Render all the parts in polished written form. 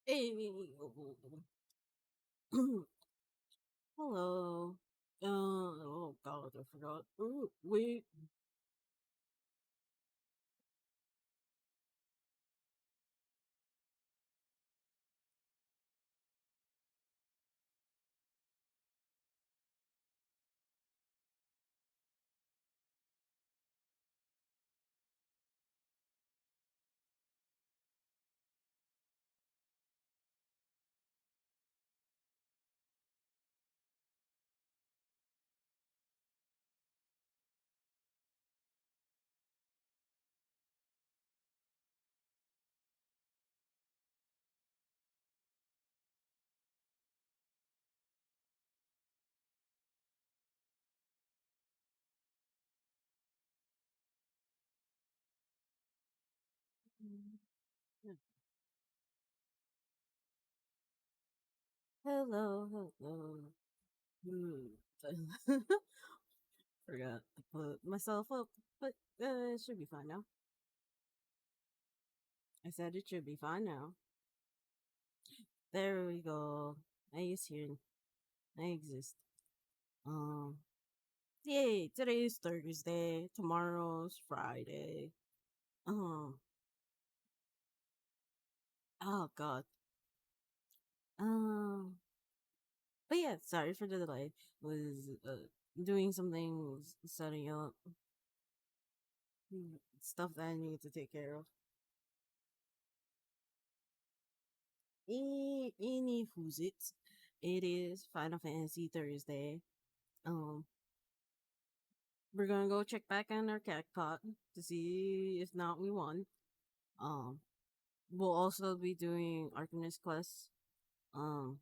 Hey, hello. Oh God, I forgot. Ooh, wait. Hello, hello. Hmm. Forgot to put myself up, but it should be fine now. I said it should be fine now. There we go. I is here. I exist. Um. Yay! Today is Thursday. Tomorrow's Friday. Um. Oh God. Um. But yeah, sorry for the delay. Was doing something, setting up stuff that I need to take care of. Any who's it? It is Final Fantasy Thursday. Um, we're gonna go check back on our cat pot to see if not we won. Um, we'll also be doing Arcanist quests. Um,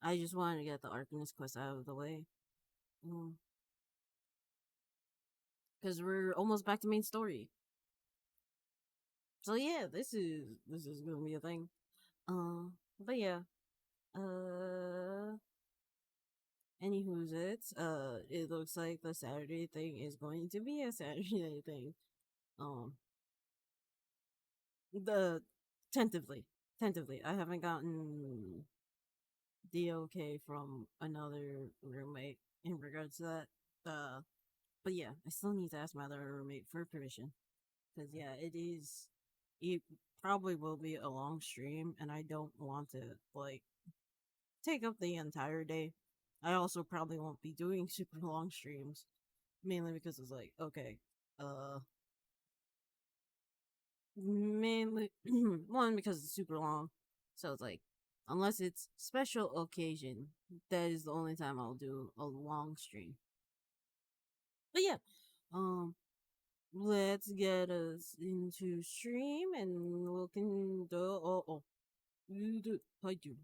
I just wanted to get the Arcanist quest out of the way. Um, because we're almost back to main story. So yeah, this is gonna be a thing. But yeah, uh, anywho's it looks like the Saturday thing is going to be a Saturday thing. Um, the tentatively, I haven't gotten the okay from another roommate in regards to that. But yeah, I still need to ask my other roommate for permission because yeah, it is. It probably will be a long stream, and I don't want to like take up the entire day. I also probably won't be doing super long streams, mainly because it's like, okay, uh, mainly one because it's super long, so it's like, unless it's special occasion, that is the only time I'll do a long stream. But yeah, um, let's get us into stream, and we'll can do I do,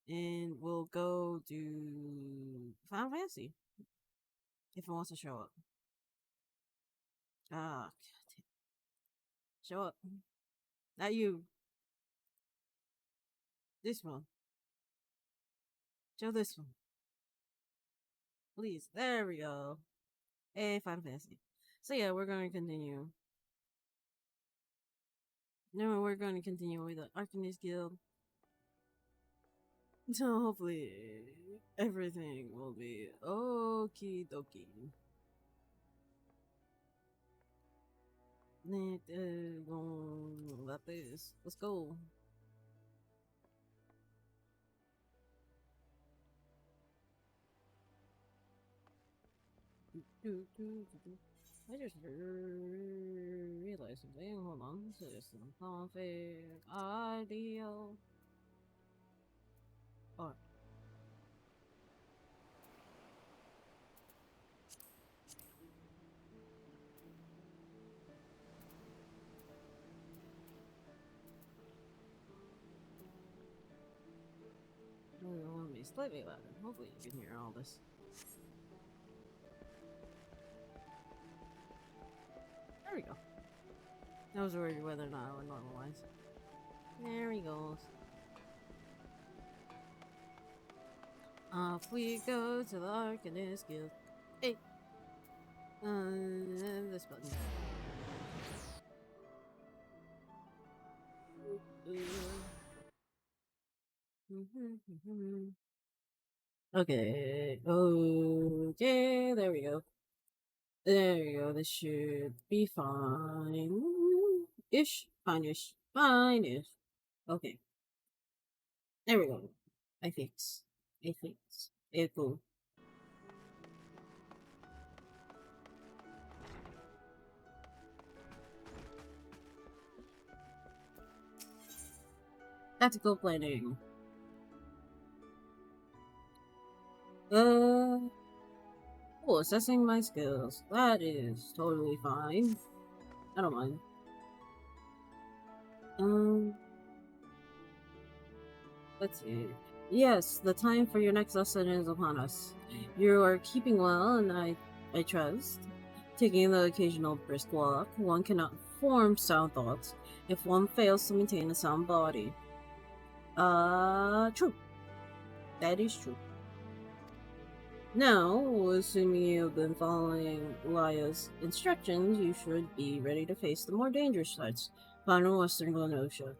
and we'll go do Final Fantasy if it wants to show up. Ah, show up. Not you. This one. Show this one. Please. There we go. Hey, Final Fantasy. So yeah, we're going to continue. No, we're going to continue with the Arcanist Guild. So hopefully everything will be okie dokie. Let's go. I just realized something. Hold on. So this is config audio. Oh, I want to be slightly louder. Hopefully you can hear all this. There we go. I was worried whether or not I would normalize. There he goes. Off we go to the Arcanist Guild. Hey! This button. Okay. Okay, there we go. There we go. This should be fine. Ish. Fine-ish. Fine-ish. Okay. There we go. I fix. I fix. Cool. Tactical planning. Uh, oh, assessing my skills. That is totally fine. I don't mind. Um, let's see. Yes, the time for your next lesson is upon us. You are keeping well, and I trust. Taking the occasional brisk walk, one cannot form sound thoughts if one fails to maintain a sound body. True. That is true. Now, assuming you've been following Laya's instructions, you should be ready to face the more dangerous sites found in western Glenosha.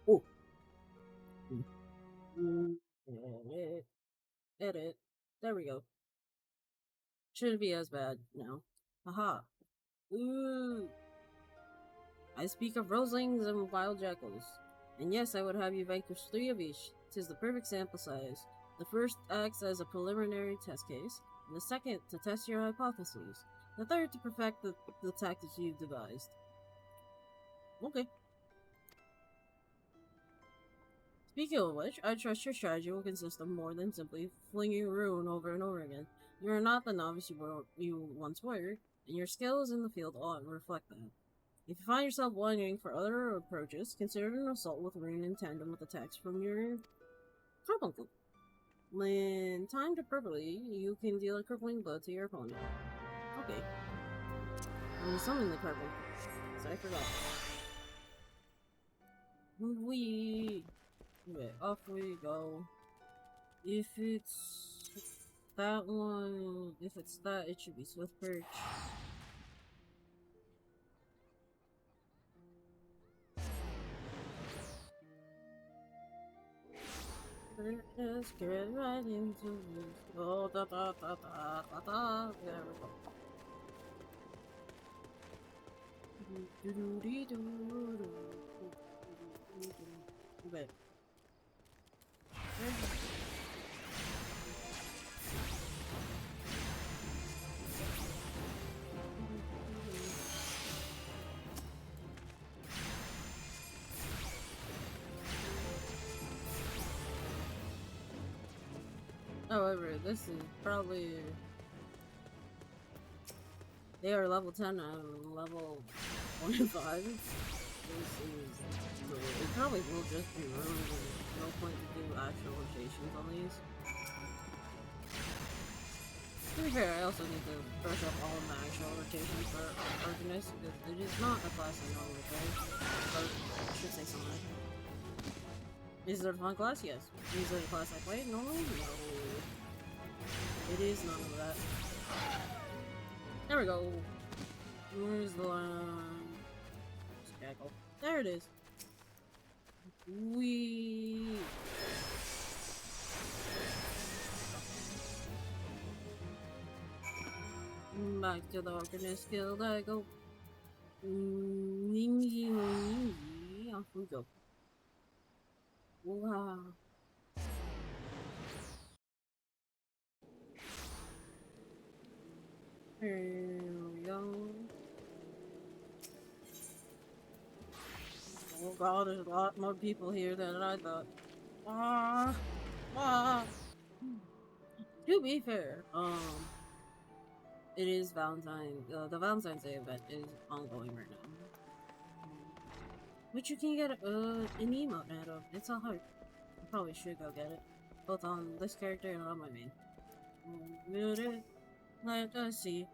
Oh. Edit. Edit. There we go. Shouldn't be as bad now. Haha. Ooh. I speak of roselings and wild jackals. And yes, I would have you vanquish 3 of each. 'Tis the perfect sample size. The first acts as a preliminary test case, and the second to test your hypotheses. The third to perfect the tactics you've devised. Okay. Speaking of which, I trust your strategy will consist of more than simply flinging ruin over and over again. You are not the novice you once were, and your skills in the field ought to reflect that. If you find yourself wondering for other approaches, consider an assault with rune in tandem with attacks from your carbuncle. When timed appropriately, you can deal a crippling blow to your opponent. Okay. I'm gonna summon the carbuncle. So I forgot. We okay, off we go. If it's that one, if it's that, it should be Swift Perch. Let's get right into this. Oh, da da da da da da. There we go. Okay. However, this is probably they are level 10 and level 25. This is it probably will just be ruined and no point to do actual rotations on these. To be fair, I also need to brush up all of my actual rotations for Arcanist because it is not a class I normally play. Or I should say something. Is it a fun class? Yes. Is it a class I play? No. It is none of that. There we go. Where's the line? Scackle. There it is. Back to the Organist Guild I go. Ningy, off we go. Wow. Here we go. Oh god, there's a lot more people here than I thought. Ah, ah. To be fair, it is Valentine. The Valentine's Day event is ongoing right now, which you can get an emote out of. It's a heart. I probably should go get it, both on this character and on my main. Let us see.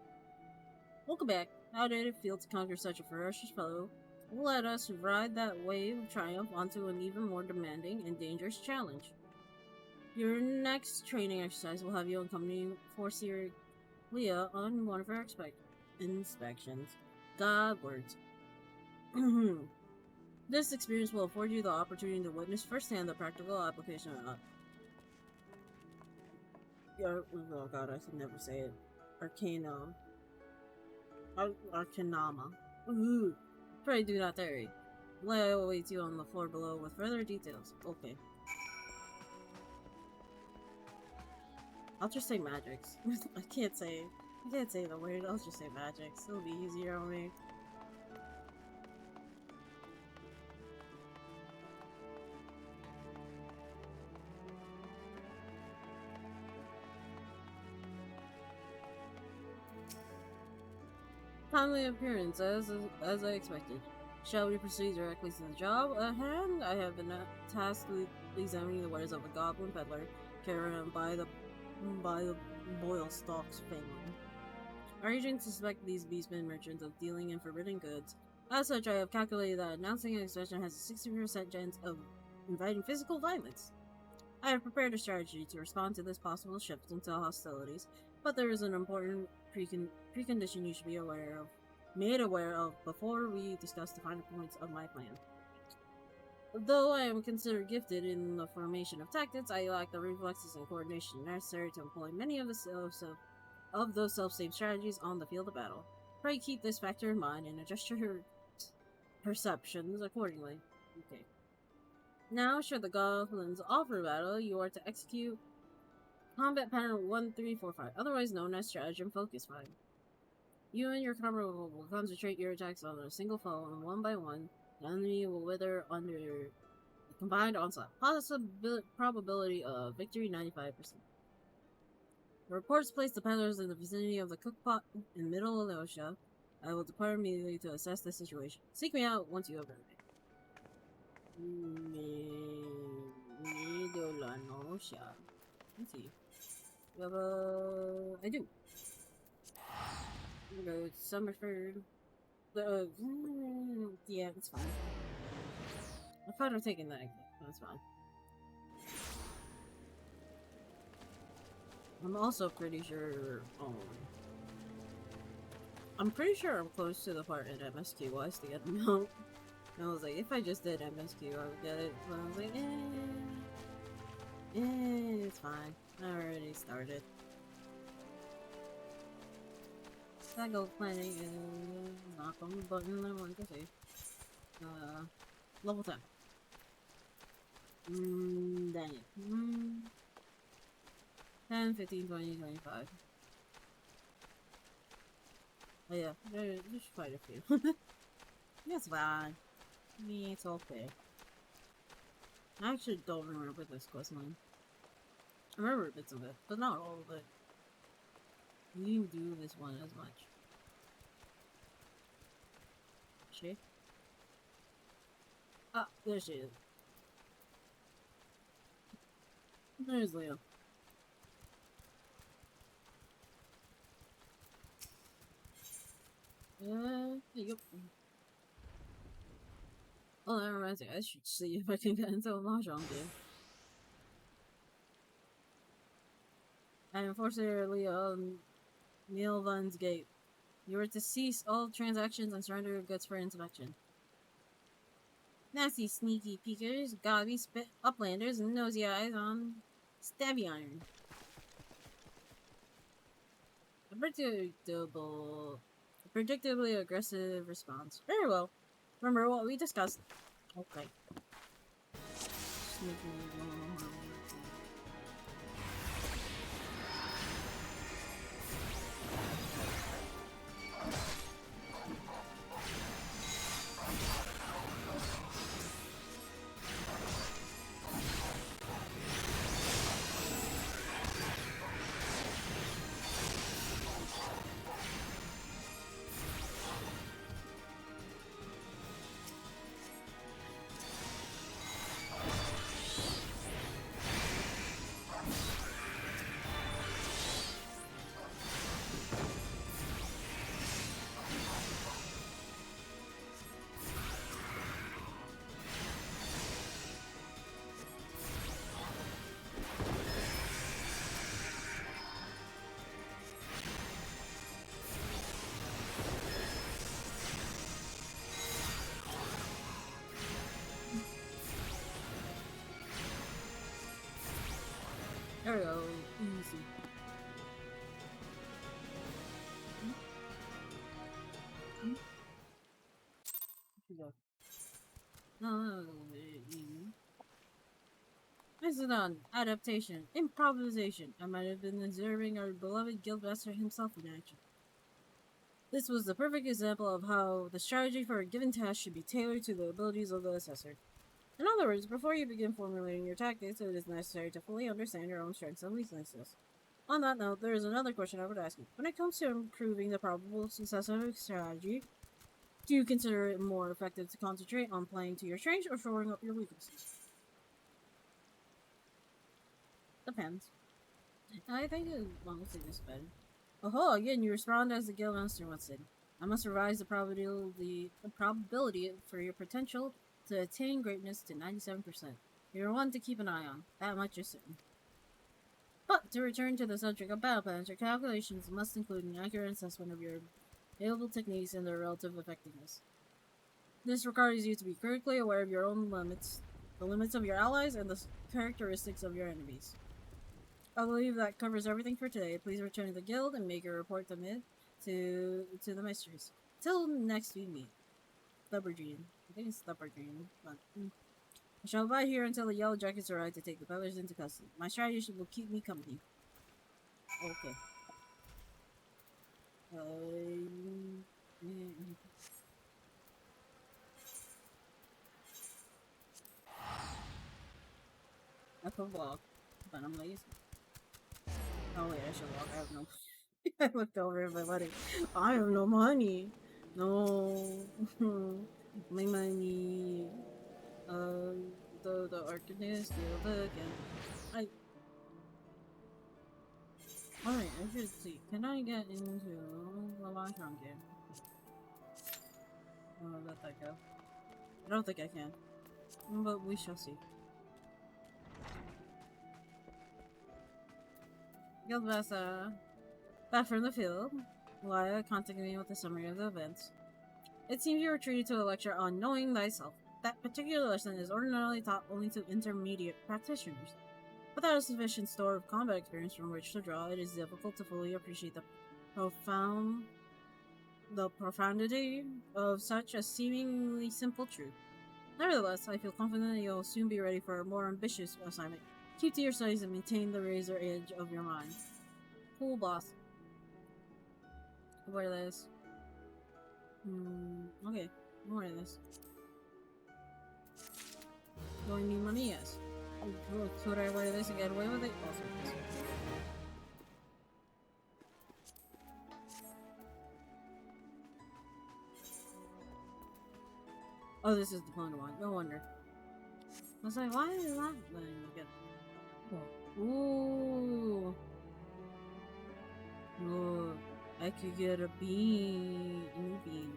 Welcome back. How did it feel to conquer such a ferocious foe? Let us ride that wave of triumph onto an even more demanding and dangerous challenge. Your next training exercise will have you accompany Forseer Leah on one of her inspections. God words. This experience will afford you the opportunity to witness firsthand the practical application of oh god, I can never say it. Arcanum. Arcanama. Ooh. Pray do not tarry. I will wait you on the floor below with further details. Okay. I'll just say magics. I can't say the word. I'll just say magics. It'll be easier on me. Timely appearance, as I expected. Shall we proceed directly to the job at hand? I have been tasked with examining the wares of a goblin peddler carried on by the Boylstalks family. Our agents suspect these beastmen merchants of dealing in forbidden goods. As such, I have calculated that announcing an expansion has a 60% chance of inviting physical violence. I have prepared a strategy to respond to this possible shift into hostilities, but there is an important precondition you should be made aware of before we discuss the finer points of my plan. Though I am considered gifted in the formation of tactics, I lack the reflexes and coordination necessary to employ many of those self-same strategies on the field of battle. Pray keep this factor in mind and adjust your perceptions accordingly. Okay. Now, should the goblins offer battle, you are to execute combat pattern 1345, otherwise known as stratagem focus 5. You and your comrade will concentrate your attacks on a single foe, and one by one, the enemy will wither under the combined onslaught. Probability of victory 95%. Reports place the peddlers in the vicinity of the cookpot in Middle Alosia. I will depart immediately to assess the situation. Seek me out once you have everything. Middle Alosia. Let's see. I do. I'm gonna go to Summerford. Yeah, it's fine. I thought of taking that. That's fine. I'm also pretty sure. I'm pretty sure I'm close to the part in MSQ wise to get them out. And I was like, if I just did MSQ, I would get it. But I was like, it's fine. I already started. I go planning and knock on the button I want to see. Level 10. Dang it. 10, 15, 20, 25. Oh yeah, there's quite a few. That's fine. It's okay. I actually don't remember this quest line. I remember bits of it, but not all of it. We didn't do this one as much. She? Ah, there she is. There's Leo. Yep. Oh, that reminds me, I should see if I can get into a Mahjong game. I am forcibly on Neilvan's gate. You are to cease all transactions and surrender your goods for inspection. Nasty sneaky peekers, gobby spit uplanders, and nosy eyes on stabby iron. A predictably aggressive response. Very well. Remember what we discussed. Okay. There we go. Easy. No. This is on adaptation, improvisation. I might have been observing our beloved guildmaster himself in action. This was the perfect example of how the strategy for a given task should be tailored to the abilities of the assessor. In other words, before you begin formulating your tactics, it is necessary to fully understand your own strengths and weaknesses. On that note, there is another question I would ask you. When it comes to improving the probable success of a strategy, do you consider it more effective to concentrate on playing to your strengths or shoring up your weaknesses? Depends. I think it honestly is better. Oh, again, you respond as the guildmaster once said. I must revise the probability for your potential to attain greatness to 97%. You're one to keep an eye on. That much is certain. But to return to the subject of battle plans, your calculations must include an accurate assessment of your available techniques and their relative effectiveness. This requires you to be critically aware of your own limits, the limits of your allies, and the characteristics of your enemies. I believe that covers everything for today. Please return to the guild and make your report to the mistress. Till next we meet. Stubbergene. I think it's Stubbergene, but I shall abide here until the Yellow Jackets arrive to take the peddlers into custody. My strategy will keep me company. Okay. I could walk, but I'm lazy. Oh wait, I should walk. I have no. I looked over at my money. I have no money. No, my money. The Arcanist, the look, and I. Alright, I should see. Can I get into the launch round game? Oh, let that go. I don't think I can, but we shall see. Guildmaster, back from the field. Laya contacted me with a summary of the events. It seems you were treated to a lecture on knowing thyself. That particular lesson is ordinarily taught only to intermediate practitioners. Without a sufficient store of combat experience from which to draw, it is difficult to fully appreciate the profundity of such a seemingly simple truth. Nevertheless, I feel confident that you'll soon be ready for a more ambitious assignment. Keep to your studies and maintain the razor edge of your mind. Cool, boss. Wear this. Okay. I'll wear this. Do I need money? Yes. Could I wear this and get away with it? Also, yes. Oh, this is the Pona one. No wonder. I was like, why is that? Ooh. Ooh. I could get a bean. A new bean.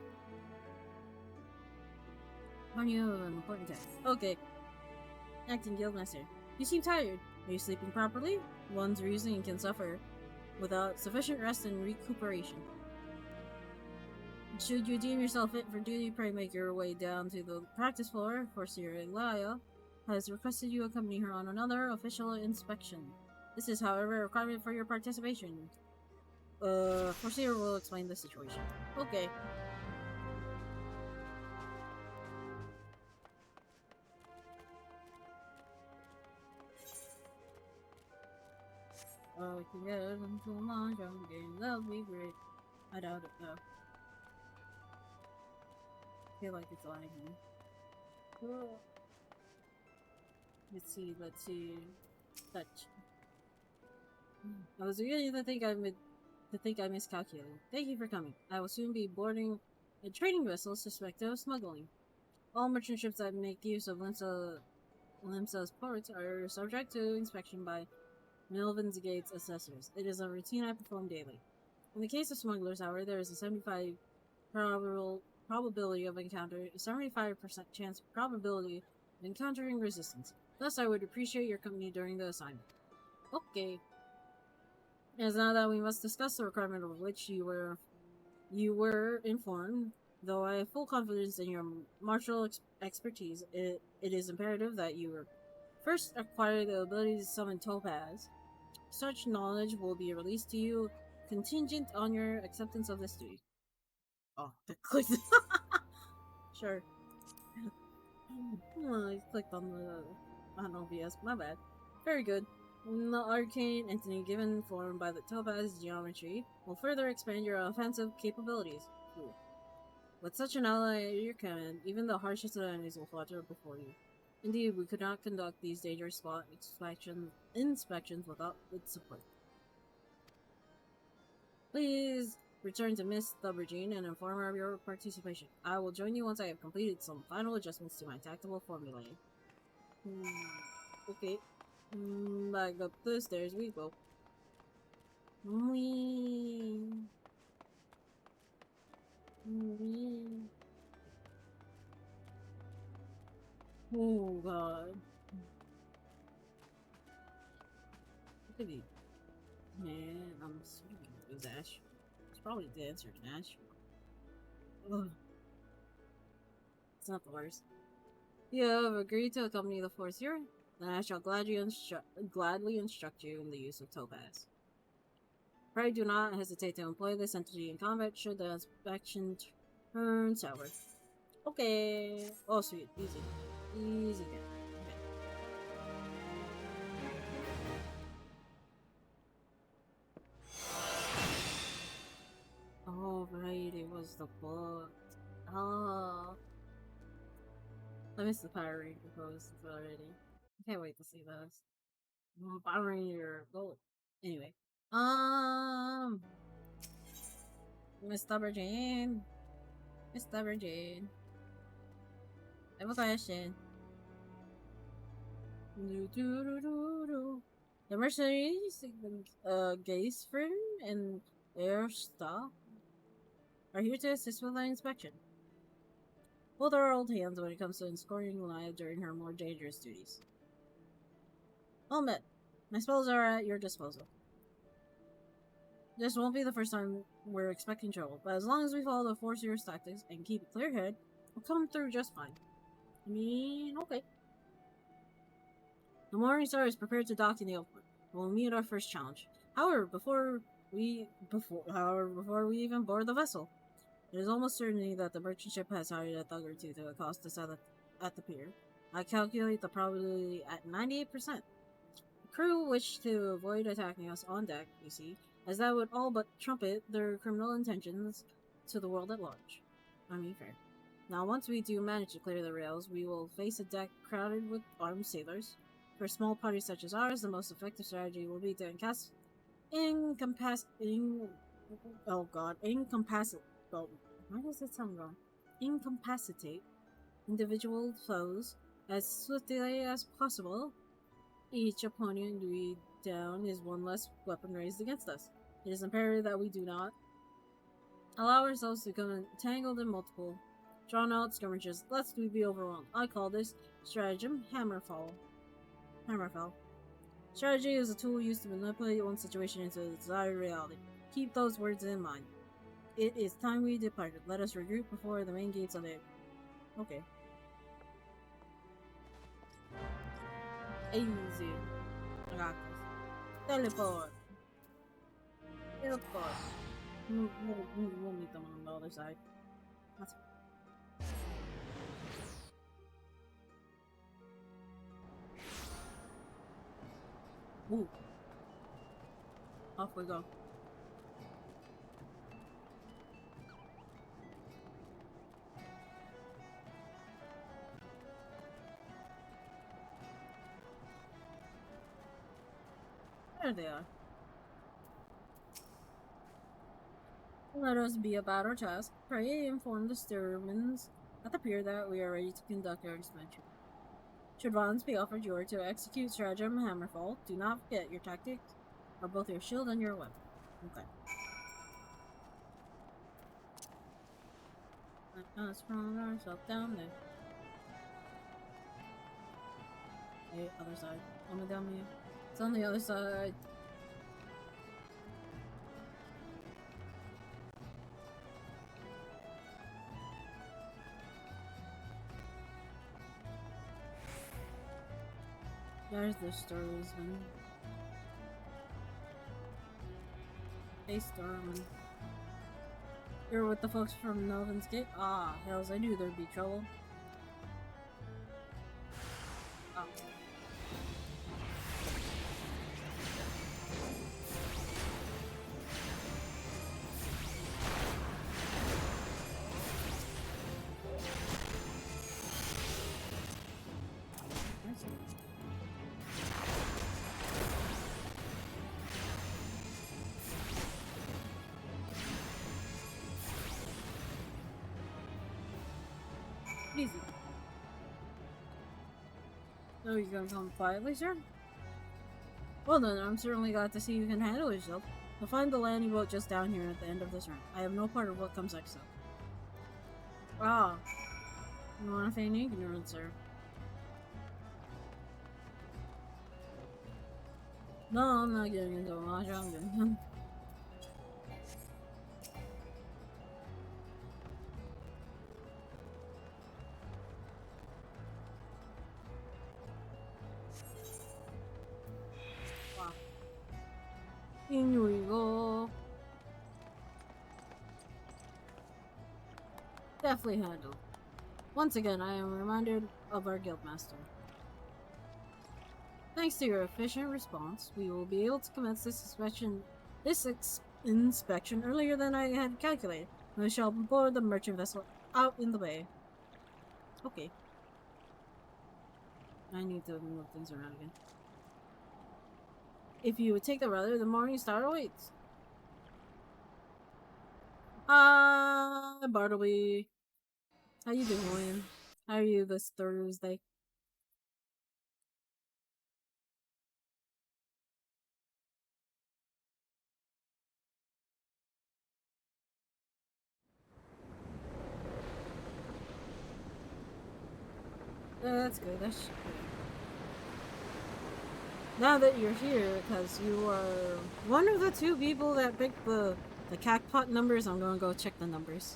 Warn you of an important task. Okay. Acting Guildmaster. You seem tired. Are you sleeping properly? One's reasoning can suffer without sufficient rest and recuperation. Should you deem yourself fit for duty, pray make your way down to the practice floor, for Sierra Laya has requested you accompany her on another official inspection. This is, however, a requirement for your participation. Forseer will explain the situation. Okay. We can get into a mahjong game. That'll be great. I doubt it, though. I feel like it's lagging. Let's see. Touch. I was beginning to think I miscalculated. Thank you for coming. I will soon be boarding a trading vessel suspected of smuggling. All merchant ships that make use of Limsa's ports are subject to inspection by Milvin's Gate's assessors. It is a routine I perform daily. In the case of smugglers, however, there is a 75% probability of 75% chance probability of encountering resistance. Thus, I would appreciate your company during the assignment. Okay. As now that we must discuss the requirement of which you were informed, though I have full confidence in your martial expertise, it is imperative that you first acquire the ability to summon Topaz. Such knowledge will be released to you contingent on your acceptance of this duty. Oh, the click. Sure. Oh, I clicked on the. I don't know, BS. My bad. Very good. The arcane entity given form by the topaz geometry will further expand your offensive capabilities. Cool. With such an ally at your command, even the harshest of enemies will falter before you. Indeed, we could not conduct these dangerous spot inspections without its support. Please return to Miss Thubbergene and inform her of your participation. I will join you once I have completed some final adjustments to my tactical formulae. Okay. Back up the stairs we go. Wee. Wee. Oh god. Look at these. Man, I'm assuming it was Ash. It's probably the answer to Ash. Ugh. It's not the worst. You have agreed to accompany the force here, then I shall gladly instruct you in the use of Topaz. Pray do not hesitate to employ this entity in combat should the inspection turn sour. Okay. Oh, sweet. Easy. Easy again. Okay. Oh, right. It was the book. Oh. I missed the Power Ranger posts already. I can't wait to see those. Power Ranger Gold. Anyway. Miss Stubberjane. Miss Stubberjane. I have a question. The mercenaries, Gaisfern and Airstock are here to assist with the inspection. Hold our old hands when it comes to escorting Laya during her more dangerous duties. All met. My spells are at your disposal. This won't be the first time we're expecting trouble, but as long as we follow the Four Seers tactics and keep a clear head, we'll come through just fine. I mean, okay. The Morning Star is prepared to dock in the airport. We'll meet our first challenge. However, before we even board the vessel, it is almost certain that the merchant ship has hired a thug or two to accost us at the pier. I calculate the probability at 98%. The crew wish to avoid attacking us on deck, you see, as that would all but trumpet their criminal intentions to the world at large. I mean, fair. Now, once we do manage to clear the rails, we will face a deck crowded with armed sailors. For small parties such as ours, the most effective strategy will be to why does it sound wrong? Incapacitate individual foes as swiftly as possible. Each opponent we down is one less weapon raised against us. It is imperative that we do not allow ourselves to become entangled in multiple drawn-out skirmishes, lest we be overwhelmed. I call this stratagem Hammerfall. Strategy is a tool used to manipulate one situation into a desired reality. Keep those words in mind. It is time we departed. Let us regroup before the main gates of it. Okay. Easy. I got this. Teleport. Teleport. We'll meet them on the other side. That's Ooh. Off we go. There they are. Let us be about our task. Pray inform the steermans at the pier that we are ready to conduct our inspection. Should violence be offered, you are to execute stratagem Hammerfall. Do not forget your tactics are both your shield and your weapon. Okay. Let us run ourselves down there. Hey, other side. Down here. It's on the other side. There's the stories, man. Hey, Storm. You're with the folks from Melvin's Gate? Ah, hells, I knew there'd be trouble. Oh. Easy. So he's gonna come quietly, sir? Well then, I'm certainly glad to see you can handle yourself. You'll find the landing boat just down here at the end of this run. I have no part of what comes next, though. Ah. You wanna feign ignorance, sir? No, I'm not getting into a mahjong. Wow. In we go. Deftly handled. Once again, I am reminded of our guildmaster. Thanks to your efficient response, we will be able to commence this inspection earlier than I had calculated. We shall board the merchant vessel out in the bay. Okay. I need to move things around again. If you would take the rudder, the morning star awaits. Hi, Bartleby. How you doing? How are you this Thursday? That's good. That's good. Now that you're here, because you are one of the two people that picked the cacpot numbers, I'm gonna go check the numbers.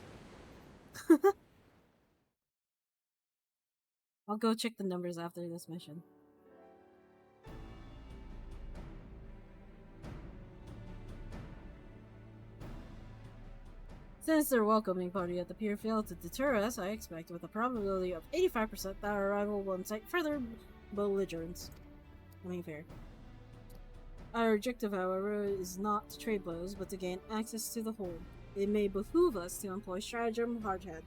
I'll go check the numbers after this mission. Since their welcoming party at the pier failed to deter us, I expect with a probability of 85% that our arrival will incite further belligerence. I mean, fair. Our objective, however, is not to trade blows, but to gain access to the hold. It may behoove us to employ stratagem hardhead.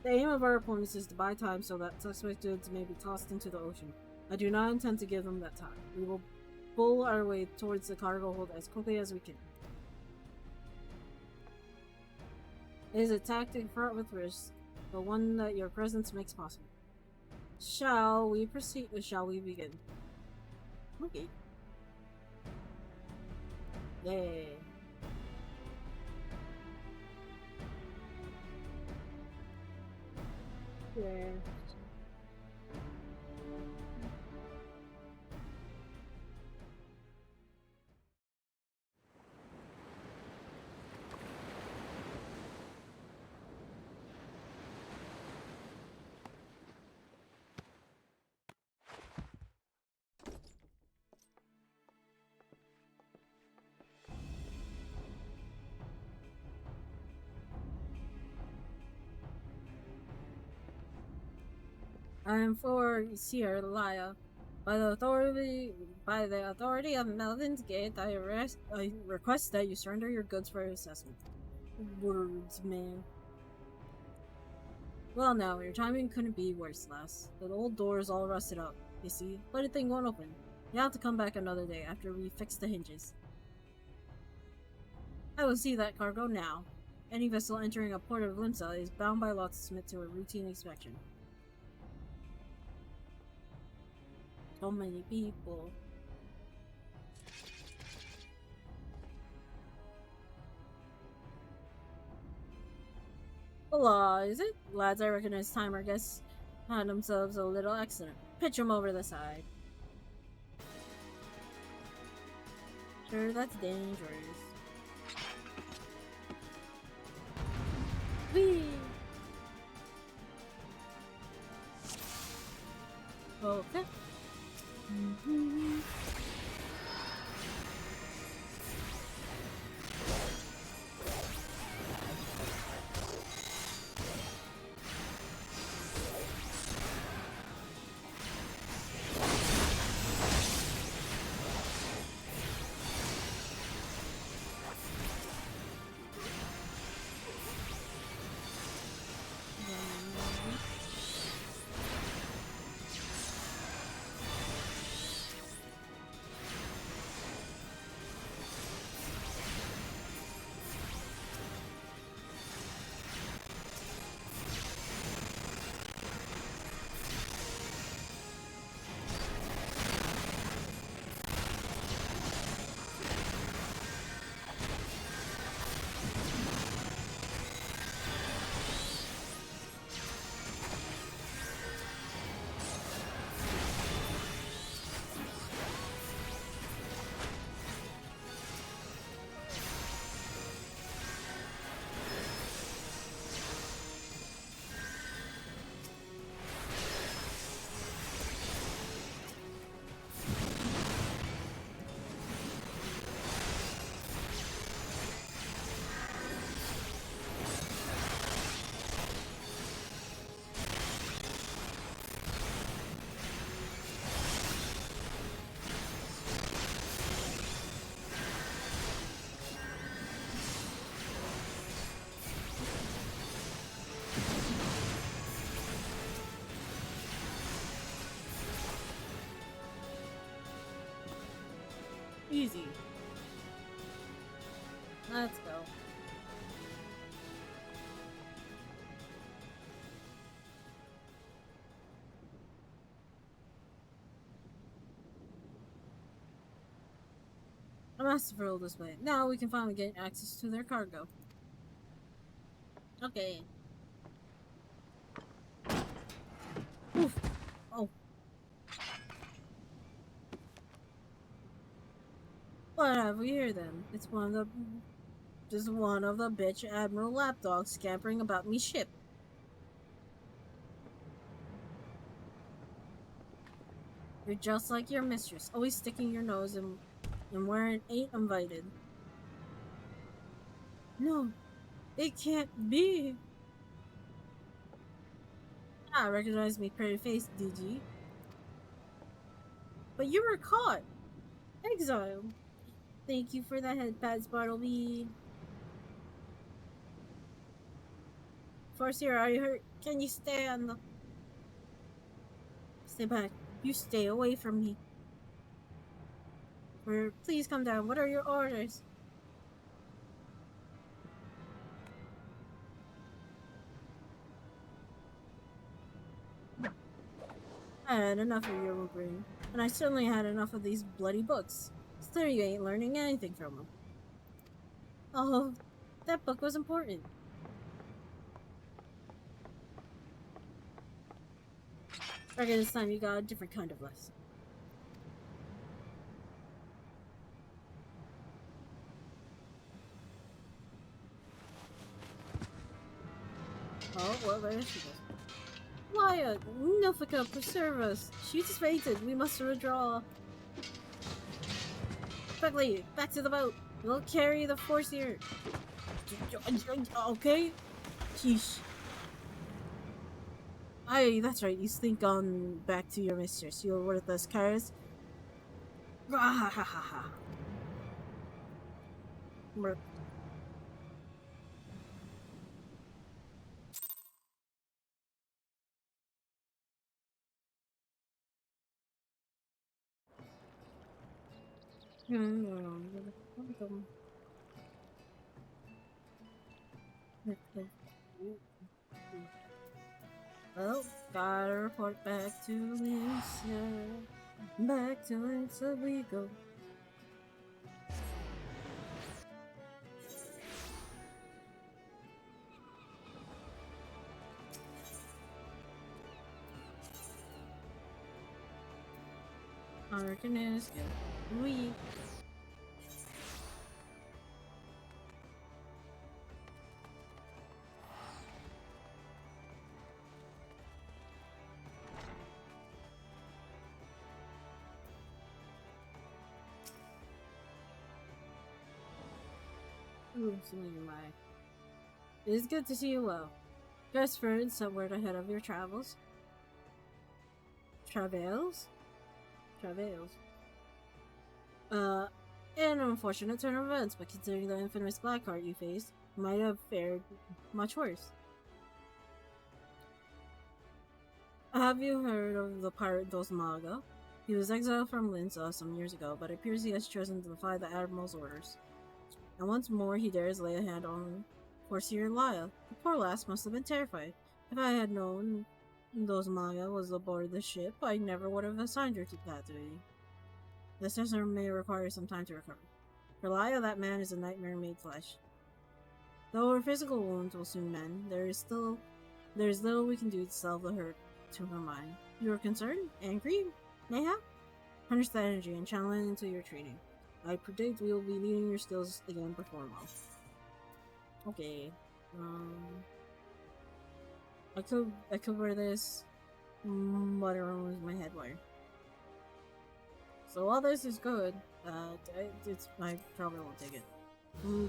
The aim of our opponents is to buy time so that suspect goods may be tossed into the ocean. I do not intend to give them that time. We will bull our way towards the cargo hold as quickly as we can. It is a tactic fraught with risk, but one that your presence makes possible. Shall we proceed, or shall we begin? Okay. Yay. Yeah. I am for Sierra Laya. By the authority of Melvin's Gate, I request that you surrender your goods for assessment. Words, man. Well, now your timing couldn't be worse, lass. The old door is all rusted up. You see, but the thing won't open. You have to come back another day after we fix the hinges. I will see that cargo now. Any vessel entering a port of Limsa is bound by law to submit to a routine inspection. So many people. Hola, is it? Lads, I recognize Timer guests had themselves a little accident. Pitch him over the side. Sure, that's dangerous. Whee! Okay. Easy. Let's go. A masterful display. Now we can finally get access to their cargo. Okay. Oof. Oh. What have we here then? It's one of the just one of the bitch Admiral lapdogs scampering about me ship. You're just like your mistress, always sticking your nose in where it ain't invited. No, it can't be. I recognize me pretty face, DG. But you were caught. Exiled. Thank you for the head pats, Bartleby. Farseer, are you hurt? Can you stay on the... Stay back. You stay away from me. Please come down. What are your orders? I had enough of your whimpering, and I certainly had enough of these bloody books. Still, you ain't learning anything from them. Oh, that book was important. Okay, this time you got a different kind of lesson. Oh, well, there she goes. Wyatt, Nilfika, preserve us. She's fainted. We must withdraw. Quickly, back to the boat. We'll carry the force here. Okay? Sheesh. Aye, that's right. You slink on back to your mistress. You're worthless cars. Well, gotta report back to Lisa. Back to Lisa we go. I reckon it's good. We. Ooh, something my. It is good to see you well. Guess friends somewhere ahead of your travels. Travails? Travails. An unfortunate turn of events, but considering the infamous Blackheart you faced, you might have fared much worse. Have you heard of the pirate Dosmaga? He was exiled from Linsa some years ago, but it appears he has chosen to defy the Admiral's orders. And once more he dares lay a hand on Corsair Lyle. The poor lass must have been terrified. If I had known Dosmaga was aboard the ship, I never would have assigned her to that duty. The sister may require some time to recover. For Lyle, that man is a nightmare made flesh. Though her physical wounds will soon mend, there is little we can do to salve the hurt to her mind. You are concerned? Angry? Mayhap? Harness that energy and channel it into your training. I predict we will be needing your skills again before long. Okay. I could wear this, but it ruins my head wire. So all this is good. I probably won't take it.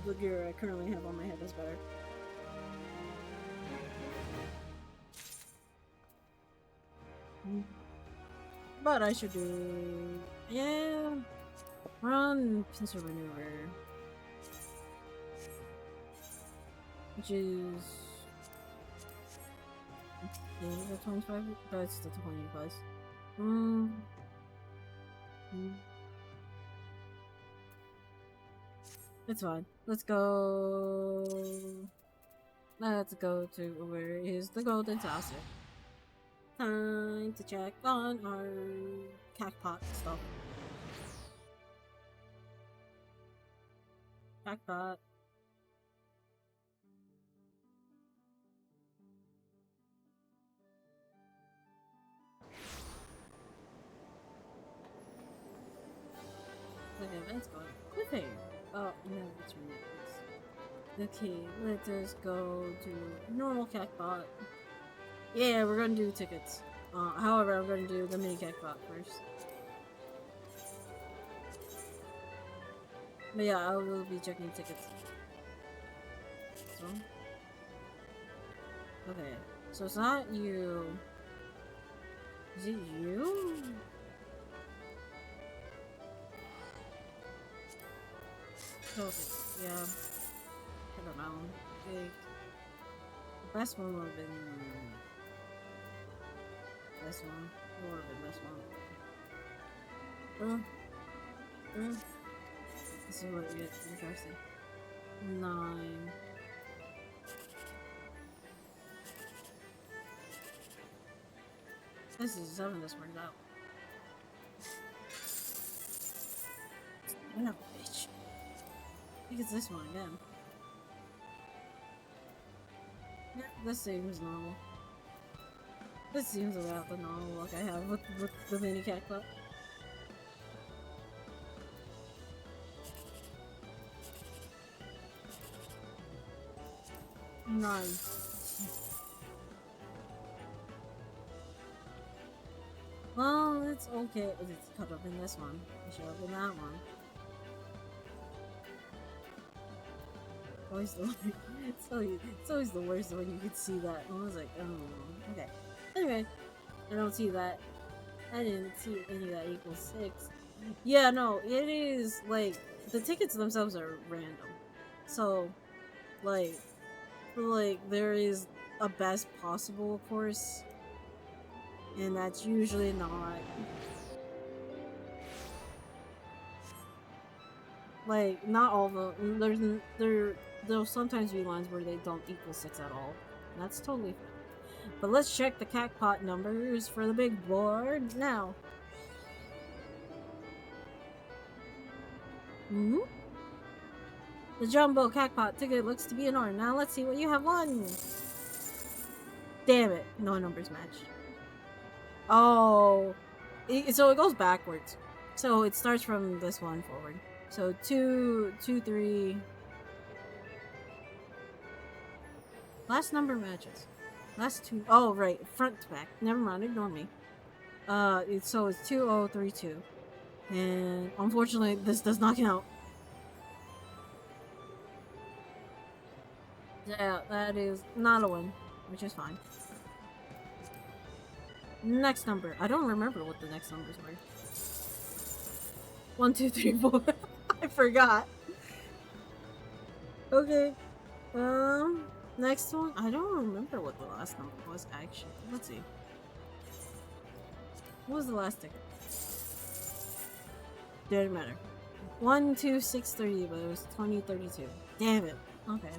The gear I currently have on my head is better. But I should do... Yeah... Run pincer maneuver. Which is... the 25? That's the 20 plus. It's fine. Let's go. Let's go to where is the golden saucer. Time to check on our cacpot stuff. Cacpot. The event's going. Cliffhanger. Oh, no, it's remote. Okay, let us go to normal cacpot. Yeah, we're gonna do tickets. However, I'm gonna do the mini cacpot first. But yeah, I will be checking tickets. So, okay. So it's not you. Is it you? Okay. Yeah. I don't know. Like, the best one would have been this one. It would have been this one. This is what you get. Interesting. 9. This is 7 that's worked out. What a bitch. I think it's this one again. Yeah, this seems normal. This seems about the normal look I have with the mini cat club. Nice. Well, it's okay. It's cut up in this one. It showed up in that one. Always it's always the worst when you can see that. I was like, oh, okay. Anyway, I don't see that. I didn't see any of that equals 6. Yeah, no, it is like the tickets themselves are random. So, like there is a best possible course, and that's usually not. Like, not all the there'll sometimes be lines where they don't equal 6 at all. And that's totally fine. But let's check the cacpot numbers for the big board now. Hmm? The jumbo cacpot ticket looks to be in order. Now let's see what you have won. Damn it, no numbers match. Oh, so it goes backwards. So it starts from this one forward. So 2, 2, 3. Last number matches. Last 2. Oh, right. Front to back. Never mind. Ignore me. So it's 2032. And unfortunately, this does not count. Yeah, that is not a win, which is fine. Next number. I don't remember what the next numbers were. 1, 2, 3, 4. I forgot. Okay. Next one. I don't remember what the last number was actually. Let's see. What was the last ticket? Didn't matter. 1, 2, 6, 3, but it was 2032. Damn it. Okay.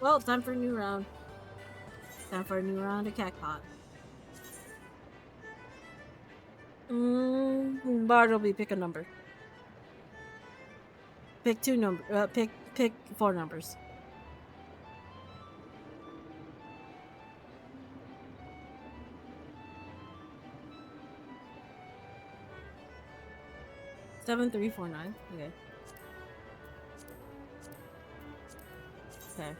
Well, time for a new round. Time for a new round of cacpot. Bartleby, pick a number. Pick 2 number. Pick 4 numbers. Seven, 3, 4, 9. Okay. Okay.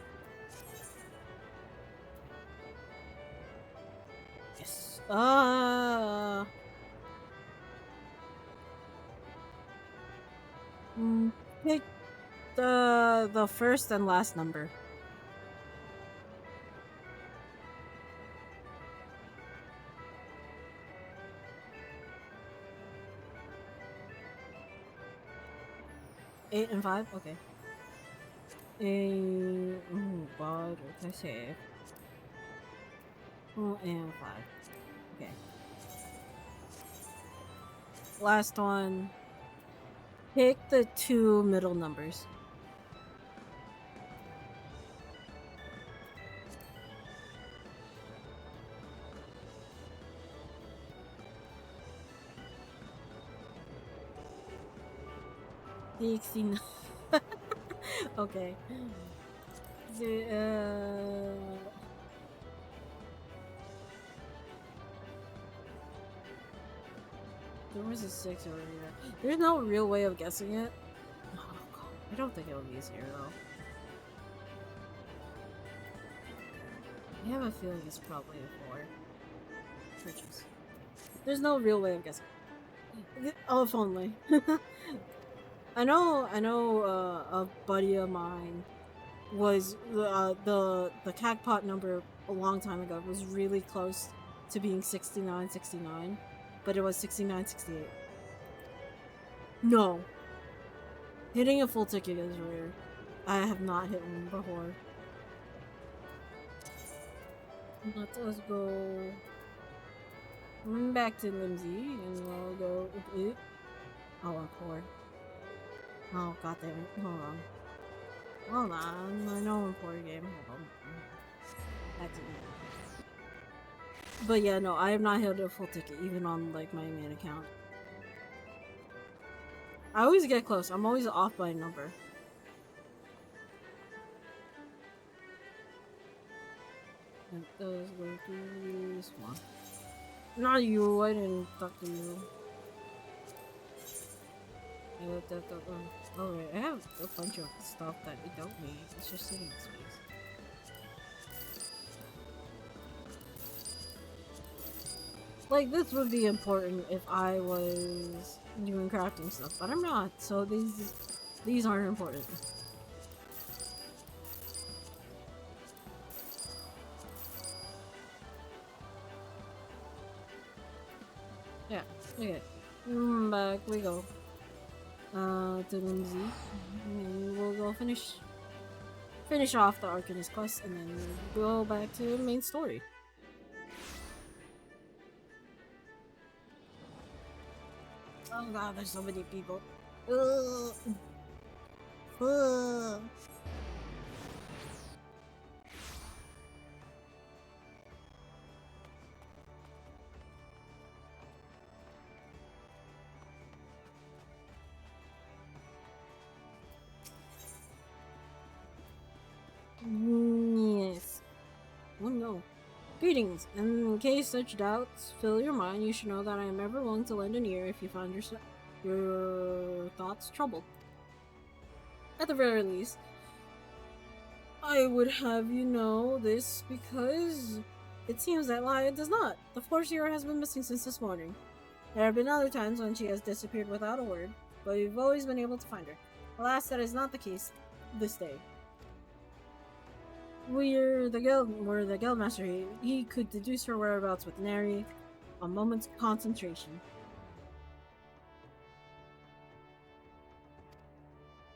Yes. Pick the first and last number. Eight and 5. Okay. God, what did I say? 4 and 5. Okay. Last one. Pick the two middle numbers. The 69. Okay. There was a 6 over here. There's no real way of guessing it. Oh, God. I don't think it would be a 0, though. I have a feeling it's probably a 4. Purchase. There's no real way of guessing. Oh, if only. I know, a buddy of mine was, the Cagpot number a long time ago was really close to being 6969, but it was 6968. No. Hitting a full ticket is rare. I have not hit one before. Let us go back to Lindsay and we'll go. Oh, I'm poor. Oh, god damn it. Hold on. Hold on. I know I'm poor game. Hold on. That's it. But yeah, no, I have not hit a full ticket, even on like my main account. I always get close. I'm always off by a number. It does go through this one. Not you, I didn't talk to you. Oh, wait, I have a bunch of stuff that we don't need. It's just sitting in space. Like, this would be important if I was doing crafting stuff, but I'm not, so these aren't important. Yeah, okay. Back we go. To Lindsay. And we'll go finish off the Arcanist quest and then we'll go back to the main story. Oh god, there's so many people. Ugh. Ugh. Yes. Oh no. Greetings. In case such doubts fill your mind, you should know that I am ever willing to lend an ear if you find your thoughts troubled. At the very least, I would have you know this because it seems that Laya does not. The Floor has been missing since this morning. There have been other times when she has disappeared without a word, but we've always been able to find her. Alas, that is not the case this day. We're the guildmaster. He could deduce her whereabouts with nary a moment's concentration.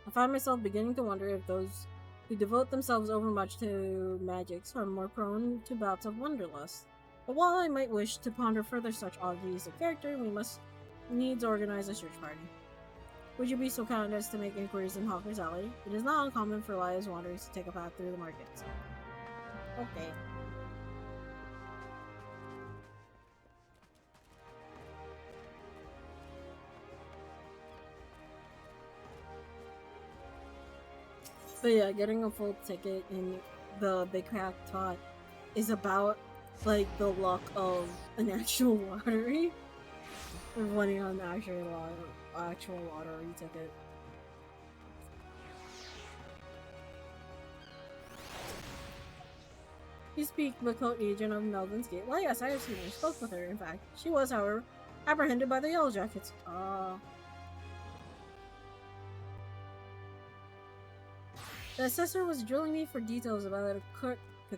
I find myself beginning to wonder if those who devote themselves overmuch to magics are more prone to bouts of wanderlust. But while I might wish to ponder further such oddities of character, we must needs organize a search party. Would you be so kind as to make inquiries in Hawker's Alley? It is not uncommon for Laya's wanderers to take a path through the market. So. Okay. But yeah, getting a full ticket in the Big Crack Tot is about like the luck of an actual lottery. Or winning on an actual lottery ticket. You speak with the agent of Melvin's Gate. Well, yes, I have seen her. Spoke with her, in fact. She was, however, apprehended by the Yellow Jackets. The assessor was drilling me for details about a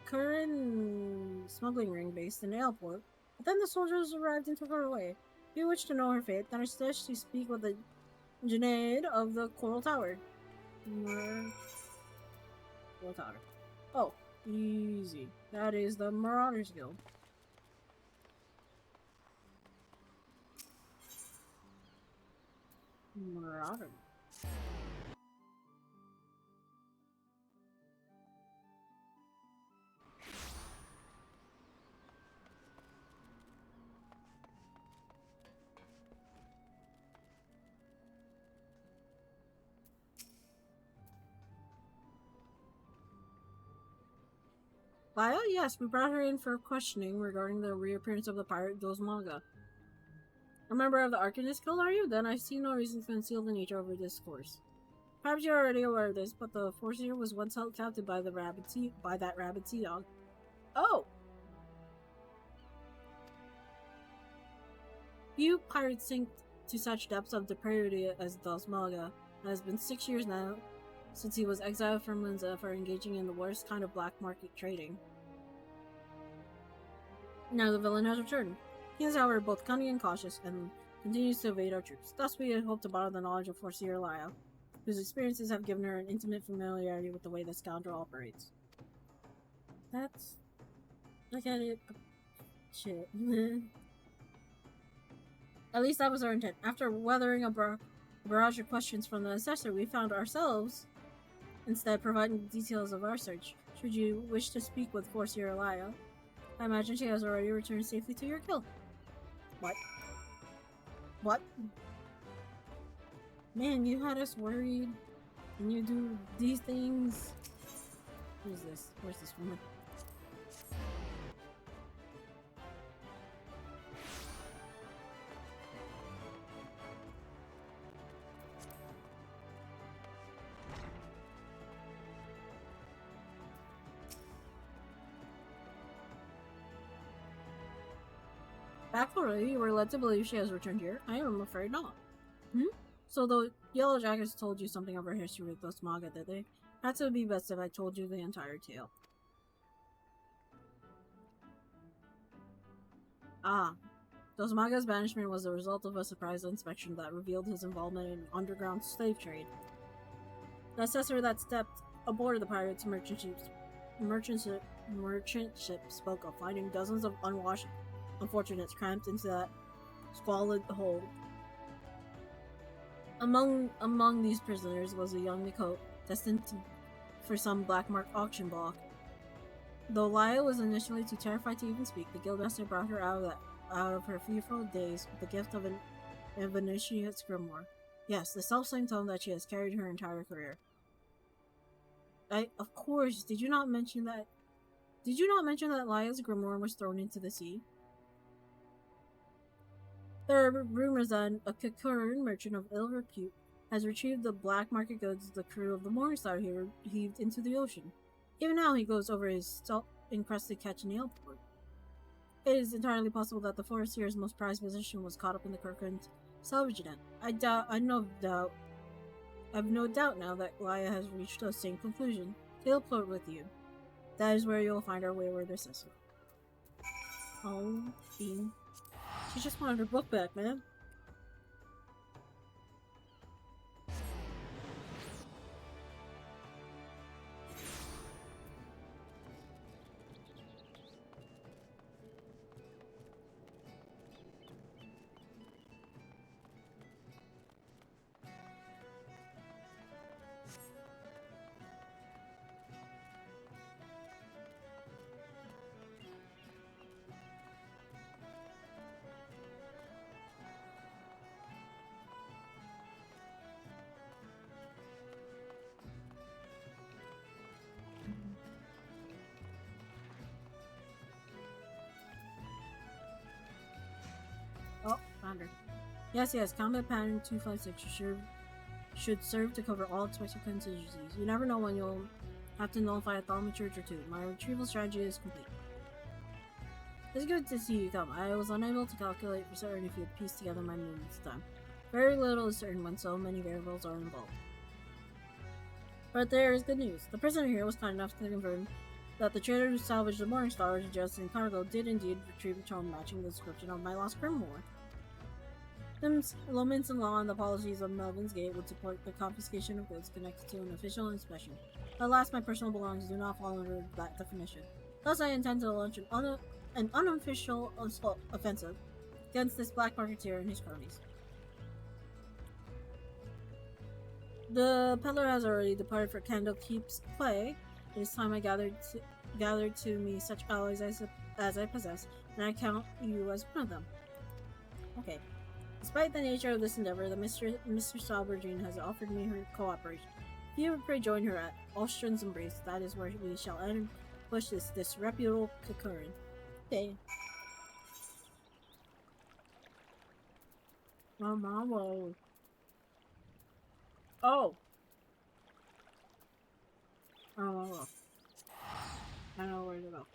current smuggling ring based in Airport, but then the soldiers arrived and took her away. If you wish to know her fate, then I suggest you speak with the Junaid of the Coral Tower. Coral Tower. Oh, easy. That is the Marauders Guild. Marauder. Lyle? Yes, we brought her in for questioning regarding the reappearance of the pirate Dozmaga. A member of the Arcanist Guild, are you? Then I see no reason to conceal the nature of her discourse. Perhaps you're already aware of this, but the Forseer was once held captive by that rabid sea dog. Oh! Few pirates sink to such depths of depravity as Dozmaga. It has been 6 years now since he was exiled from Linza for engaging in the worst kind of black market trading. Now the villain has returned. He is, however, both cunning and cautious, and continues to evade our troops. Thus we had hoped to borrow the knowledge of Forseer Lyle, whose experiences have given her an intimate familiarity with the way the scoundrel operates. That's... I get it. Shit. At least that was our intent. After weathering a barrage of questions from the assessor, we found ourselves instead providing the details of our search. Should you wish to speak with Forseer Lyle, I imagine she has already returned safely to your guild. What? What? Man, you had us worried, and you do these things. Who's this? Where's this woman? Backstory, you were led to believe she has returned here. I am afraid not. So the Yellow Jackets told you something of her history with Dozmaga, did they? Perhaps it would be best if I told you the entire tale. Ah. Dozmaga's banishment was the result of a surprise inspection that revealed his involvement in underground slave trade. The assessor that stepped aboard the pirates' merchant ship spoke of finding dozens of unwashed unfortunates cramped into that squalid hold. Among these prisoners was a young Miko, destined for some black mark auction block. Though Lyle was initially too terrified to even speak, the guildmaster brought her out of her fearful days with the gift of an initiate's grimoire. Yes, the self-same tome that she has carried her entire career. Of course, did you not mention that Lyle's grimoire was thrown into the sea? There are rumors that a Kikuran merchant of ill repute has retrieved the black market goods the crew of the Morningstar here heaved into the ocean. Even now he goes over his salt-encrusted catch in Aleport. It is entirely possible that the Foreseer's most prized possession was caught up in the Kirkland salvage event. I've no doubt now that Laya has reached the same conclusion. Aleport with you. That is where you will find our wayward assessor. Oh, Bean. She just wanted her book back, man. Oh, found her. Yes, combat pattern 256 should serve to cover all expected contingencies. You never know when you'll have to nullify a thaumaturge or two. My retrieval strategy is complete. It's good to see you come. I was unable to calculate for certain if you had pieced together my movements this time. Very little is certain when so many variables are involved. But there is good news. The prisoner here was kind enough to confirm that the trader who salvaged the Morningstar just in cargo did indeed retrieve a tome matching the description of my lost grimoire. Lomans and law and the policies of Melvin's Gate would support the confiscation of goods connected to an official inspection. Alas, my personal belongings do not fall under that definition. Thus, I intend to launch an unofficial offensive against this black marketeer and his cronies. The peddler has already departed for Candlekeep's play. It is time I gathered to me such allies as I possess, and I count you as one of them. Okay. Despite the nature of this endeavor, the Mr. Salbergene has offered me her cooperation. If you would pray join her at All Scions Embrace, that is where we shall push this disreputable Kakurin. Okay. Mama. Oh. Oh. I don't know where to go.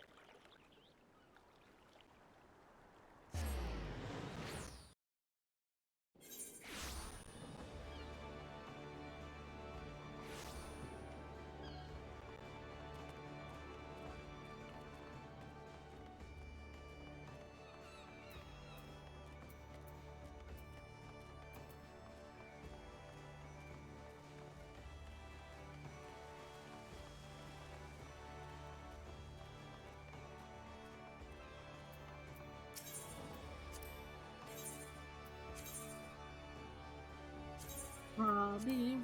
Robbie.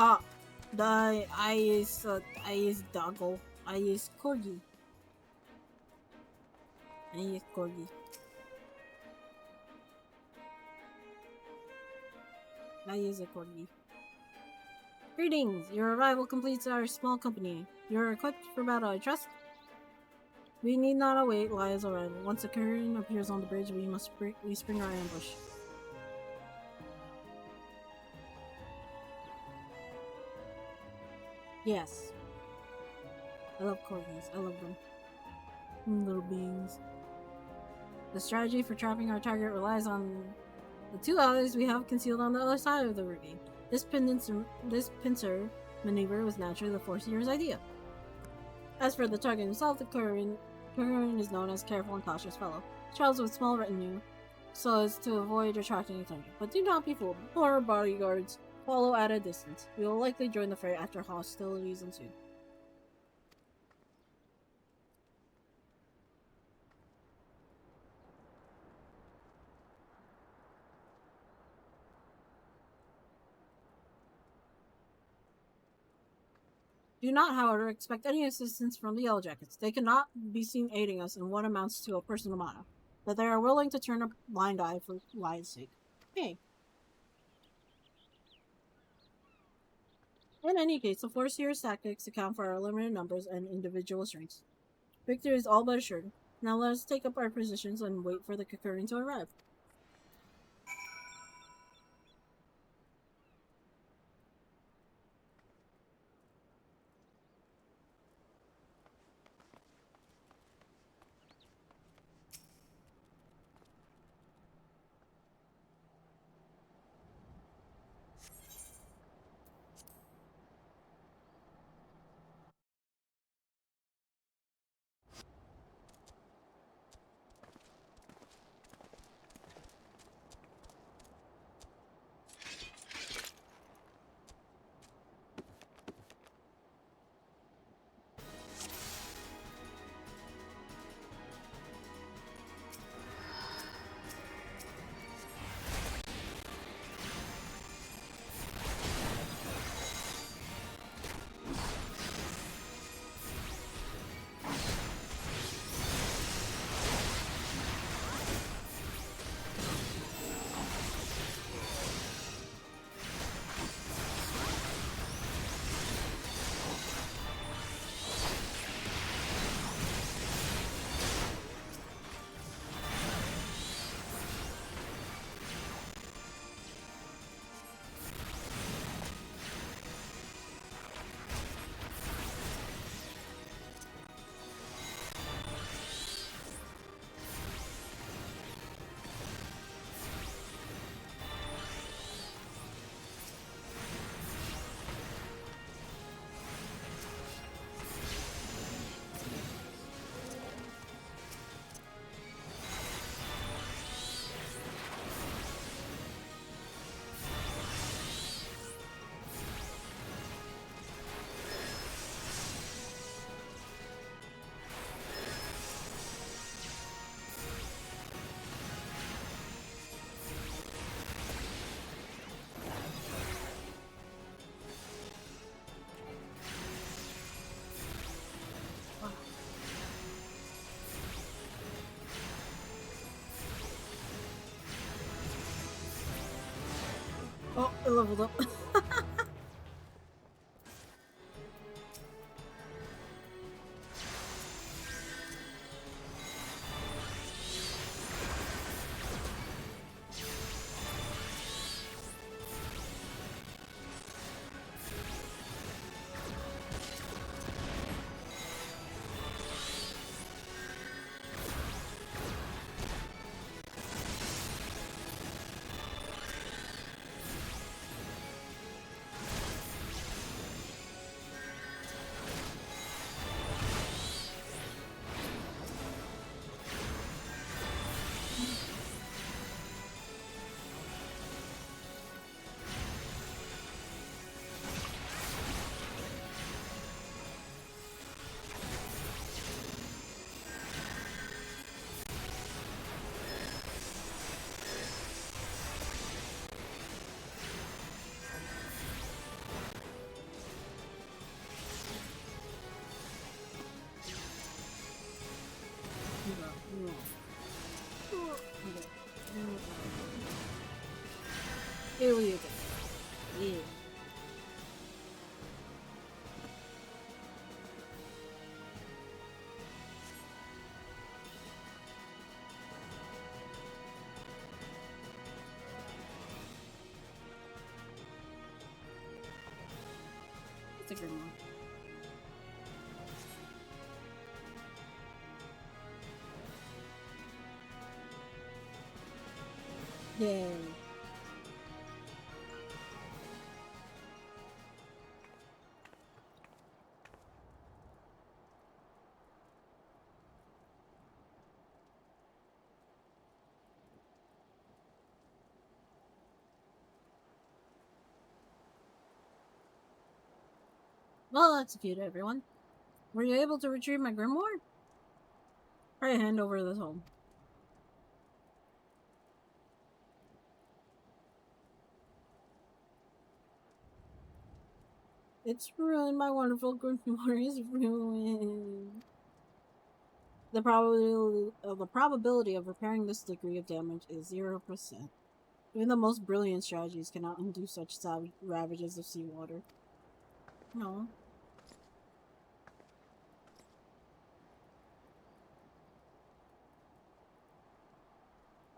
Ah, I use doggle. I use corgi. I use corgi. I use a corgi. Greetings! Your arrival completes our small company. You're equipped for battle, I trust? We need not await Lia's arrival. Once the Curran appears on the bridge, we spring our ambush. Yes. I love corgis. I love them. Little beings. The strategy for trapping our target relies on the two allies we have concealed on the other side of the ravine. This pincer maneuver was naturally the Forcier's idea. As for the target himself, the Curran is known as careful and cautious fellow. Travels with small retinue, so as to avoid attracting attention. But do not be fooled. More bodyguards follow at a distance. We will likely join the fray after hostilities ensue. Do not, however, expect any assistance from the Yellow Jackets. They cannot be seen aiding us in what amounts to a personal motto, but they are willing to turn a blind eye for Lion's sake. Hey, in any case, the Forcier's tactics account for our limited numbers and individual strengths. Victory is all but assured. Now let us take up our positions and wait for the Kikurin to arrive. I leveled up. Here we go. Yeah. That's a good one. Yay. Well executed, everyone. Were you able to retrieve my grimoire? Try to hand over this home. It's ruined. My wonderful grimoire is ruined. The probability of repairing this degree of damage is 0%. Even the most brilliant strategies cannot undo such savage ravages of seawater. No.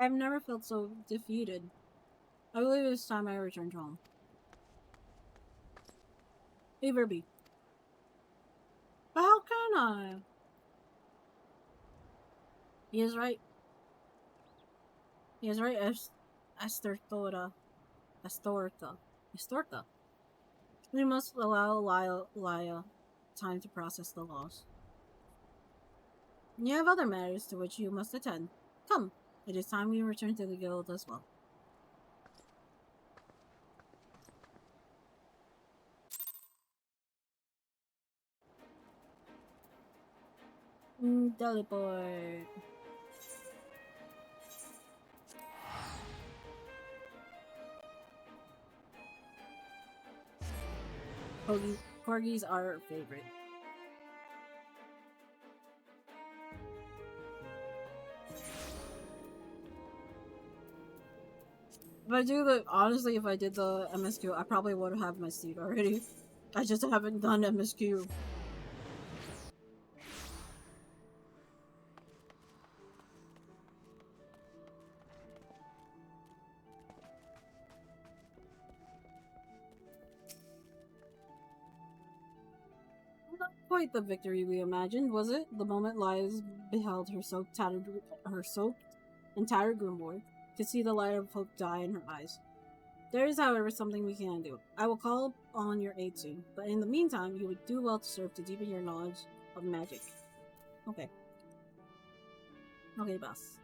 I've never felt so defeated. I believe it's time I returned home. Hey, Verby. But how can I? He is right. He is right, Astorta. Astorta. Astorta. We must allow Laya time to process the loss. You have other matters to which you must attend. Come, it is time we return to the guild as well. Teleport. Corgis are our favorite. If I did the MSQ, I probably would have my seat already. I just haven't done MSQ. Not quite the victory we imagined, was it? The moment Lies beheld her soaked and tattered grimoire, could see the light of hope die in her eyes. There is, however, something we can do. I will call on your aid soon, but in the meantime, you would do well to serve to deepen your knowledge of magic. Okay. Okay, boss.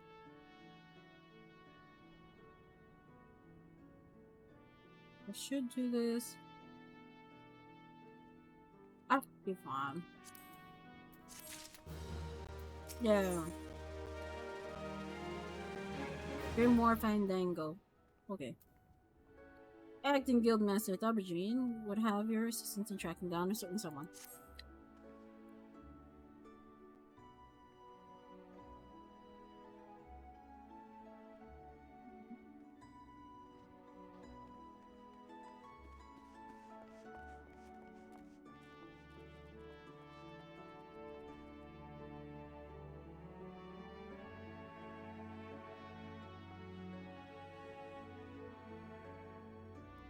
I should do this. I'll be fine. Yeah. Grimoire Fandango. Okay. Acting Guildmaster Aubergine would have your assistance in tracking down a certain someone.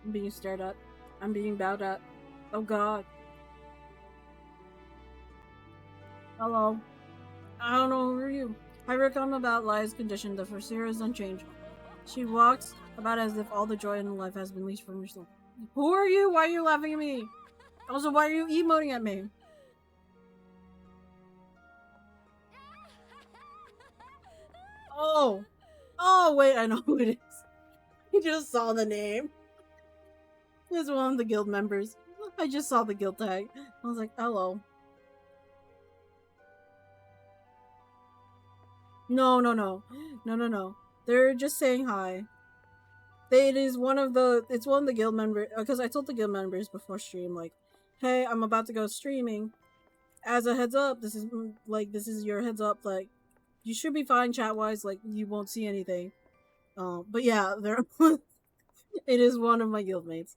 I'm being stared at. I'm being bowed at. Oh god. Hello. I don't know who are you. I recall about Lia's condition. The Forsera is unchanged. She walks about as if all the joy in life has been leashed from her soul. Who are you? Why are you laughing at me? Also, why are you emoting at me? Oh. Oh, wait, I know who it is. I just saw the name. It's one of the guild members. I just saw the guild tag. I was like, hello. No, no, no. No, no, no. They're just saying hi. It's one of the guild members, because I told the guild members before stream, like, hey, I'm about to go streaming. As a heads up, this is your heads up, like, you should be fine chat wise, like, you won't see anything. But yeah, it is one of my guildmates.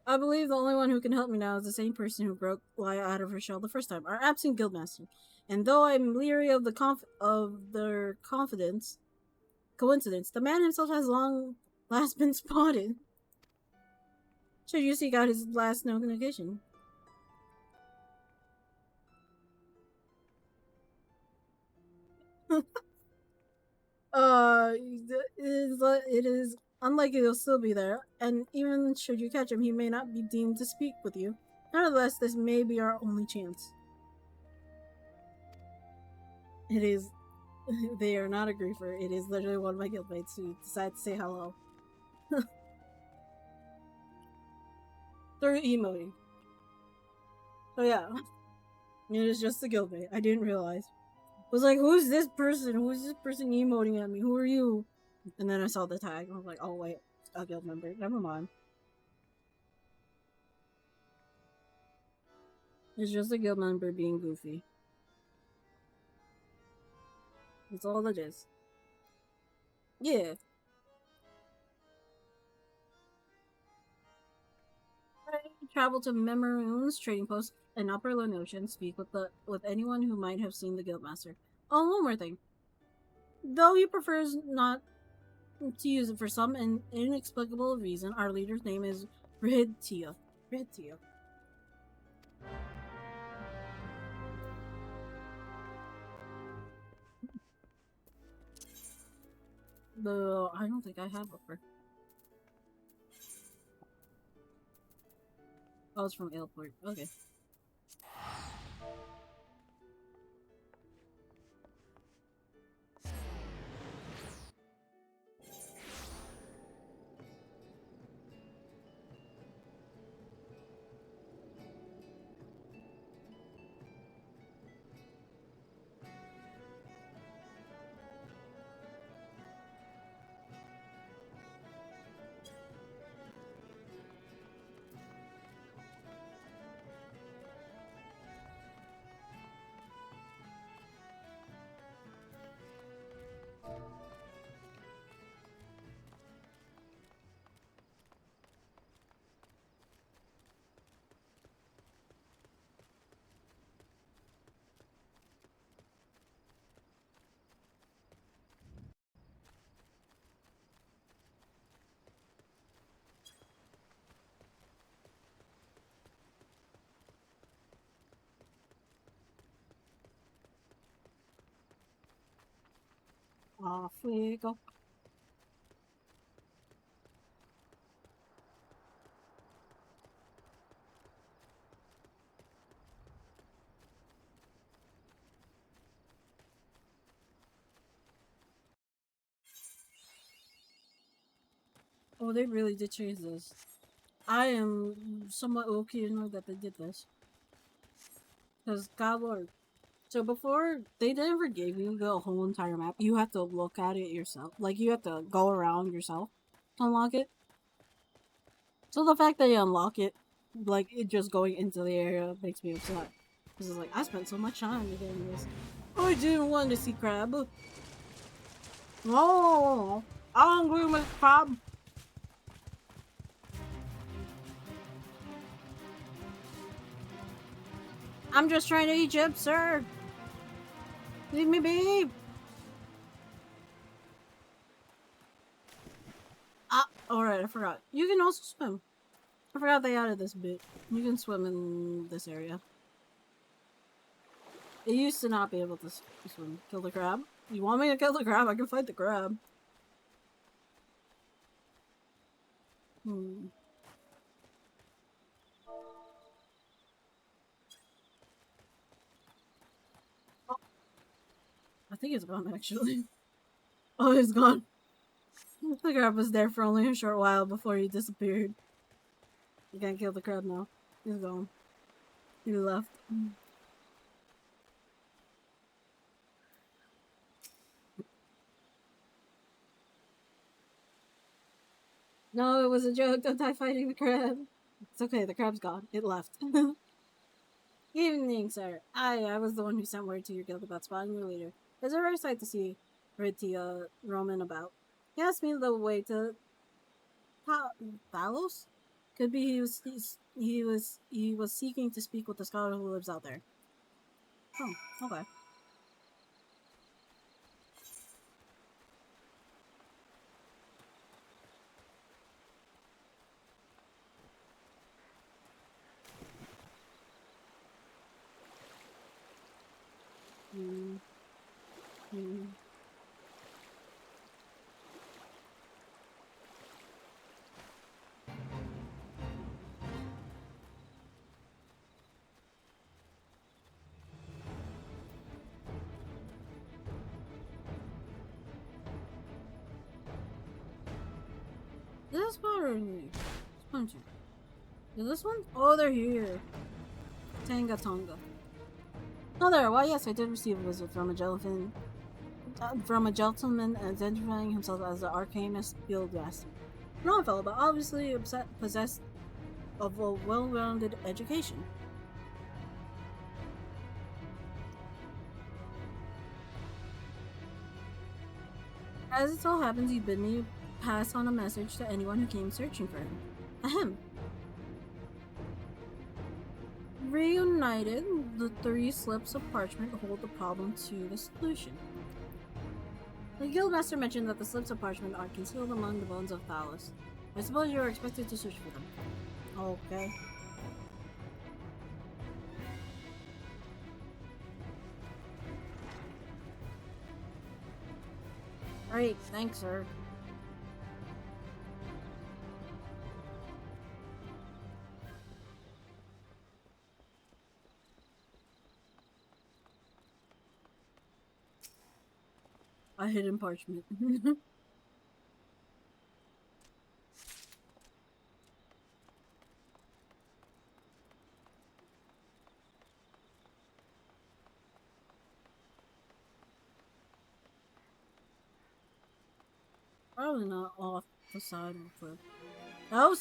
I believe the only one who can help me now is the same person who broke Laya out of her shell the first time, our absent guildmaster. And though I'm leery of their coincidence, the man himself has long last been spotted. Should you seek out his last notification? It is unlikely he'll still be there, and even should you catch him, he may not be deemed to speak with you. Nevertheless, this may be our only chance. It is. They are not a griefer. It is literally one of my guildmates who decided to say hello. They're emoting. So yeah, it is just a guildmate. I didn't realize. I was like, who's this person? Who's this person emoting at me? Who are you? And then I saw the tag. I was like, oh wait, a guild member. Never mind. It's just a guild member being goofy. That's all it is. Yeah. I travel to Memoon's trading post in Upper Lone Ocean, speak with anyone who might have seen the guildmaster. Oh, one more thing. Though he prefers not to use it for some inexplicable reason, our leader's name is Ridtia. Ridtia. I don't think I have her. Oh, it's from Airport. Okay. Off we go. Oh, they really did change this. I am somewhat okay to know that they did this. Because, God Lord. So before, they never gave you the whole entire map. You have to look at it yourself. Like, you have to go around yourself to unlock it. So the fact that you unlock it, like, it just going into the area makes me upset. Because it's like, I spent so much time getting this. Oh, I didn't want to see crab. Oh, I'm hungry with crab. I'm just trying to eat chips, sir. Leave me be. forgot. You can also swim. I forgot they added this bit. You can swim in this area. It used to not be able to swim. Kill the crab? You want me to kill the crab? I can fight the crab. I think it's gone, actually. Oh, it's gone. The crab was there for only a short while before he disappeared. You can't kill the crab now. He's gone. He left. No, it was a joke. Don't die fighting the crab. It's okay, the crab's gone. It left. Evening, sir. I was the one who sent word to your guild about spotting your leader. It's a rare sight to see Ritia roaming about. He asked me the way to Talos? Could be he was seeking to speak with the scholar who lives out there. Oh, okay. Hmm. Hmm. This bothering Spongy. Is this one? Oh, they're here. Tanga Tonga. Oh, there. Why, yes, I did receive a visit from a gentleman identifying himself as the Arcanist Guildmaster. Wrong fellow, but obviously possessed of a well-rounded education. As it so happens, he bid me pass on a message to anyone who came searching for him. Ahem. Reunited, the 3 slips of parchment hold the problem to the solution. The guildmaster mentioned that the slips of parchment are concealed among the bones of Thalos. I suppose you are expected to search for them. Okay. Great, thanks, sir. I hid in parchment. Probably not off the side of the cliff. Oh,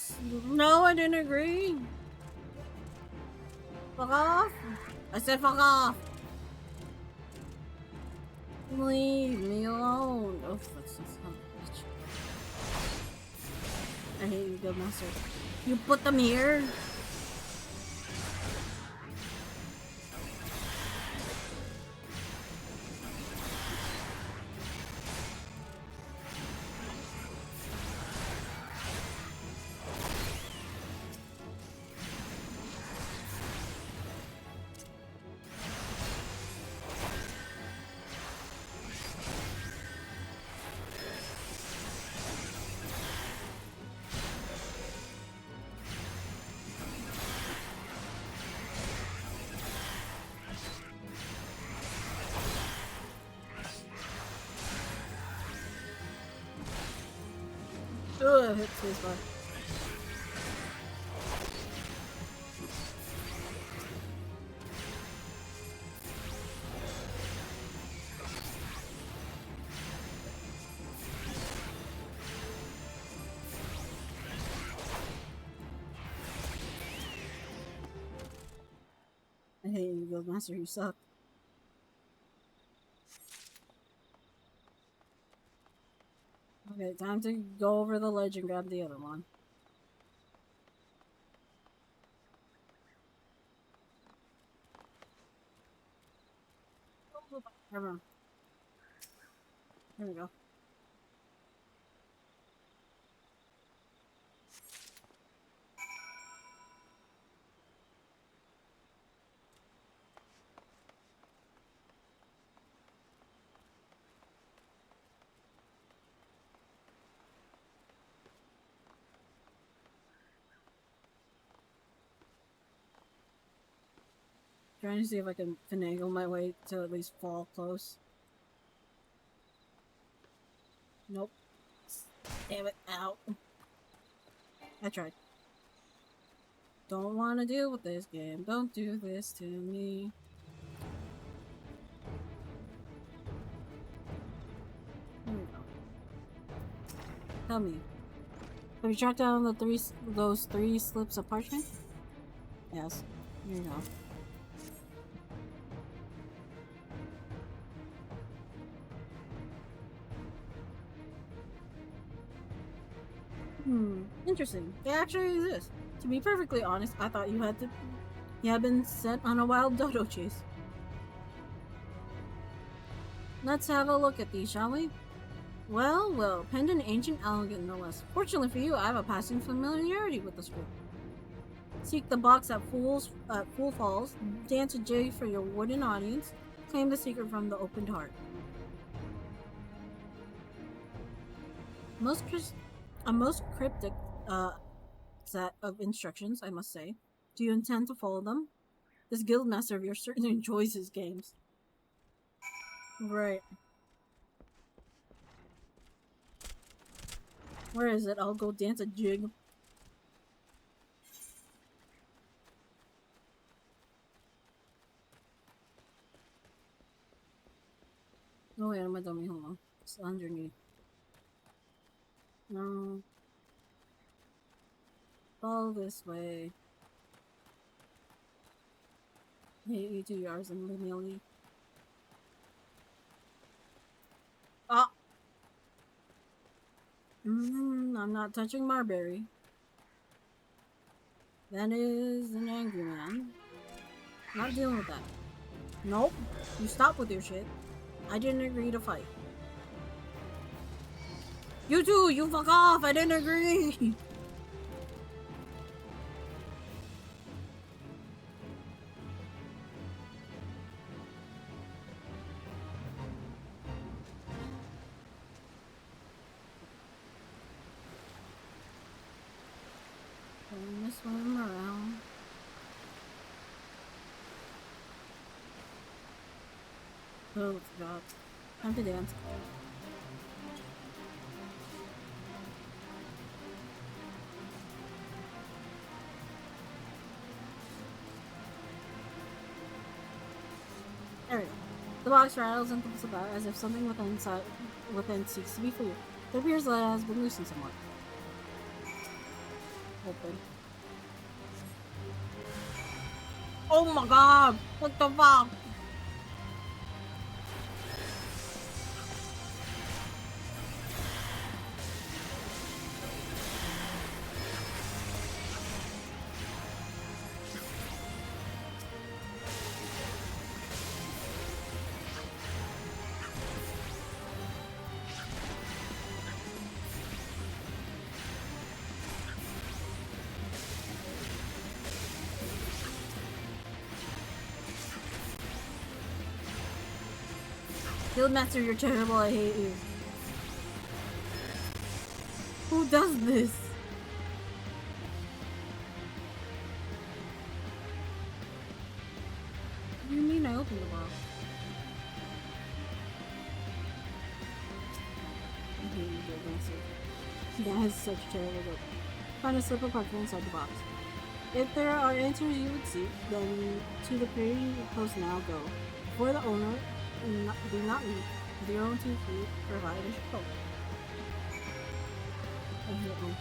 no, I didn't agree. Fuck off. I said fuck off. Leave me alone. Oh, that's son of a bitch. I hate you, Guildmaster. You put them here? Ugh, hit spacebar. I hate you, Guildmaster. You suck. Okay, time to go over the ledge and grab the other one. Never mind. Here we go. Trying to see if I can finagle my way to at least fall close. Nope. Damn it. Ow. I tried. Don't want to deal with this game. Don't do this to me. Here we go. Tell me. Have you tracked down those three slips of parchment? Yes. Here you go. Interesting. They actually exist. To be perfectly honest, I thought you had been sent on a wild dodo chase. Let's have a look at these, shall we? Well, pendant ancient elegant no less. Fortunately for you, I have a passing familiarity with the script. Seek the box at Fool Falls, dance a jig for your wooden audience, claim the secret from the opened heart. A most cryptic set of instructions, I must say. Do you intend to follow them? This guildmaster of yours certainly enjoys his games. Right. Where is it? I'll go dance a jig. Oh wait, my dummy, hold on. It's underneath. No. Follow this way. Hate you 2 yards and lineally. Ah! I'm not touching Marbury. That is an angry man. Not dealing with that. Nope. You stop with your shit. I didn't agree to fight. You too! You fuck off! I didn't agree! Gonna swim around. Oh, God. Time to dance. There we go. The box rattles and thumps about as if something within seeks to be free. It appears that it has been loosened somewhat. Open. Oh my god! What the fuck? Guildmaster, you're terrible, I hate you. Who does this? What do you mean I opened the box? I hate you, Guildmaster. That is such a terrible joke. Find a slip of parchment inside the box. If there are answers you would seek, then to the prairie post now go. For the owner, do not leave. With your own 2 feet, provide a show. I hate them.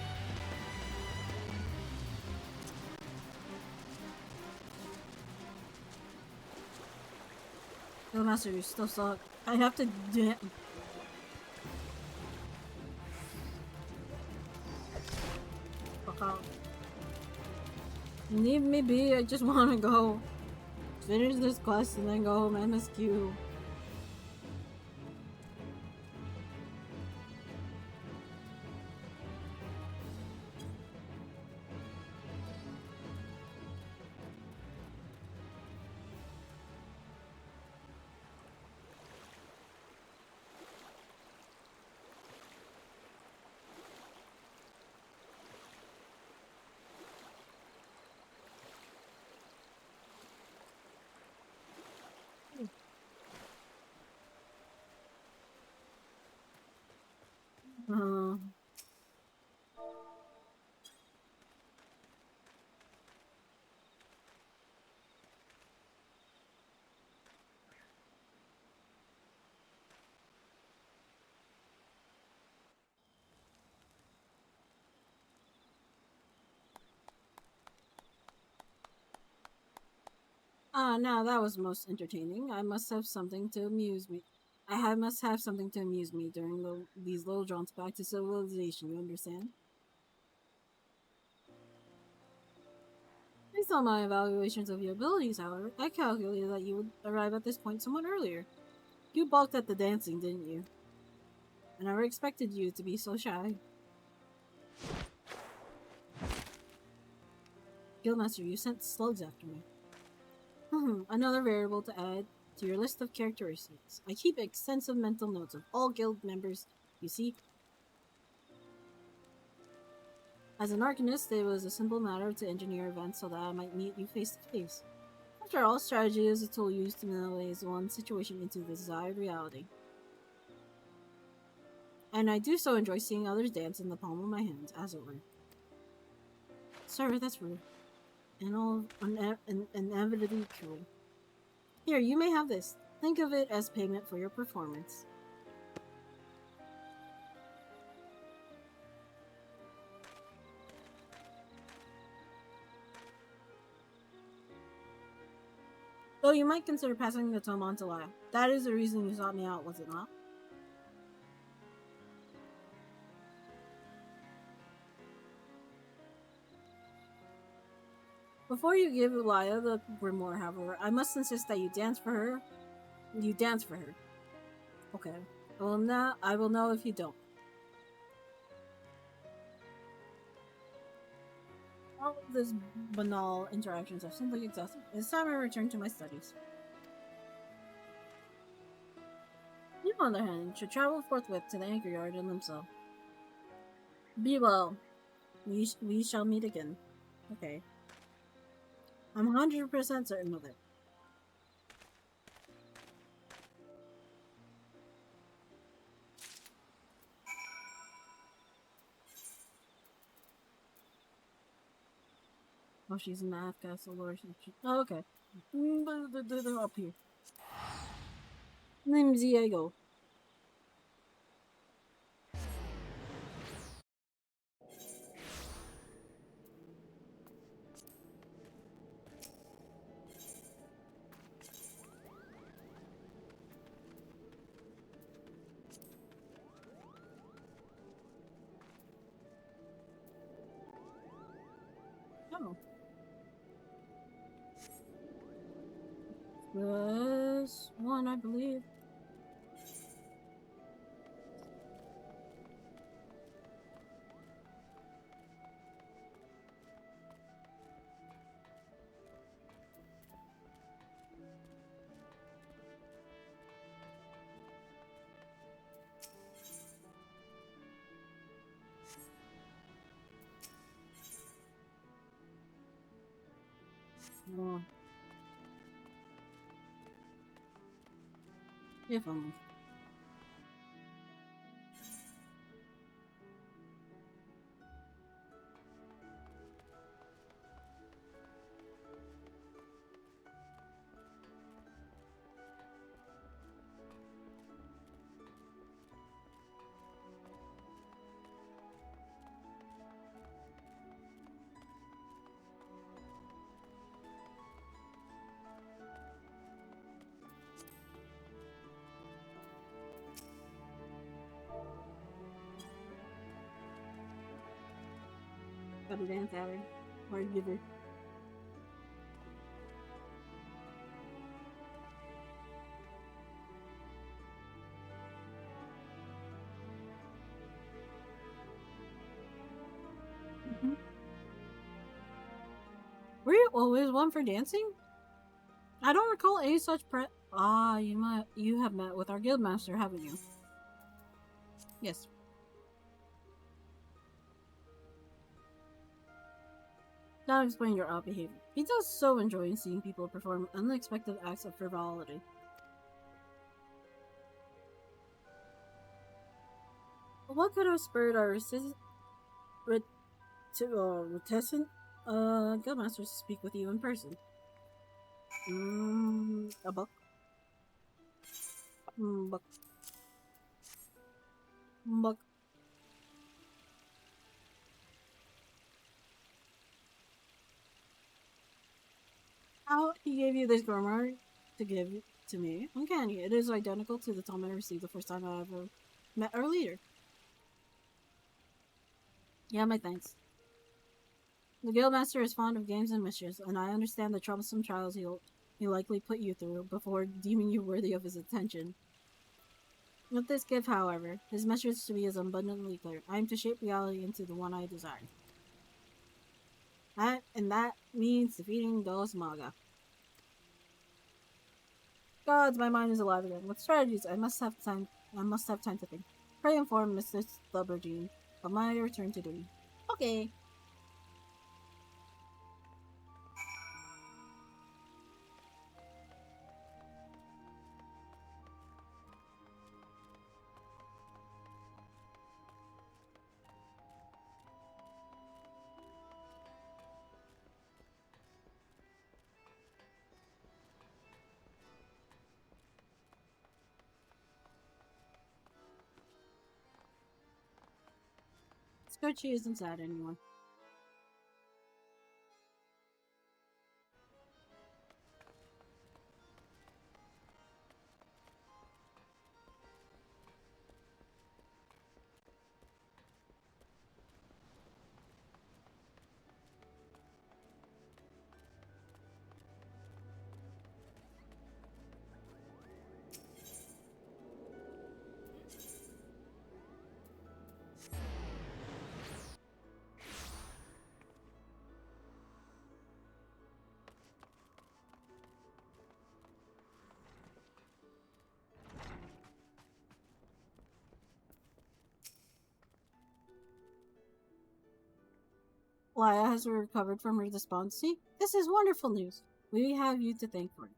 Guildmaster, you still suck. I have to fuck out. Leave me be, I just wanna go. Finish this quest and then go home MSQ. Ah, now that was most entertaining. I must have something to amuse me. Must have something to amuse me during these little jaunts back to civilization, you understand? Based on my evaluations of your abilities, however, I calculated that you would arrive at this point somewhat earlier. You balked at the dancing, didn't you? I never expected you to be so shy. Guildmaster, you sent slugs after me. Another variable to add to your list of characteristics. I keep extensive mental notes of all guild members. You see, as an arcanist, it was a simple matter to engineer events so that I might meet you face to face. After all, strategy is a tool used to manipulate one situation into the desired reality. And I do so enjoy seeing others dance in the palm of my hand, as it were. Sir, that's rude. And all inevitably cruel. Here, you may have this. Think of it as payment for your performance. Though you might consider passing the tome on to Lyle. That is the reason you sought me out, was it not? Before you give Elia the grimoire, however, I must insist that you dance for her. You dance for her. Okay. I will know if you don't. All of these banal interactions are simply exhausting. It's time I return to my studies. You, on the other hand, should travel forthwith to the anchor yard in Limso. Be well. We shall meet again. Okay. I'm 100% certain of it. Oh, she's in the half castle or she. Oh, okay. They're up here. Name's Diego. Oh. This one, I believe. Oh. If only. Gotta dance at her. Or give her. Mm-hmm. Were you always one for dancing? I don't recall any such Ah, you have met with our guildmaster, haven't you? Yes. That explains your odd behavior. He does so enjoy seeing people perform unexpected acts of frivolity. But what could have spurred our reticent guildmasters to speak with you in person? A buck? Buck. Buck. How he gave you this grammar to give to me? Uncanny. It is identical to the tome I received the first time I ever met our leader. Yeah, my thanks. The guildmaster is fond of games and mischiefs, and I understand the troublesome trials he likely put you through before deeming you worthy of his attention. With this gift, however, his message to me is abundantly clear. I am to shape reality into the one I desire. And that means defeating Ghost Maga. Gods, my mind is alive again. What strategies? I must have time to think. Pray inform Mr. Stubbergene of my return to duty. Okay. It's good she isn't sad anymore. Laya has recovered from her despondency. This is wonderful news. We have you to thank for it.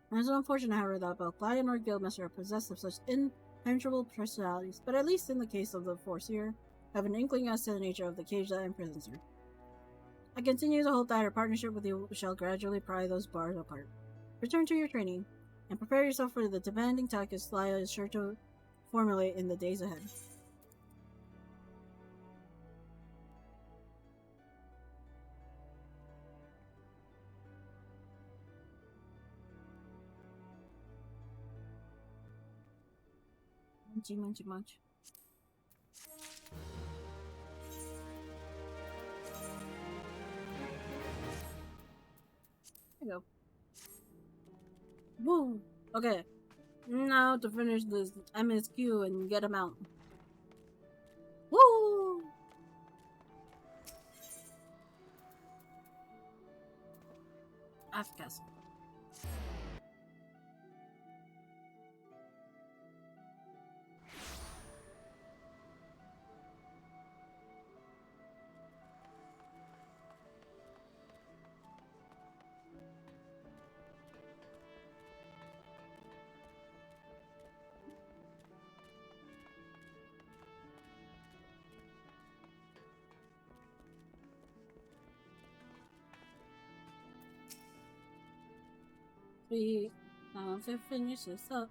And it's unfortunate, however, that both Laya and our guildmaster are possessed of such impenetrable personalities, but at least in the case of the Forseer, have an inkling as to the nature of the cage that imprisons her. I continue to hope that our partnership with you shall gradually pry those bars apart. Return to your training, and prepare yourself for the demanding tasks Laya is sure to formulate in the days ahead. Munchy, munchy, munch. There you go. Woo! Okay, now to finish this MSQ and get him out. Woo! Afkas. We now to finish this up.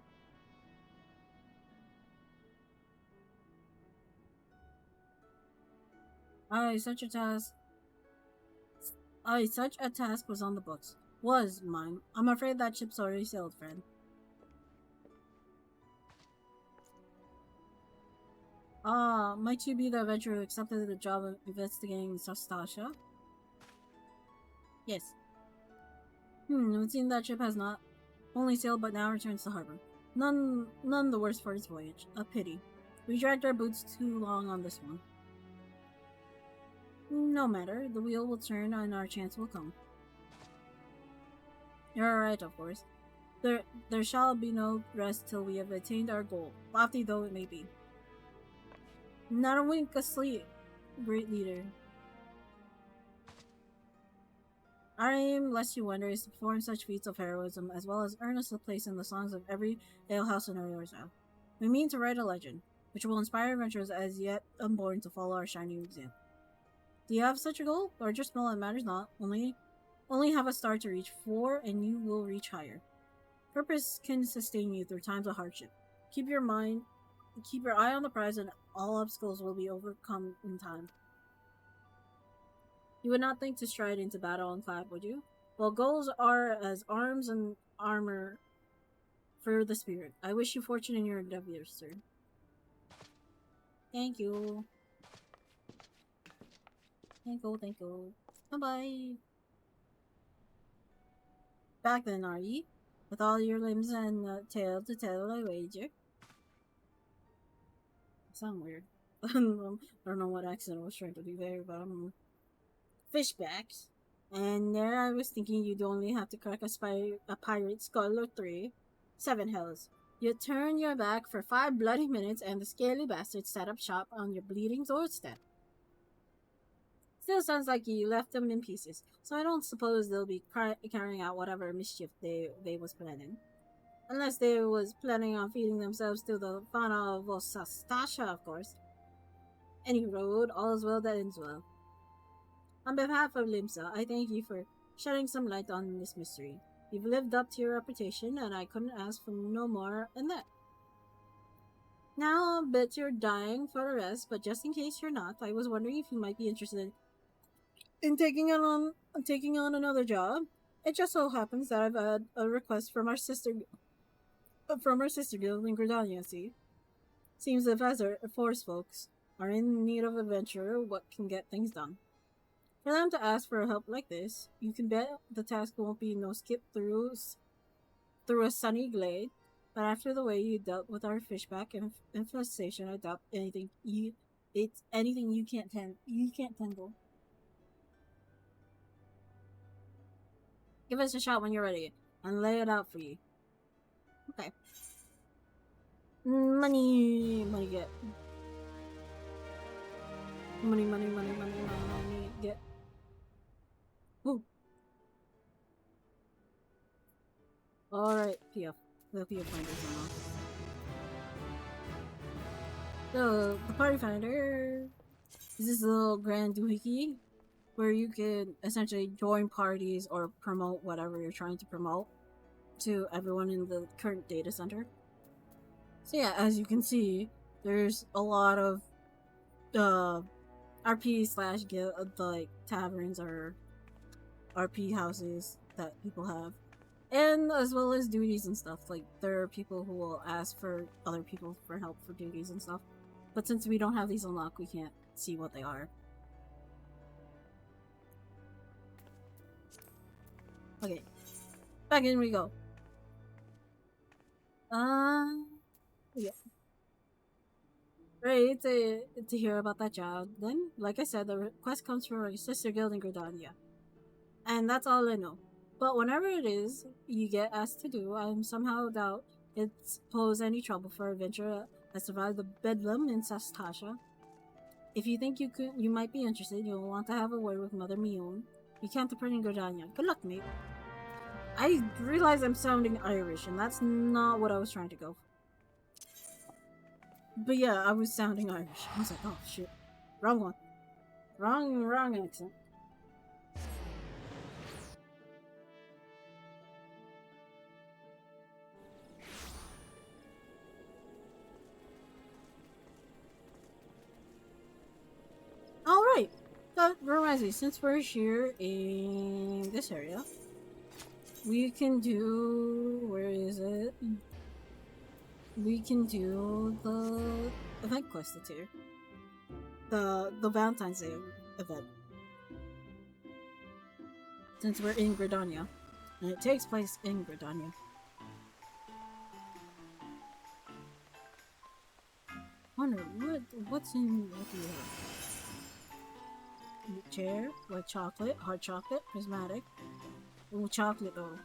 Aye, such a task. Aye, such a task was on the books. Was mine. I'm afraid that ship's already sailed, friend. Ah, might you be the adventurer who accepted the job of investigating Sastasha? Yes. It would seem that ship has not only sailed but now returns to harbor. None the worse for its voyage. A pity. We dragged our boots too long on this one. No matter, the wheel will turn and our chance will come. You're right, of course. There shall be no rest till we have attained our goal, lofty though it may be. Not a wink asleep, great leader. Our aim, lest you wonder, is to perform such feats of heroism as well as earn us a place in the songs of every alehouse in Ariosa. We mean to write a legend, which will inspire adventurers as yet unborn to follow our shining example. Do you have such a goal? Large or small, it matters not. Only have a star to reach for, and you will reach higher. Purpose can sustain you through times of hardship. Keep your eye on the prize, and all obstacles will be overcome in time. You would not think to stride into battle and clap, would you? While goals are as arms and armor for the spirit. I wish you fortune in your endeavors, sir. Thank you. Thank you, thank you. Bye bye. Back then, are ye? With all your limbs and tail to tell, I wager. Sound weird. I don't know what accent I was trying to do there, but fishbacks. And there I was thinking you'd only have to crack a pirate skull or three. 7 hells. You turn your back for 5 bloody minutes and the scaly bastards set up shop on your bleeding doorstep. Still sounds like you left them in pieces, so I don't suppose they'll be carrying out whatever mischief they was planning. Unless they was planning on feeding themselves to the fauna of Ostastasha, of course. Any road, all is well that ends well. On behalf of Limsa, I thank you for shedding some light on this mystery. You've lived up to your reputation, and I couldn't ask for no more than that. Now, I'll bet you're dying for a rest, but just in case you're not, I was wondering if you might be interested in taking on another job. It just so happens that I've had a request from our sister guild in Gridania. See, seems the forest folks are in need of adventure. What can get things done? For them to ask for help like this, you can bet the task won't be no skip through a sunny glade. But after the way you dealt with our fishback infestation, I doubt it's anything you can't handle. Give us a shot when you're ready, and lay it out for you. Okay. Money get. Money get. Woo. Alright, PF. The PF finder's on. So, the party finder is this little grand doohickey where you can essentially join parties or promote whatever you're trying to promote to everyone in the current data center. So yeah, as you can see, there's a lot of RP slash guild like taverns or RP houses that people have, and as well as duties and stuff. Like there are people who will ask for other people for help for duties and stuff, but since we don't have these unlocked, we can't see what they are. Okay, back in we go. Yeah. Great to hear about that job. Then, like I said, the request comes from our sister guild in Gridania. And that's all I know. But whenever it is you get asked to do, I somehow doubt it's pose any trouble for a venture that survived the bedlam in Sastasha. If you think you might be interested, you'll want to have a word with Mother Mion. You can't approve in Gridania. Good luck, mate. I realize I'm sounding Irish, and that's not what I was trying to go for. But yeah, I was sounding Irish. I was like, oh shit. Wrong one. Wrong accent. Alright. That reminds me, since we're here in this area, we can do... where is it? We can do the event quest here. The Valentine's Day event. Since we're in Gridania. And it takes place in Gridania. Wonder, what's in... what do you have? Chair, white chocolate, hot chocolate, prismatic. Ooh, chocolate though.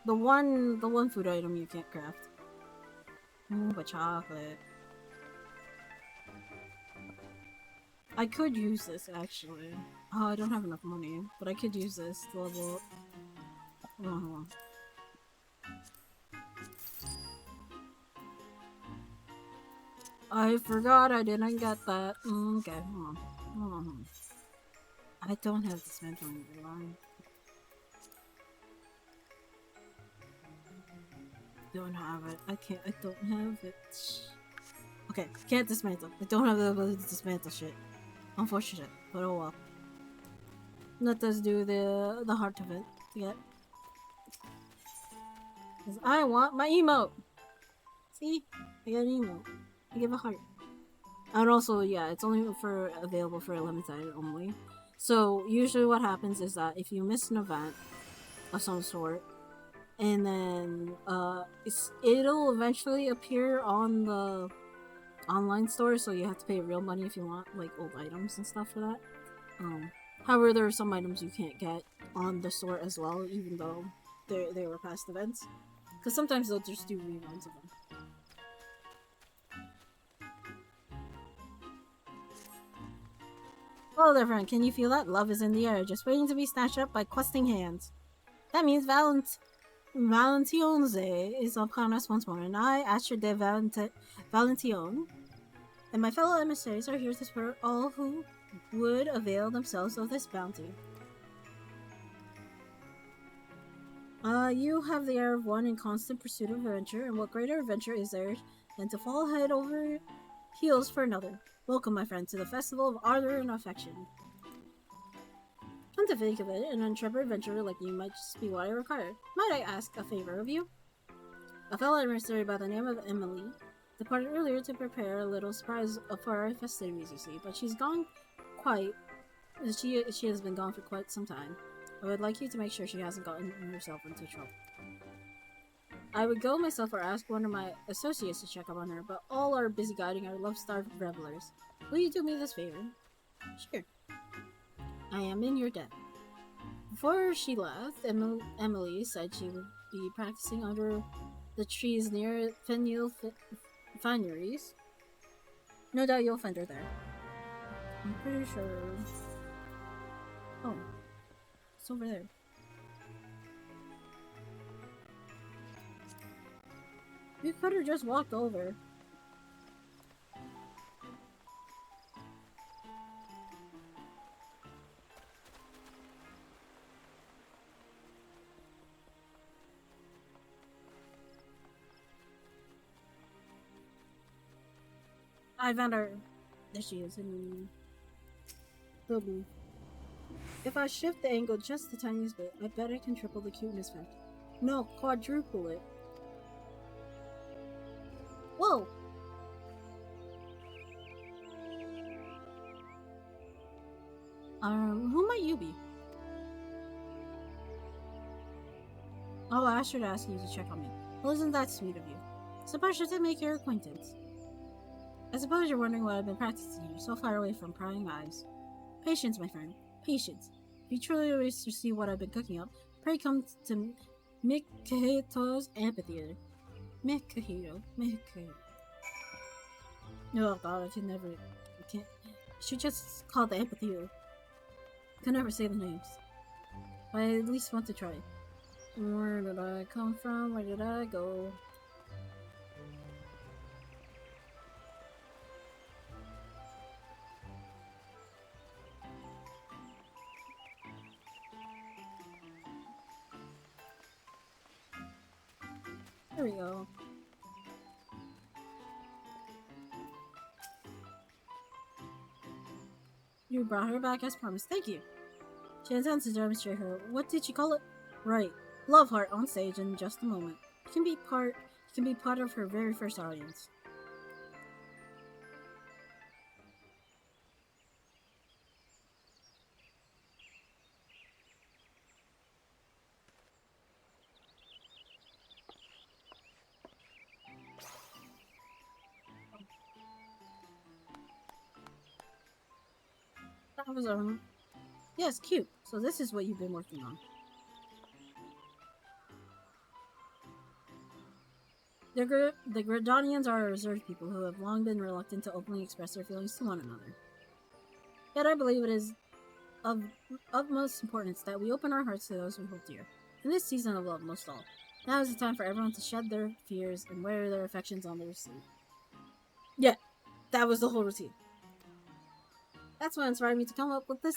The one food item you can't craft. Ooh, but chocolate. I could use this actually. Oh, I don't have enough money, but I could use this to level up. Oh, hold on. I forgot I didn't get that. Okay, hold on. I don't have this mental line. Don't have it. I don't have it. Okay, can't dismantle. I don't have the ability to dismantle shit. Unfortunate, but oh well. Let us do the heart of it to get. Cause I want my emote. See, I got an emote. I give a heart. And also, yeah, it's only for available for a limited time only. So usually, what happens is that if you miss an event of some sort, and then it'll eventually appear on the online store, so you have to pay real money if you want like old items and stuff for that. However, there are some items you can't get on the store as well, even though they were past events, because sometimes they'll just do reruns of them. Hello there, friend. Can you feel that? Love is in the air, just waiting to be snatched up by questing hands. That means Valentionze is upon us once more, and I, Asher de Valentillon, and my fellow emissaries are here to spur all who would avail themselves of this bounty. You have the air of one in constant pursuit of adventure, and what greater adventure is there than to fall head over heels for another? Welcome, my friend, to the festival of ardor and affection. Come to think of it, an intrepid adventurer like you might just be what I require. Might I ask a favor of you? A fellow emissary by the name of Emily departed earlier to prepare a little surprise for our festivities, you see, but she's gone quite... She has been gone for quite some time. I would like you to make sure she hasn't gotten herself into trouble. I would go myself or ask one of my associates to check up on her, but all are busy guiding our love-starved revelers. Will you do me this favor? Sure. I am in your debt. Before she left, Emily said she would be practicing under the trees near Fenil Fineries. No doubt you'll find her there. I'm pretty sure... Oh. It's over there. You could have just walked over. I found her. There she is in the booth. If I shift the angle just the tiniest bit, I bet I can triple the cuteness factor. No, quadruple it. Whoa! Who might you be? Oh, I should ask you to check on me. Well, isn't that sweet of you? It's a pleasure to make your acquaintance. I suppose you're wondering what I've been practicing here, so far away from prying eyes. Patience, my friend. Patience. If you truly wish to see what I've been cooking up, pray come to Mikahito's amphitheater. Mikahito. Oh god, I can't. You should just call it the amphitheater. I can never say the names. But I at least want to try. Where did I come from? Where did I go? There we go. You brought her back as promised. Thank you. She intends to demonstrate her. What did she call it? Right. Love Heart on stage in just a moment. You can be part of her very first audience. That was yes, cute. So this is what you've been working on. The Gridonians are a reserved people who have long been reluctant to openly express their feelings to one another. Yet I believe it is of utmost importance that we open our hearts to those we hold dear. In this season of love, most all. Now is the time for everyone to shed their fears and wear their affections on their sleeve. Yeah, that was the whole routine. That's what inspired me to come up with the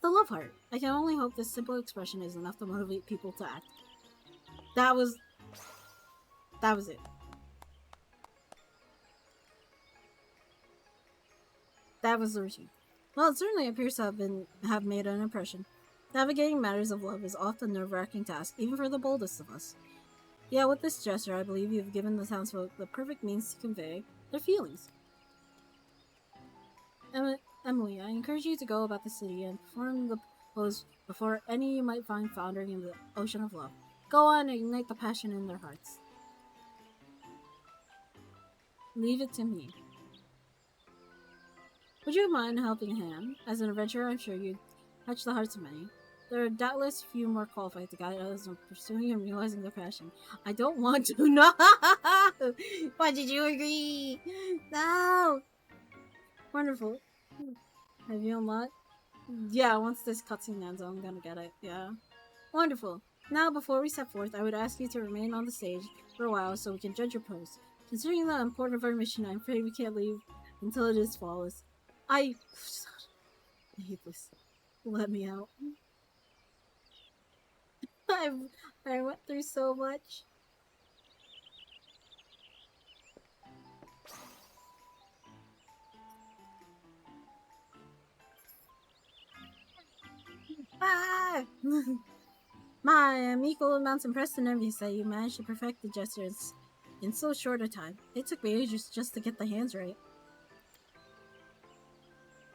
love heart. I can only hope this simple expression is enough to motivate people to act. That was it. That was the routine. Well, it certainly appears to have made an impression. Navigating matters of love is often a nerve-wracking task, even for the boldest of us. Yeah, with this gesture, I believe you have given the townsfolk the perfect means to convey their feelings. Emily, I encourage you to go about the city and perform the pose before any you might find foundering in the ocean of love. Go on and ignite the passion in their hearts. Leave it to me. Would you mind helping a hand? As an adventurer, I'm sure you'd touch the hearts of many. There are doubtless few more qualified to guide others in pursuing and realizing their passion. I don't want to. No! Why did you agree? No! Wonderful. Have you unlocked? Yeah, once this cutscene ends, I'm gonna get it. Yeah. Wonderful. Now, before we step forth, I would ask you to remain on the stage for a while so we can judge your pose. Considering the importance of our mission, I'm afraid we can't leave until it is flawless. I hate this. Let me out. I I went through so much. Ah! My, I'm equal amounts impressed and envious that you managed to perfect the gestures in so short a time. It took me ages just to get the hands right.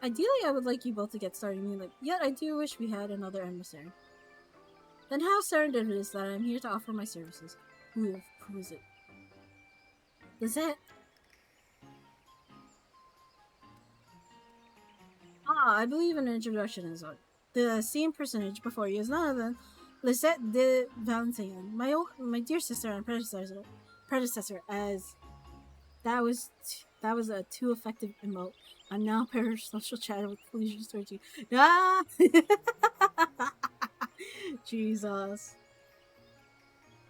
Ideally, I would like you both to get started immediately, yet I do wish we had another emissary. Then how serendipitous that I am here to offer my services. Who is it? Lizette? Ah, I believe an introduction is on. The same personage before you is none other than Lisette de Valentine, my dear sister and predecessor. As that was a too effective emote. I'm now parasocial chatter with collusions towards you. Ah, Jesus!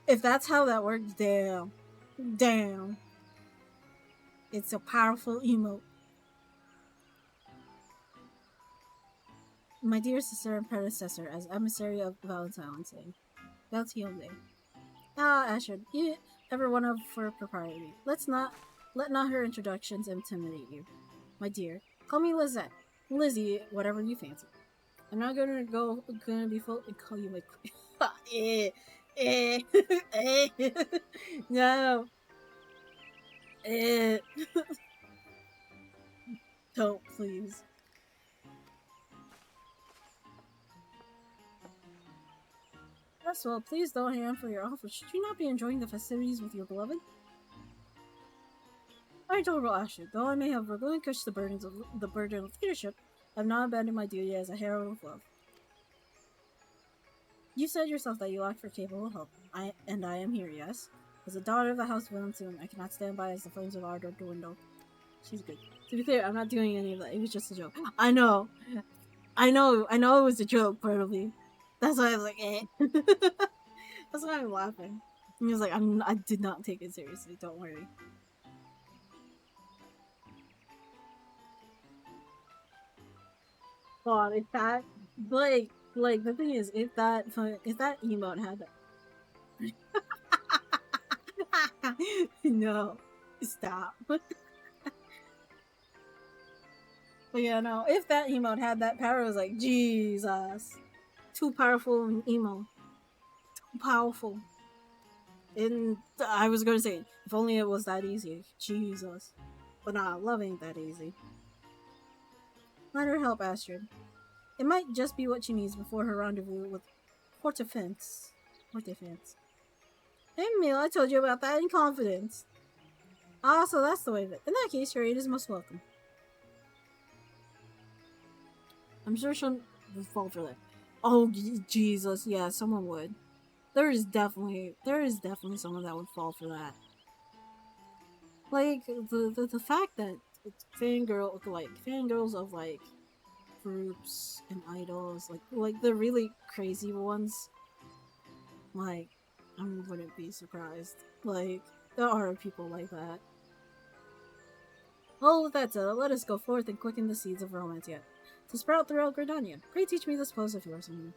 If that's how that works, damn, it's a powerful emote. My dear sister and predecessor, as emissary of Valentine's Day. Valentine's Day. Ah, Ashford, you ever one of for propriety. Let not her introductions intimidate you. My dear, call me Lizette. Lizzie, whatever you fancy. I'm not gonna be full and call you my queen. No. Don't, please. Yes, well, please don't hang on for your offer. Should you not be enjoying the festivities with your beloved? I told Ashford, though I may have relinquished the burden of leadership, I have not abandoned my duty as a hero of love. You said yourself that you lack for capable help. I am here, yes? As a daughter of the House of Valentine, I cannot stand by as the flames of ardor dwindle. She's good. To be clear, I'm not doing any of that. It was just a joke. I know it was a joke, probably. That's why I was like, eh. That's why I'm laughing. He was like, I did not take it seriously, don't worry. God, if that, like, the thing is, if that emote had that. No, stop. But yeah, no, if that emote had that power, it was like, Jesus. Too powerful emo. Too powerful. And I was gonna say, if only it was that easy. Jesus. But nah, love ain't that easy. Let her help Astrid. It might just be what she needs before her rendezvous with Hortefance. Hortefance. Hey, Emil, I told you about that in confidence. Ah, so that's the way of it. In that case, your aid is most welcome. I'm sure she'll fall for that. Oh, Jesus, yeah, someone would. There is definitely someone that would fall for that. Like the fact that fangirls of like groups and idols, like the really crazy ones, like I wouldn't be surprised. Like there are people like that. Well, with that said, let us go forth and quicken the seeds of romance yet to sprout throughout Gridania. Pray teach me this pose of yours, Emily.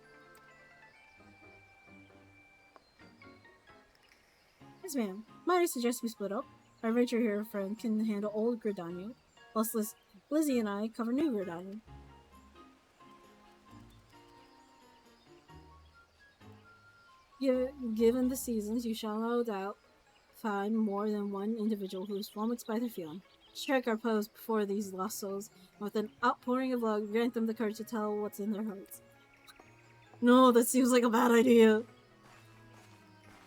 Yes, ma'am. Might I suggest we split up? Our venture here friend can handle old Gridania, whilst Lizzie and I cover New Gridania. Given the seasons, you shall no doubt find more than one individual who is flummoxed by their feeling. Strike our pose before these lost souls, and with an outpouring of love, grant them the courage to tell what's in their hearts. No, that seems like a bad idea.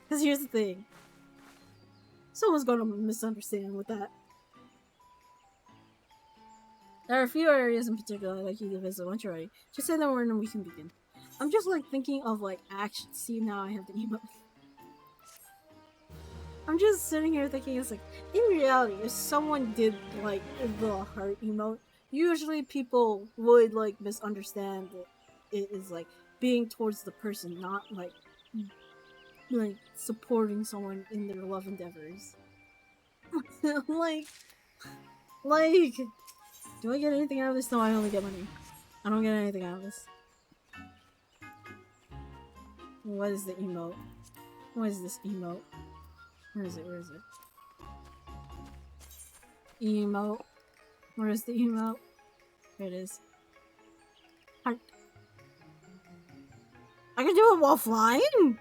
Because here's the thing. Someone's gonna misunderstand with that. There are a few areas in particular I'd like you to visit once you're ready. Just say the word and we can begin. I'm just like thinking of like action. See, now I have the emote. I'm just sitting here thinking it's like, in reality, if someone did like the heart emote, usually people would like misunderstand that it is like being towards the person, not like supporting someone in their love endeavors. like, do I get anything out of this? No, I only get money. I don't get anything out of this. What is the emote? What is this emote? Where is it? Where is it? Emote. Where is the emote? There it is. Heart. I can do it while flying?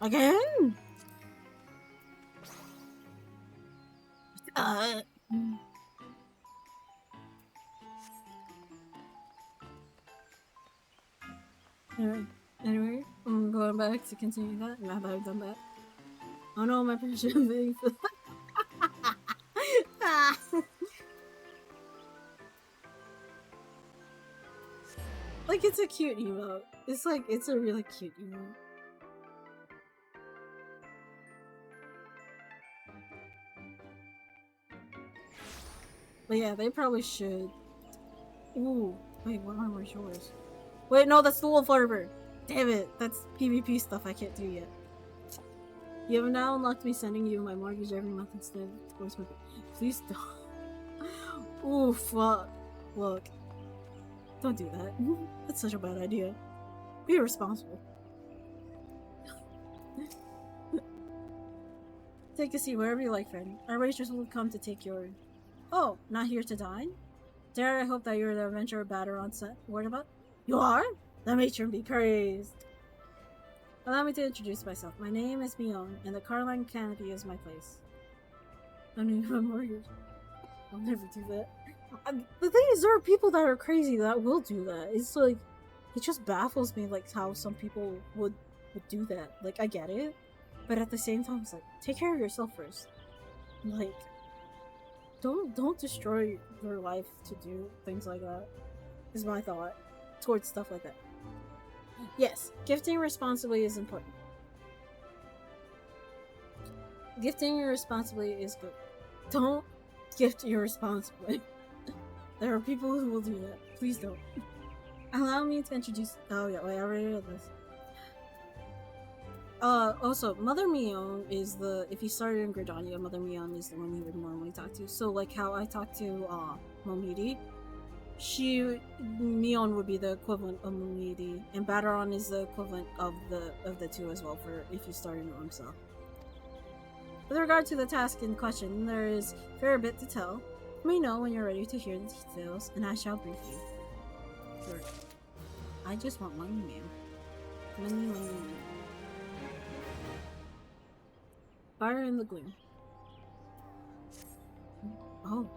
Again? Anyway, I'm going back to continue that. Now that I've done that. Oh no, my passion thing. Like, it's a cute emote. It's like, it's a really cute emote. But yeah, they probably should. Ooh, wait, what armor is yours? Wait, no, that's the Wolf Arbor. Damn it, that's PvP stuff I can't do yet. You have now unlocked me sending you my mortgage every month instead of towards my... Please don't. Ooh, fuck. Look. Don't do that. That's such a bad idea. Be responsible. Take a seat wherever you like, friend. Our waitress will come to take your... Oh, not here to dine? Dare I hope that you're the adventurer batter on set word about? You are? The matron be praised. Allow me to introduce myself. My name is Mion, and the Carline Canopy is my place. I don't even have a mortgage. I'll never do that. The thing is, there are people that are crazy that will do that. It's like, it just baffles me, like, how some people would do that. Like, I get it, but at the same time, it's like, take care of yourself first. Like, don't destroy your life to do things like that, is my thought towards stuff like that. Yes, gifting responsibly is important. Gifting irresponsibly is good. Don't gift irresponsibly. There are people who will do that. Please don't. Allow me to introduce... Oh yeah, wait, I already read this. Also, Mother Mion is the... If you started in Gridania, Mother Mion is the one you would normally talk to. So, like how I talk to, Momidi, Mion would be the equivalent of Momidi, and Battaron is the equivalent of the two as well, for if you start in Ormsa. With regard to the task in question, there is a fair bit to tell. Let me know when you're ready to hear the details, and I shall brief you. Sure. I just want money, man. Money. Fire in the gloom. Oh.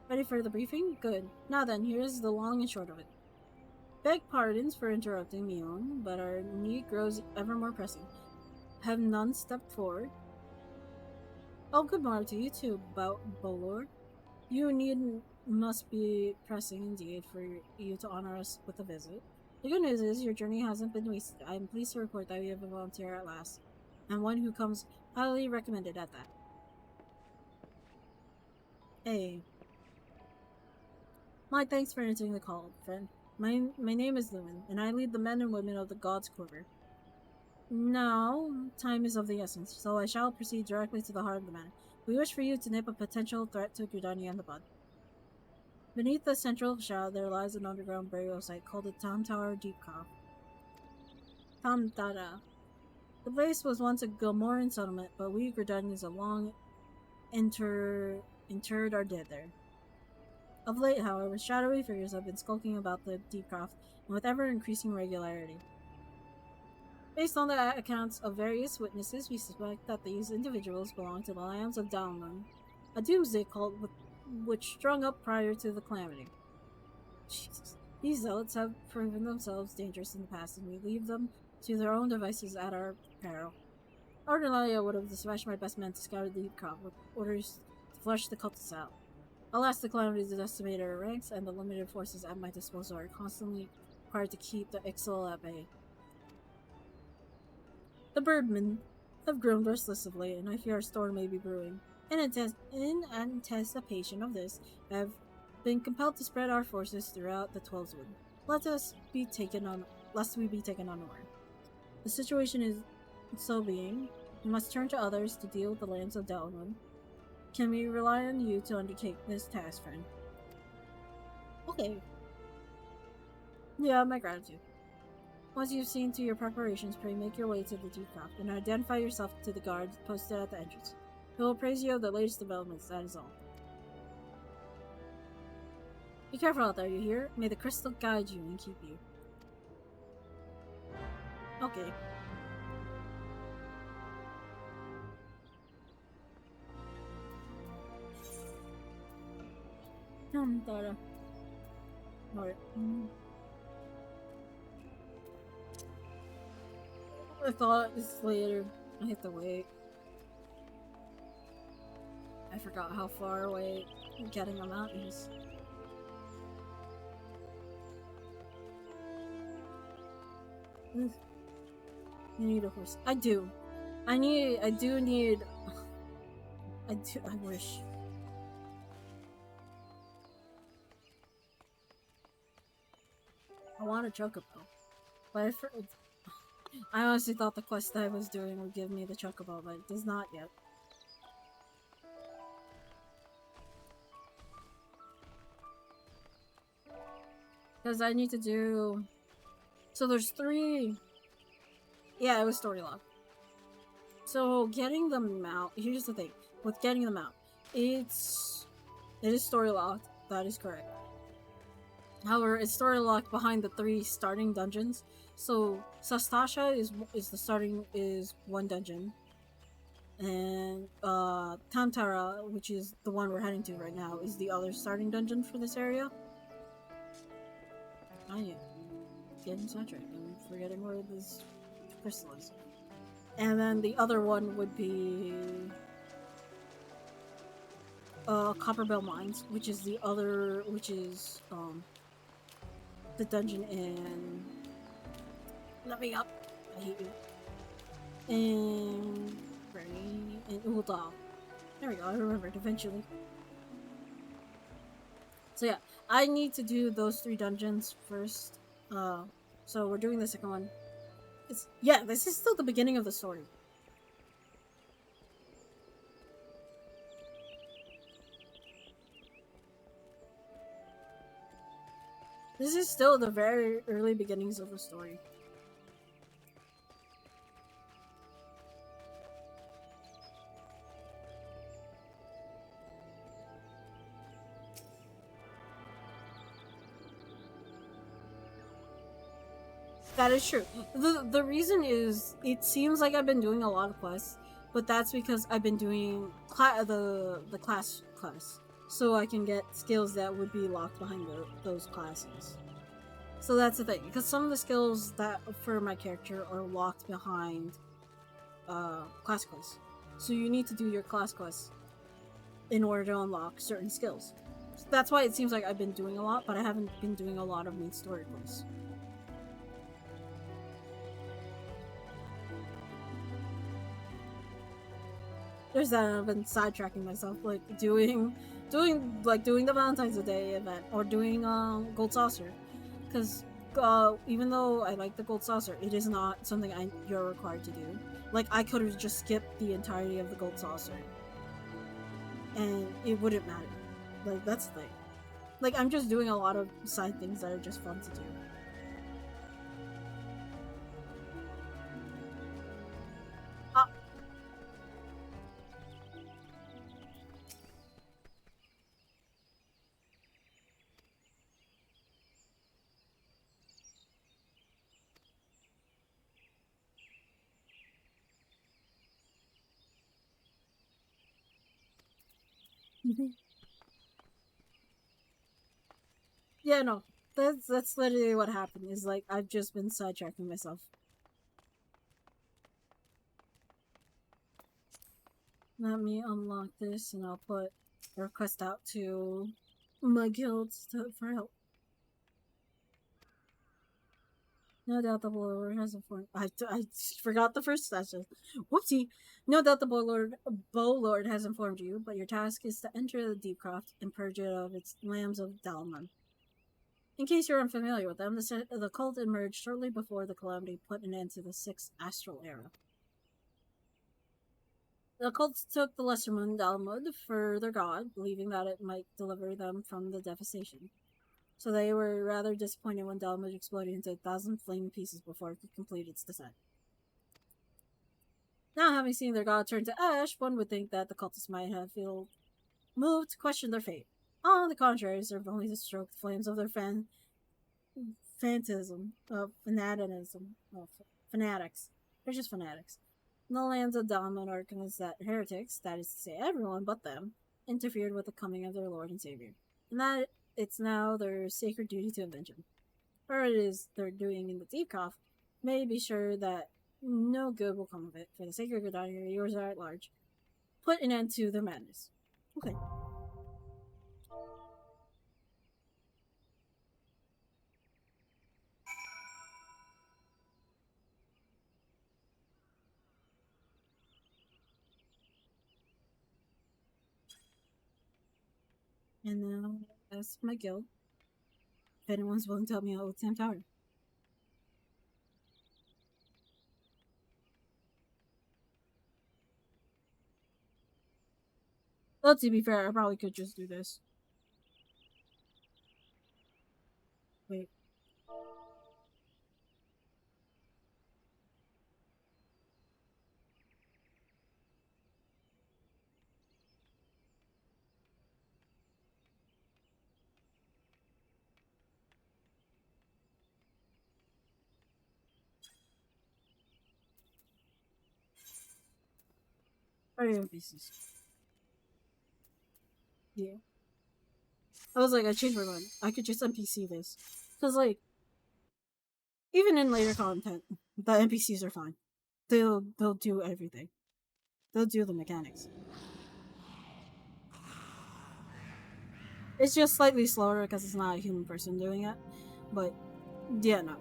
Ready for the briefing? Good. Now then, here's the long and short of it. Beg pardons for interrupting Mion, but our need grows ever more pressing. Have none stepped forward? Oh, good morning to you too, Bolor. You must be pressing indeed for you to honor us with a visit. The good news is your journey hasn't been wasted. I am pleased to report that we have a volunteer at last, and one who comes highly recommended at that. Hey. My thanks for answering the call, friend. My name is Lumen, and I lead the men and women of the God's Quiver. Now, time is of the essence, so I shall proceed directly to the heart of the matter. We wish for you to nip a potential threat to Gridania in the bud. Beneath the central shroud, there lies an underground burial site called the Tam Tower Deep Cove. Tam Dada. The place was once a Gilmoran settlement, but we Gredunians have long interred our dead there. Of late, however, shadowy figures have been skulking about the Deepcroft, and with ever increasing regularity. Based on the accounts of various witnesses, we suspect that these individuals belong to the Lambs of Downland, a doomsday cult which sprung up prior to the calamity. Jesus. These zealots have proven themselves dangerous in the past, and we leave them to their own devices at our peril. Ordinarily, I would have dispatched my best men to scour the crop with orders to flush the cultists out. Alas, the calamity has decimated our ranks, and the limited forces at my disposal are constantly required to keep the Ixal at bay. The birdmen have grown restless of late, and I fear a storm may be brewing. In anticipation of this, I have been compelled to spread our forces throughout the Twelveswood. Lest we be taken unaware. The situation is so being, we must turn to others to deal with the lands of Delaware. Can we rely on you to undertake this task, friend? Okay. Yeah, my gratitude. Once you've seen to your preparations, pray make your way to the Deepcroft and identify yourself to the guards posted at the entrance. They will praise you of the latest developments, that is all. Be careful out there, you hear? May the crystal guide you and keep you. Okay. Alright. I thought it's later. I have to wait. I forgot how far away getting them out is. I need a horse. I do. I wish. I want a chocobo. But I honestly thought the quest that I was doing would give me the chocobo, but it does not yet. Because I need to do... So there's 3... Yeah, it was story lock. So getting them out... Here's the thing. With getting them out, it is story locked. That is correct. However, it's story locked behind the 3 starting dungeons. So Sastasha is one dungeon, and Tantara, which is the one we're heading to right now, is the other starting dungeon for this area. I am getting sidetracked. I'm forgetting where this crystal is. And then the other one would be Copperbell Mines, which is the dungeon in... Let me up. I hate you. In Uldal. There we go, I remembered eventually. So yeah, I need to do those 3 dungeons first. So we're doing the second one. This is still the beginning of the story. This is still the very early beginnings of the story. That is true. The reason is, it seems like I've been doing a lot of quests, but that's because I've been doing the class quests, so I can get skills that would be locked behind those classes. So that's the thing, because some of the skills that for my character are locked behind class quests. So you need to do your class quests in order to unlock certain skills. So that's why it seems like I've been doing a lot, but I haven't been doing a lot of main story quests. There's that, I've been sidetracking myself, like doing the Valentine's Day event, or doing Gold Saucer, because even though I like the Gold Saucer, it is not something you're required to do. Like, I could have just skipped the entirety of the Gold Saucer, and it wouldn't matter. Like, that's the thing. Like, I'm just doing a lot of side things that are just fun to do. Yeah, no, that's literally what happened. Is like I've just been sidetracking myself. Let me unlock this, and I'll put a request out to my guilds for help. No doubt the Warlord has informed. I forgot the first session. Whoopsie. No doubt the Bowlord has informed you, but your task is to enter the Deepcroft and purge it of its lambs of Dalman. In case you're unfamiliar with them, the cult emerged shortly before the Calamity put an end to the Sixth Astral Era. The cults took the lesser moon Dalmud for their god, believing that it might deliver them from the devastation. So they were rather disappointed when Dalmud exploded into 1,000 flaming pieces before it could complete its descent. Now, having seen their god turn to ash, one would think that the cultists might have felt moved to question their fate. On the contrary, served only to stroke the flames of their fanaticism, of fanaticism, of fanatics. They're just fanatics. In the lands of Dalman are convinced that heretics, that is to say everyone but them, interfered with the coming of their Lord and Savior, and that it's now their sacred duty to avenge him. Or it is they're doing in the deep cough, may be sure that no good will come of it, for the sake of your daughter, yours are at large. Put an end to their madness. Okay. And now that's my guild. If anyone's willing to help me out with Sam Tower. Well, to be fair, I probably could just do this. Wait. Party NPCs. Yeah. I was like, I changed my mind. I could just NPC this. Because, like, even in later content, the NPCs are fine. They'll do everything. They'll do the mechanics. It's just slightly slower because it's not a human person doing it. But yeah, no.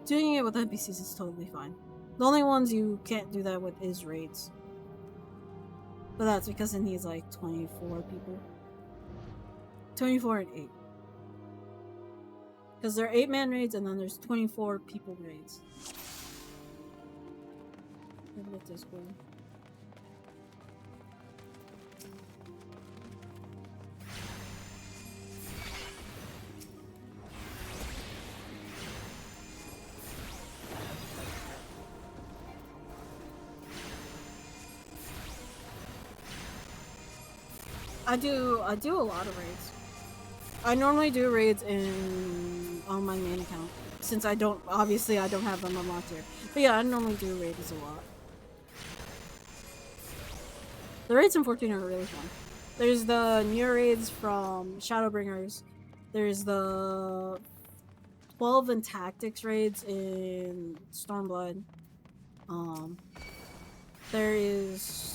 Doing it with NPCs is totally fine. The only ones you can't do that with is raids. But that's because it needs like 24 people. 24 and 8. Because there are 8-man raids and then there's 24 people raids. Let this go. I do a lot of raids. I normally do raids on my main account since I don't have them unlocked here. But yeah, I normally do raids a lot. The raids in 14 are really fun. There's the new raids from Shadowbringers. There's the 12 and Tactics raids in Stormblood. There is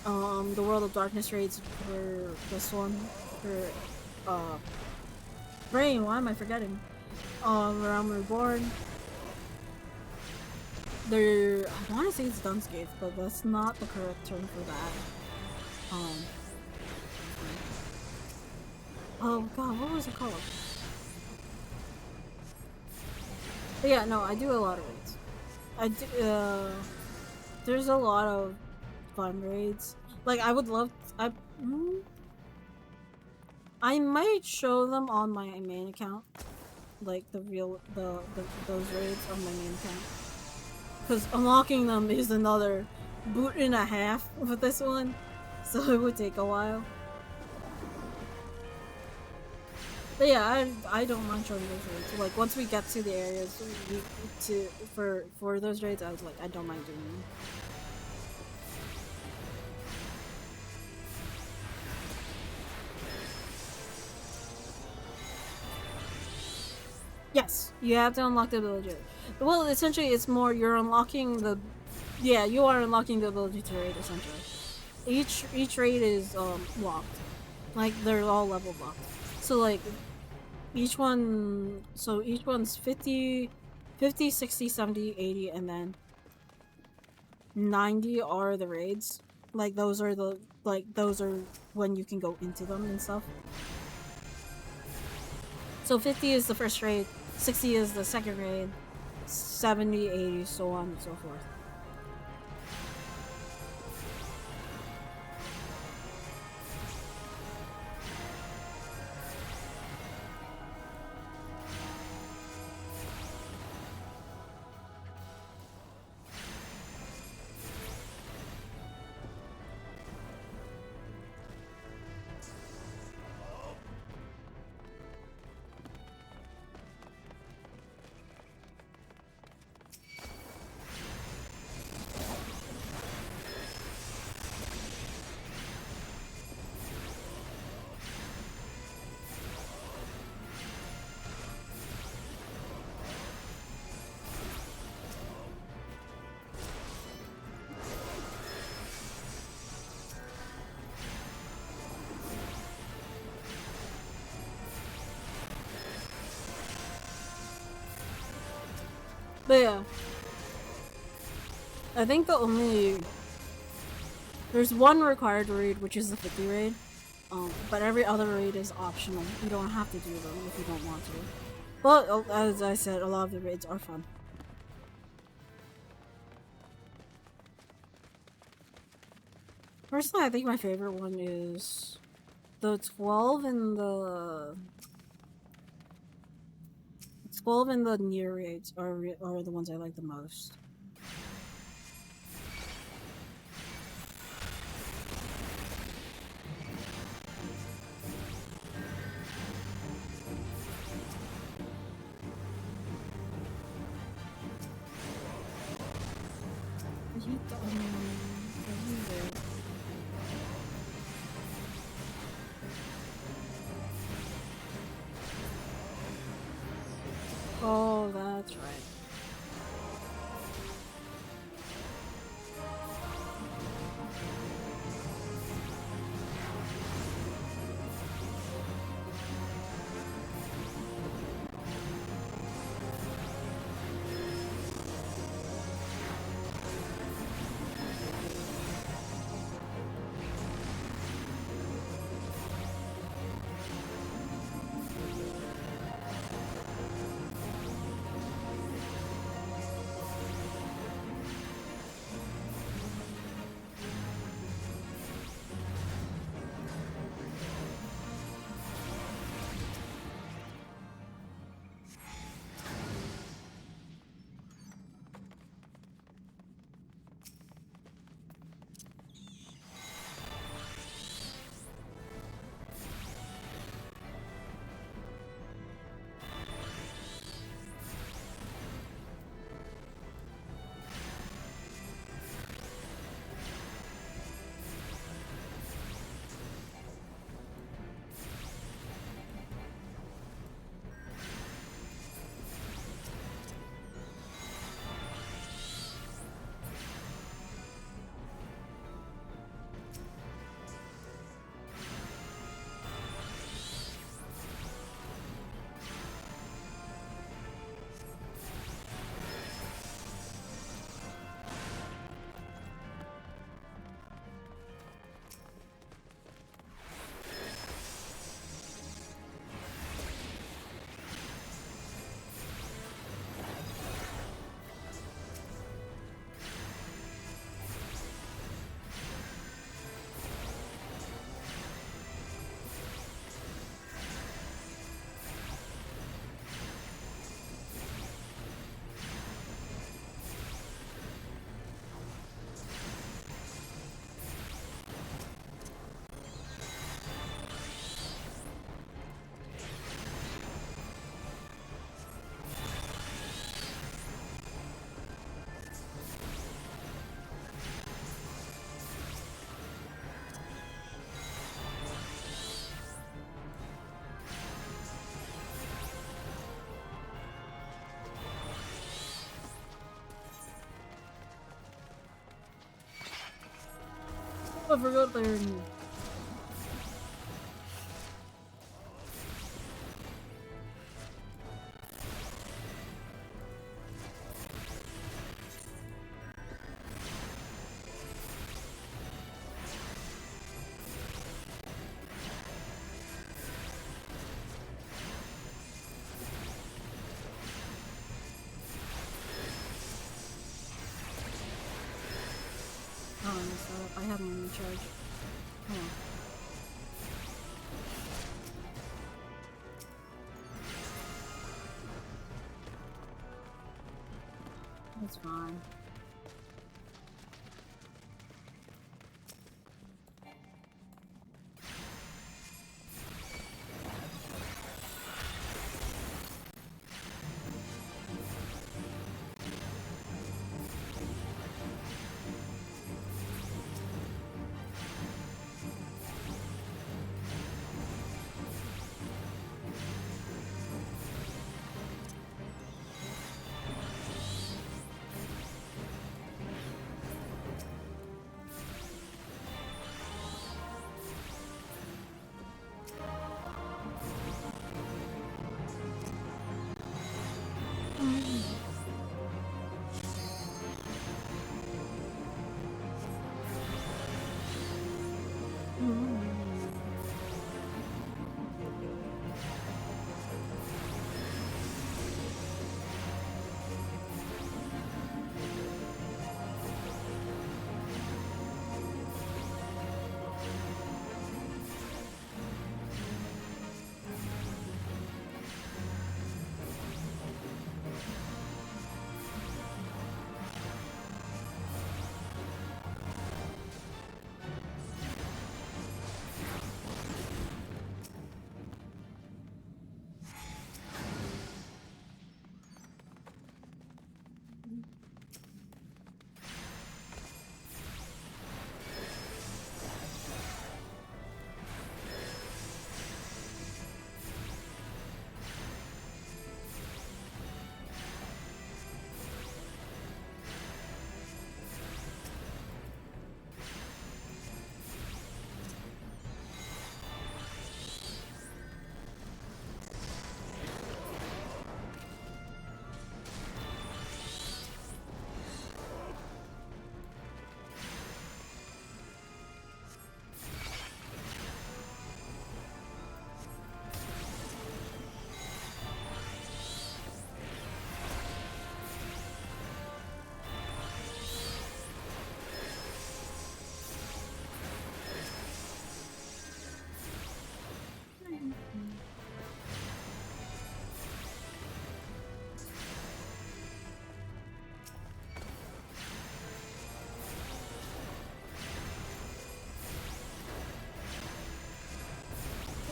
the World of Darkness raids for this one. For Brain, why am I forgetting? Realm Reborn. There, I want to say it's Dunscape, but that's not the correct term for that. Oh god, what was it called? But yeah, no, I do a lot of raids. I do, there's a lot of fun raids. Like, I would love, I might show them on my main account. Like, those raids on my main account. Because unlocking them is another boot and a half with this one. So it would take a while. But yeah, I don't mind showing those raids. Like, once we get to the areas for those raids, I was like, I don't mind doing them. Yes, you have to unlock the ability. Well, essentially, it's more you're unlocking the. Yeah, you are unlocking the ability to raid essentially. Each raid is locked, like they're all level locked. So like each one's 50, 60, 70, 80, and then 90 are the raids. Like those are when you can go into them and stuff. So 50 is the first raid, 60 is the second raid, 70, 80, so on and so forth. But yeah, I think there's one required raid, which is the 50 raid. But every other raid is optional. You don't have to do them if you don't want to. But as I said, a lot of the raids are fun. Personally, I think my favorite one is the 12 and the near raids are the ones I like the most. Oh, that's right. I forgot they're in here. Oh, I messed that up. I have them in charge. Hold on. That's fine.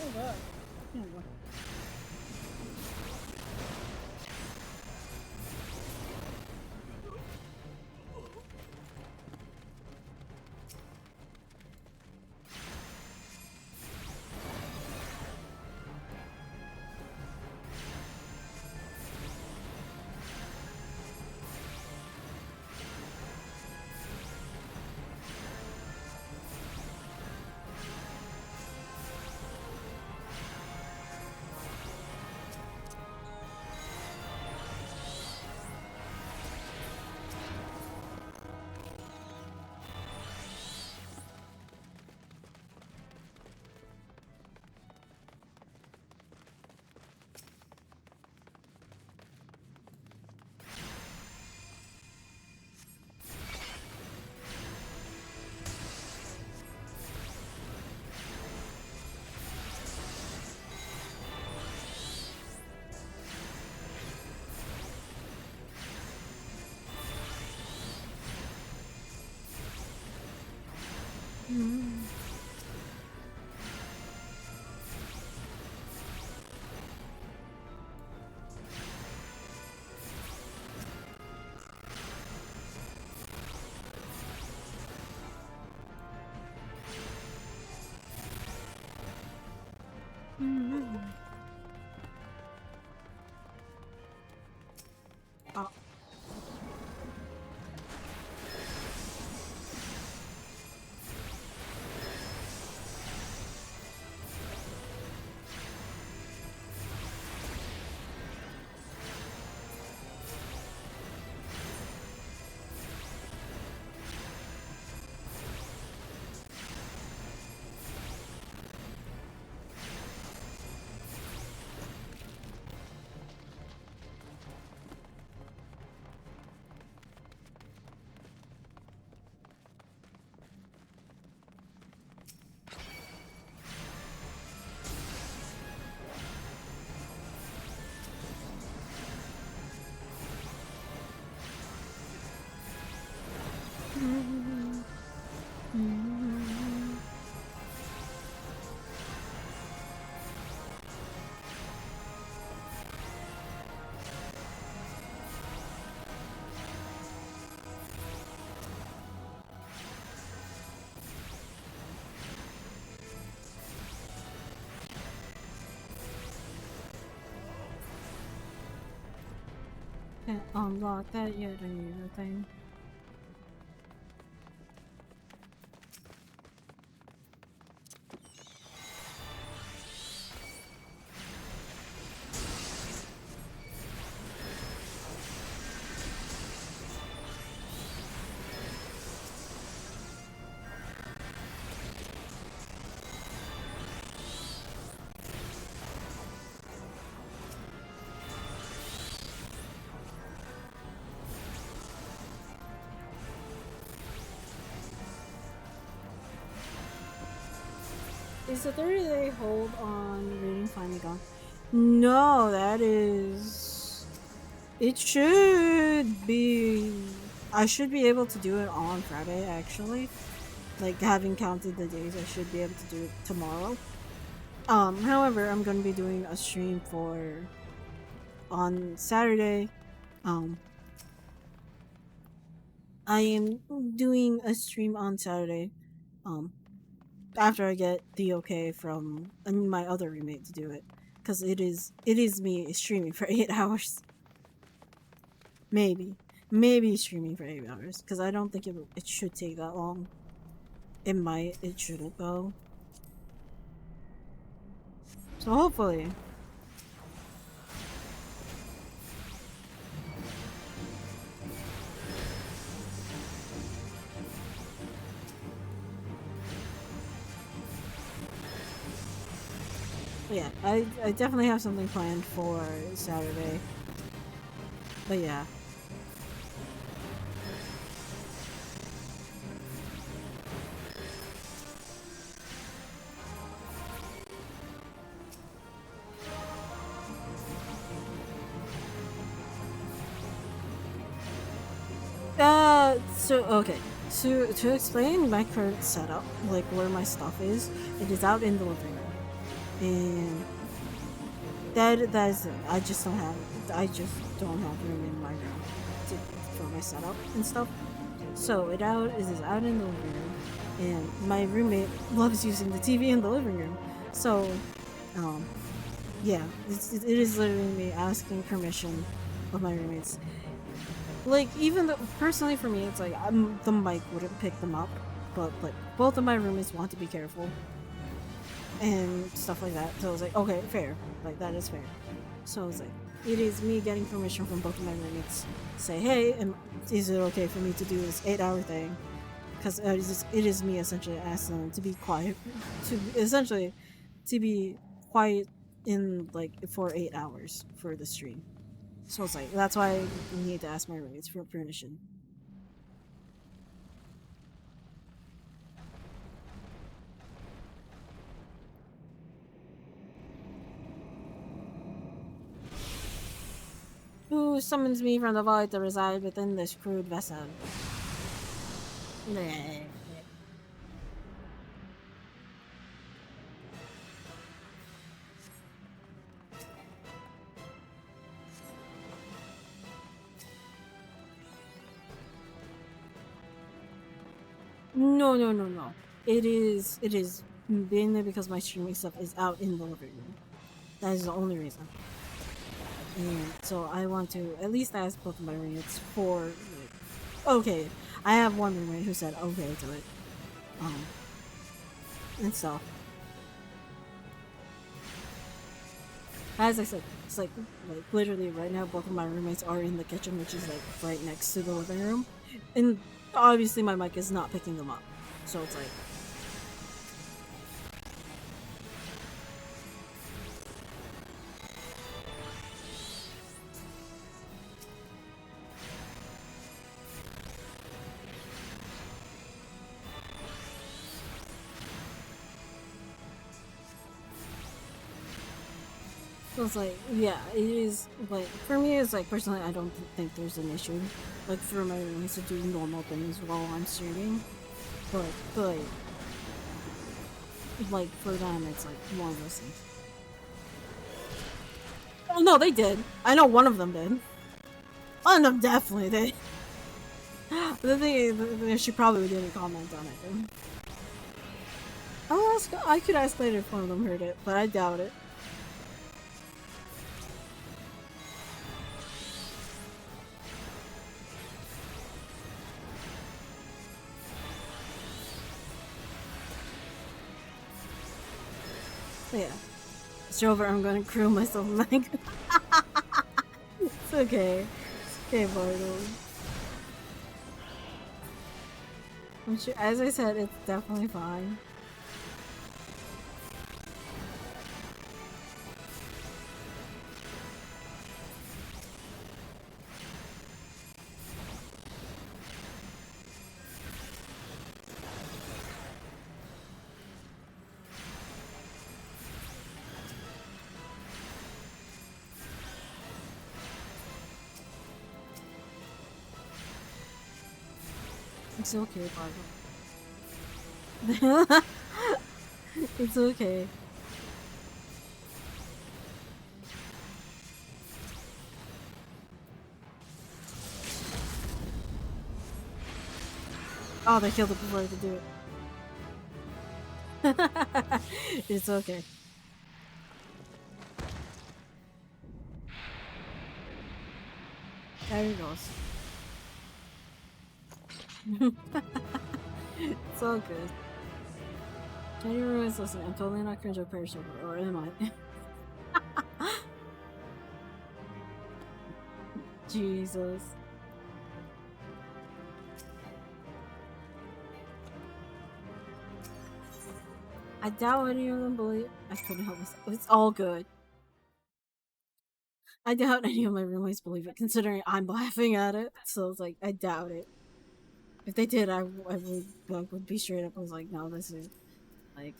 Oh god. Here we go. Oh. Can't unlock that yet either thing. Is the 30-day hold on reading finally gone? No, that is. It should be. I should be able to do it on Friday, actually. Like, having counted the days, I should be able to do it tomorrow. However, I'm gonna be doing a stream for. On Saturday. I am doing a stream on Saturday. Um, after I get the okay from my other roommate to do it, because it is me streaming for 8 hours. Maybe streaming for 8 hours, because I don't think it should take that long. It might, it shouldn't though. So hopefully. Yeah, I definitely have something planned for Saturday. But yeah. So okay. So to explain my current setup, like where my stuff is, it is out in the living room. And that is it. I just don't have room in my room for my setup and stuff. So it is out in the living room, and my roommate loves using the TV in the living room. So, yeah, it is literally me asking permission of my roommates. Like, even though personally for me, it's like the mic wouldn't pick them up, but like both of my roommates want to be careful and stuff like that. So I was like, okay, fair, like that is fair. So I was like, it is me getting permission from both of my roommates. Say, hey, is it okay for me to do this 8-hour thing? Because it is me essentially asking them to be quiet, to be quiet in like for 8 hours for the stream. So it's like that's why I need to ask my roommates for permission. Who summons me from the void to reside within this crude vessel? No. It is mainly because my streaming stuff is out in the living room. That is the only reason. And so I want to at least ask both of my roommates for like, okay. I have one roommate who said okay to it. And stuff. As I said, it's like literally right now both of my roommates are in the kitchen, which is like right next to the living room. And obviously my mic is not picking them up. So it's like so it's like, yeah, it is like for me. It's like personally, I don't think there's an issue, like for my roommates to do normal things while I'm streaming, but like for them, it's like one of those things. Oh no, they did. I know one of them did. One of them definitely did. The thing is, she probably didn't comment on it. I'll ask. I could ask later if one of them heard it, but I doubt it. But yeah. Strover, I'm gonna crew myself like it's okay. It's okay, Bartle. I'm sure, as I said, it's definitely fine. It's okay, Bartle. It's okay. Oh, they killed it before I could do it. It's okay. There he goes. It's all good. Can you realize, listen, I'm totally not cringe or perishable, or am I? Jesus. I doubt any of them believe. I couldn't help myself. It's all good. I doubt any of my roommates believe it, considering I'm laughing at it. So it's like, I doubt it. If they did, I would be straight up. I was like, no, this is like,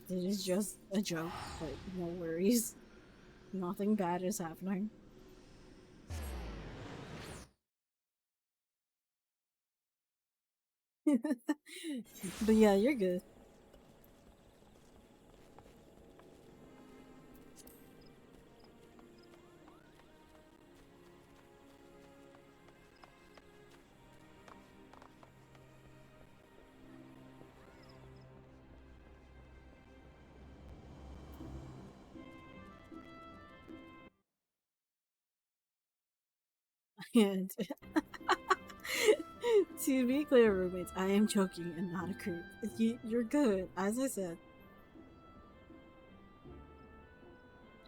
it is just a joke. Like, no worries. Nothing bad is happening. But yeah, you're good. And to be clear, roommates, I am joking and not a creep. You're good, as I said.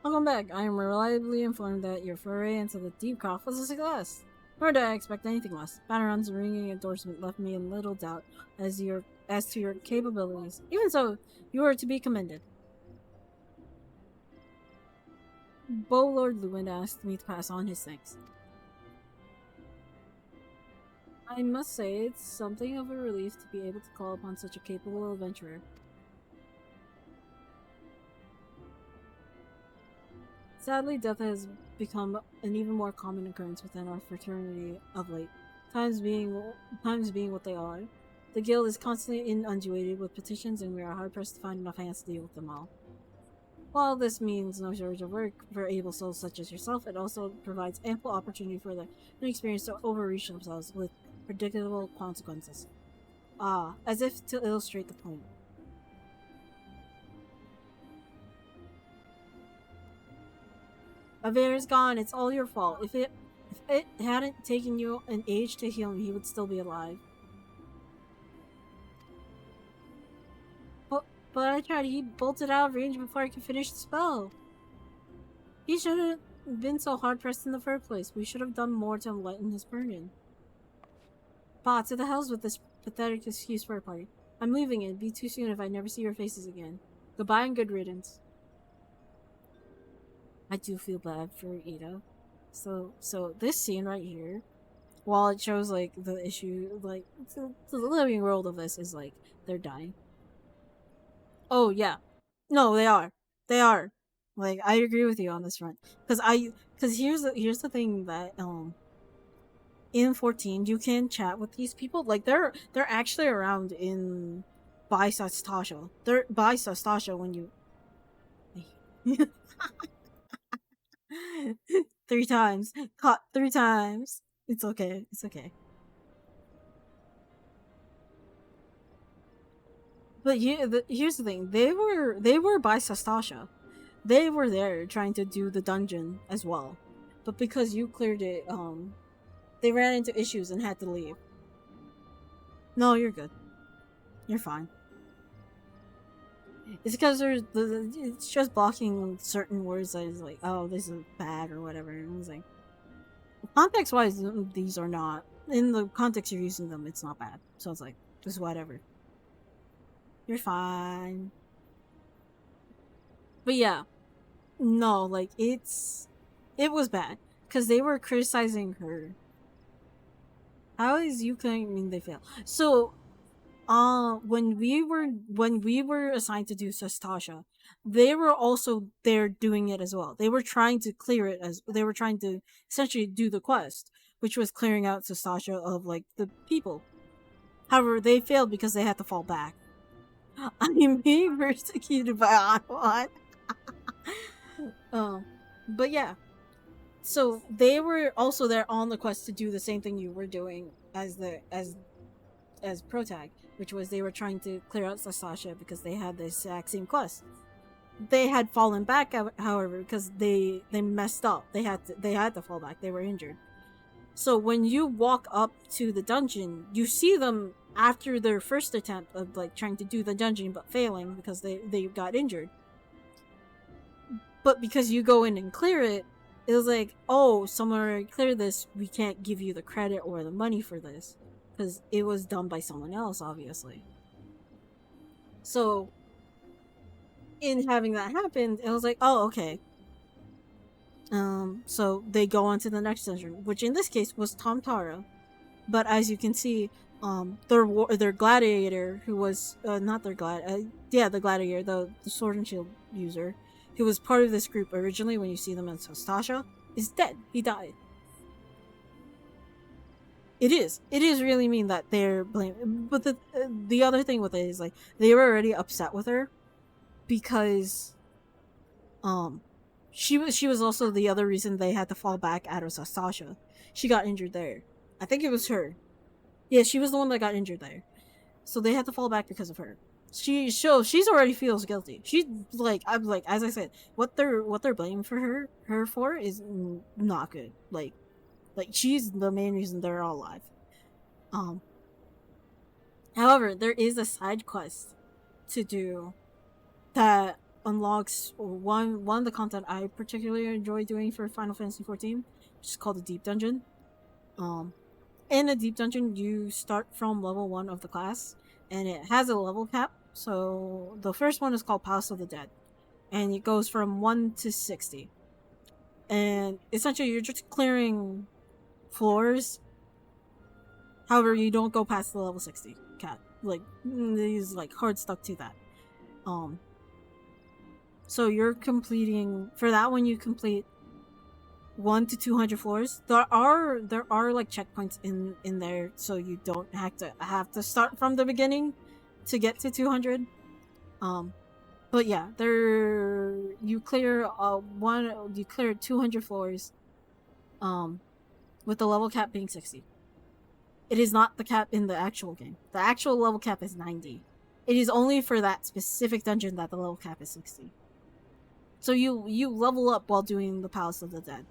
Welcome back. I am reliably informed that your foray into the deep cough was a success. Nor did I expect anything less. Banneron's ringing endorsement left me in little doubt as to your capabilities. Even so, you are to be commended. Lord Lewin asked me to pass on his thanks. I must say, it's something of a relief to be able to call upon such a capable adventurer. Sadly, death has become an even more common occurrence within our fraternity of late. Times being times being what they are, the guild is constantly inundated with petitions, and we are hard pressed to find enough hands to deal with them all. While this means no shortage of work for able souls such as yourself, it also provides ample opportunity for the inexperienced to overreach themselves with predictable consequences. Ah, as if to illustrate the point. Aver is gone. It's all your fault. If it hadn't taken you an age to heal him, he would still be alive. But I tried. He bolted out of range before I could finish the spell. He shouldn't have been so hard pressed in the first place. We should have done more to lighten his burden. Bah, to the hells with this pathetic excuse for a party. I'm leaving. It'd be too soon if I never see your faces again. Goodbye and good riddance. I do feel bad for Ida. So this scene right here, while it shows like the issue, like the living world of this is like they're dying. Oh yeah, no, they are. They are. Like I agree with you on this front because here's the thing that in 14 you can chat with these people, like they're actually around in by Sastasha. They're by Sastasha when you three times caught 3 times. It's okay. It's okay. But here's the thing: they were by Sastasha. They were there trying to do the dungeon as well, but because you cleared it, they ran into issues and had to leave. No, you're good. You're fine. It's because it's just blocking certain words that is like, oh, this is bad or whatever. And it's like, context wise, these are not in the context you're using them. It's not bad. So it's like, just whatever. You're fine. But yeah, no, like it was bad because they were criticizing her. How is you claiming they fail? So when we were assigned to do Sastasha, they were also there doing it as well. They were trying to clear it, as they were trying to essentially do the quest, which was clearing out Sastasha of like the people. However, they failed because they had to fall back. I'm being persecuted by Anwan. um but yeah, so they were also there on the quest to do the same thing you were doing as protag, which was they were trying to clear out Sastasha because they had the exact same quest. They had fallen back, however, because they messed up. They had to fall back. They were injured. So when you walk up to the dungeon, you see them after their first attempt of like trying to do the dungeon but failing because they got injured. But because you go in and clear it, it was like, oh, someone already cleared this. We can't give you the credit or the money for this because it was done by someone else, obviously. So in having that happen, it was like, oh, okay. So they go on to the next dungeon, which in this case was Tomtara. But as you can see, their gladiator, who was not their the gladiator, the sword and shield user, who was part of this group originally. When you see them in Sastasha, is dead. He died. It is really mean that they're blaming. But the other thing with it is like they were already upset with her because she was also the other reason they had to fall back out of Sastasha. She got injured there. I think it was her. Yeah, she was the one that got injured there. So they had to fall back because of her. She's already feels guilty. She's like, I'm like, as I said, what they're blaming for her for is not good. Like she's the main reason they're all alive. Um However, there is a side quest to do that unlocks one of the content I particularly enjoy doing for Final Fantasy 14, which is called the Deep Dungeon. Um in the Deep Dungeon, you start from level 1 of the class, and it has a level cap. So the first one is called Palace of the Dead, and it goes from 1 to 60. And essentially, you're just clearing floors. However, you don't go past the level 60 cap. Like, these like hard stuck to that. So you're completing for that one. You complete 1 to 200 floors. There are like checkpoints in there, so you don't have to start from the beginning to get to 200. But yeah, there you clear 200 floors with the level cap being 60. It is not the cap in the actual game. The actual level cap is 90. It is only for that specific dungeon that the level cap is 60. So you level up while doing the Palace of the Dead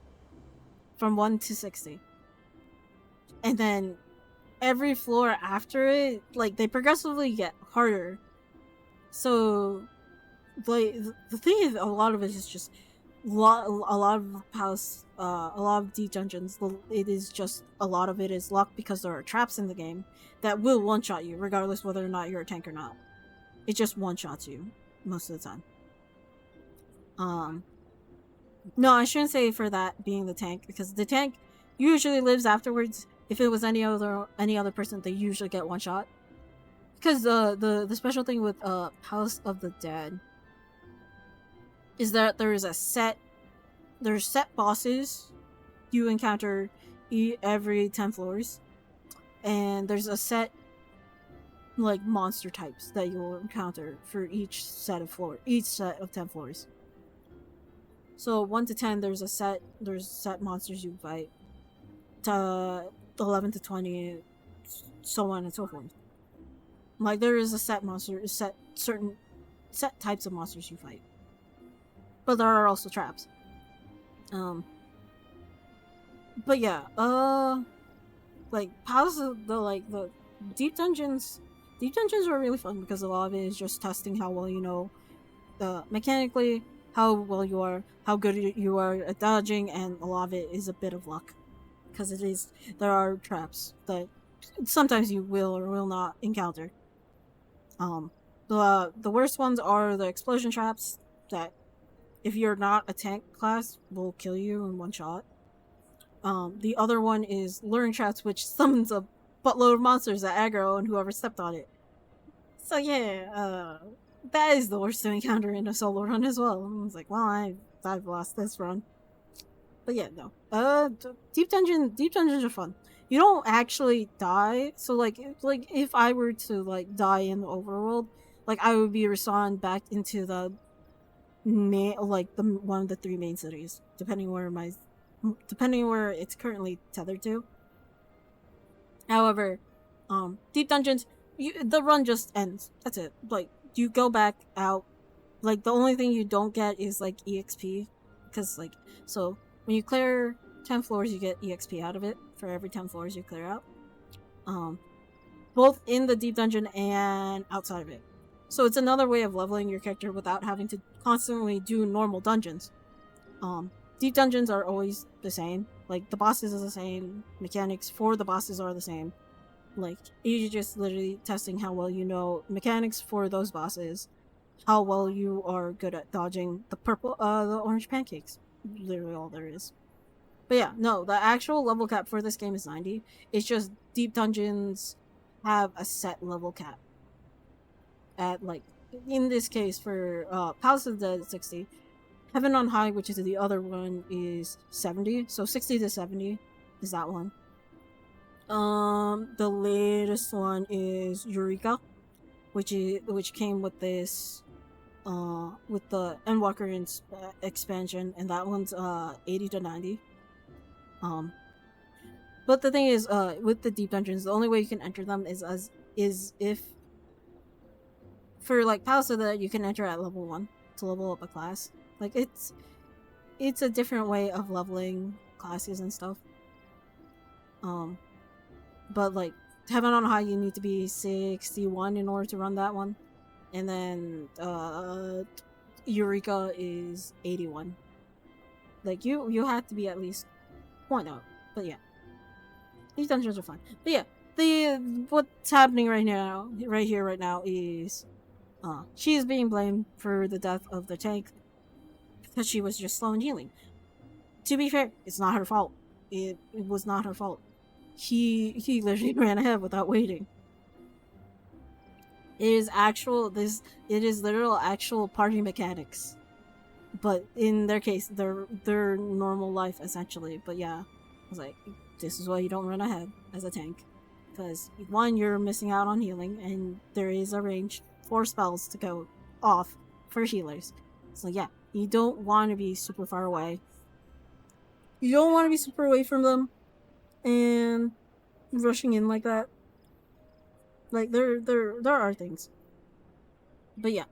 from 1 to 60. And then every floor after it, like, they progressively get harder. So, like, the thing is, a lot of it is just a lot of a lot of deep dungeons. It is just a lot of it is luck because there are traps in the game that will one shot you, regardless whether or not you're a tank or not. It just one shots you most of the time. No, I shouldn't say for that being the tank, because the tank usually lives afterwards. If it was any other person, they usually get one shot. Because the special thing with House of the Dead is that there's set bosses you encounter every 10 floors, and there's a set like monster types that you'll encounter for each set of 10 floors. So 1 to 10, there's set monsters you fight. To 11 to 20, so on and so forth. Like, there is a set types of monsters you fight, but there are also traps. But yeah, like Palace of the deep dungeons. Deep dungeons are really fun because a lot of it is just testing how well you know mechanically, how well you are, how good you are at dodging, and a lot of it is a bit of luck. Because there are traps that sometimes you will or will not encounter. Um, the worst ones are the explosion traps that, if you're not a tank class, will kill you in one shot. The other one is luring traps, which summons a buttload of monsters that aggro and whoever stepped on it. So yeah, that is the worst to encounter in a solo run as well. I was like, well, I've lost this run. But yeah, no. Deep dungeons are fun. You don't actually die. So like if I were to like die in the overworld, like I would be respawned back into the main, like the one of the three main cities, depending where it's currently tethered to. However, deep dungeons, the run just ends. That's it. Like you go back out. Like the only thing you don't get is like exp, because like so when you clear 10 floors, you get exp out of it for every 10 floors you clear out. Both in the deep dungeon and outside of it. So it's another way of leveling your character without having to constantly do normal dungeons. Deep dungeons are always the same. Like the bosses are the same. Mechanics for the bosses are the same. Like you're just literally testing how well you know mechanics for those bosses, how well you are good at dodging the orange pancakes. Literally all there is. But yeah, no, the actual level cap for this game is 90. It's just deep dungeons have a set level cap. At like in this case for Palace of the Dead 60, Heaven on High, which is the other one, is 70. So 60 to 70 is that one. The latest one is Eureka, which came with this with the Endwalker expansion, and that one's 80 to 90. But the thing is, with the deep dungeons, the only way you can enter them is if for like Palace of the Dead, you can enter at level 1 to level up a class. Like it's a different way of leveling classes and stuff. But like Heaven on High, you need to be 61 in order to run that one, and then Eureka is 81. Like you have to be at least point out. But yeah, these dungeons are fun. But yeah, what's happening right now is she is being blamed for the death of the tank because she was just slow in healing. To be fair, it's not her fault. It was not her fault. He literally ran ahead without waiting. It is literal actual party mechanics. But in their case, their normal life essentially. But yeah, I was like, this is why you don't run ahead as a tank. Because one, you're missing out on healing, and there is a range for spells to go off for healers. So yeah, you don't want to be super far away. You don't want to be super away from them and rushing in like that. Like there are things. But yeah.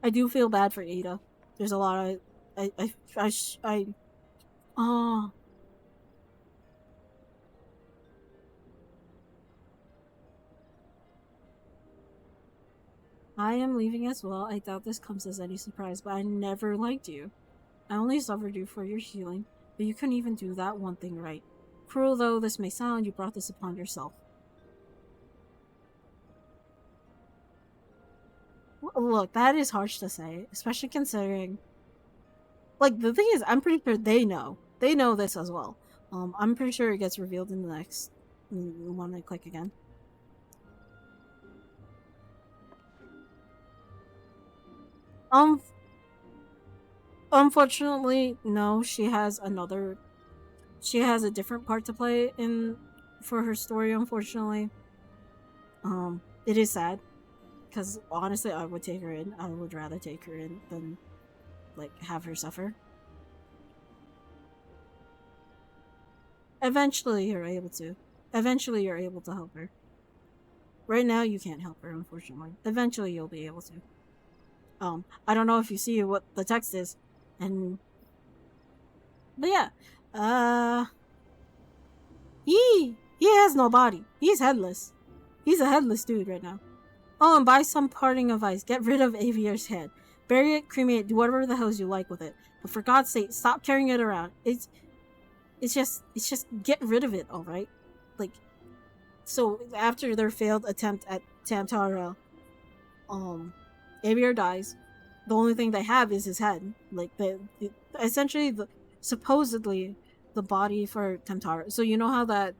I do feel bad for Ada. There's a lot of oh. I am leaving as well. I doubt this comes as any surprise, but I never liked you. I only suffered you for your healing, but you couldn't even do that one thing right. Cruel though this may sound, you brought this upon yourself. Look, that is harsh to say, especially considering. Like, the thing is, I'm pretty sure they know. They know this as well. I'm pretty sure it gets revealed in the next one I click again. Unfortunately, no, she has a different part to play in for her story, unfortunately. It is sad. Because honestly, I would take her in. I would rather take her in than, like, have her suffer. Eventually, you're able to. Eventually, you're able to help her. Right now, you can't help her, unfortunately. Eventually, you'll be able to. I don't know if you see what the text is, but yeah, he has no body. He's headless. He's a headless dude right now. Oh, and buy some parting advice. Get rid of Aviar's head. Bury it, cremate it, do whatever the hell you like with it. But for God's sake, stop carrying it around. It's just get rid of it, alright? Like, so after their failed attempt at Tantara, Aviar dies. The only thing they have is his head. Like essentially supposedly the body for Tantara. So you know how that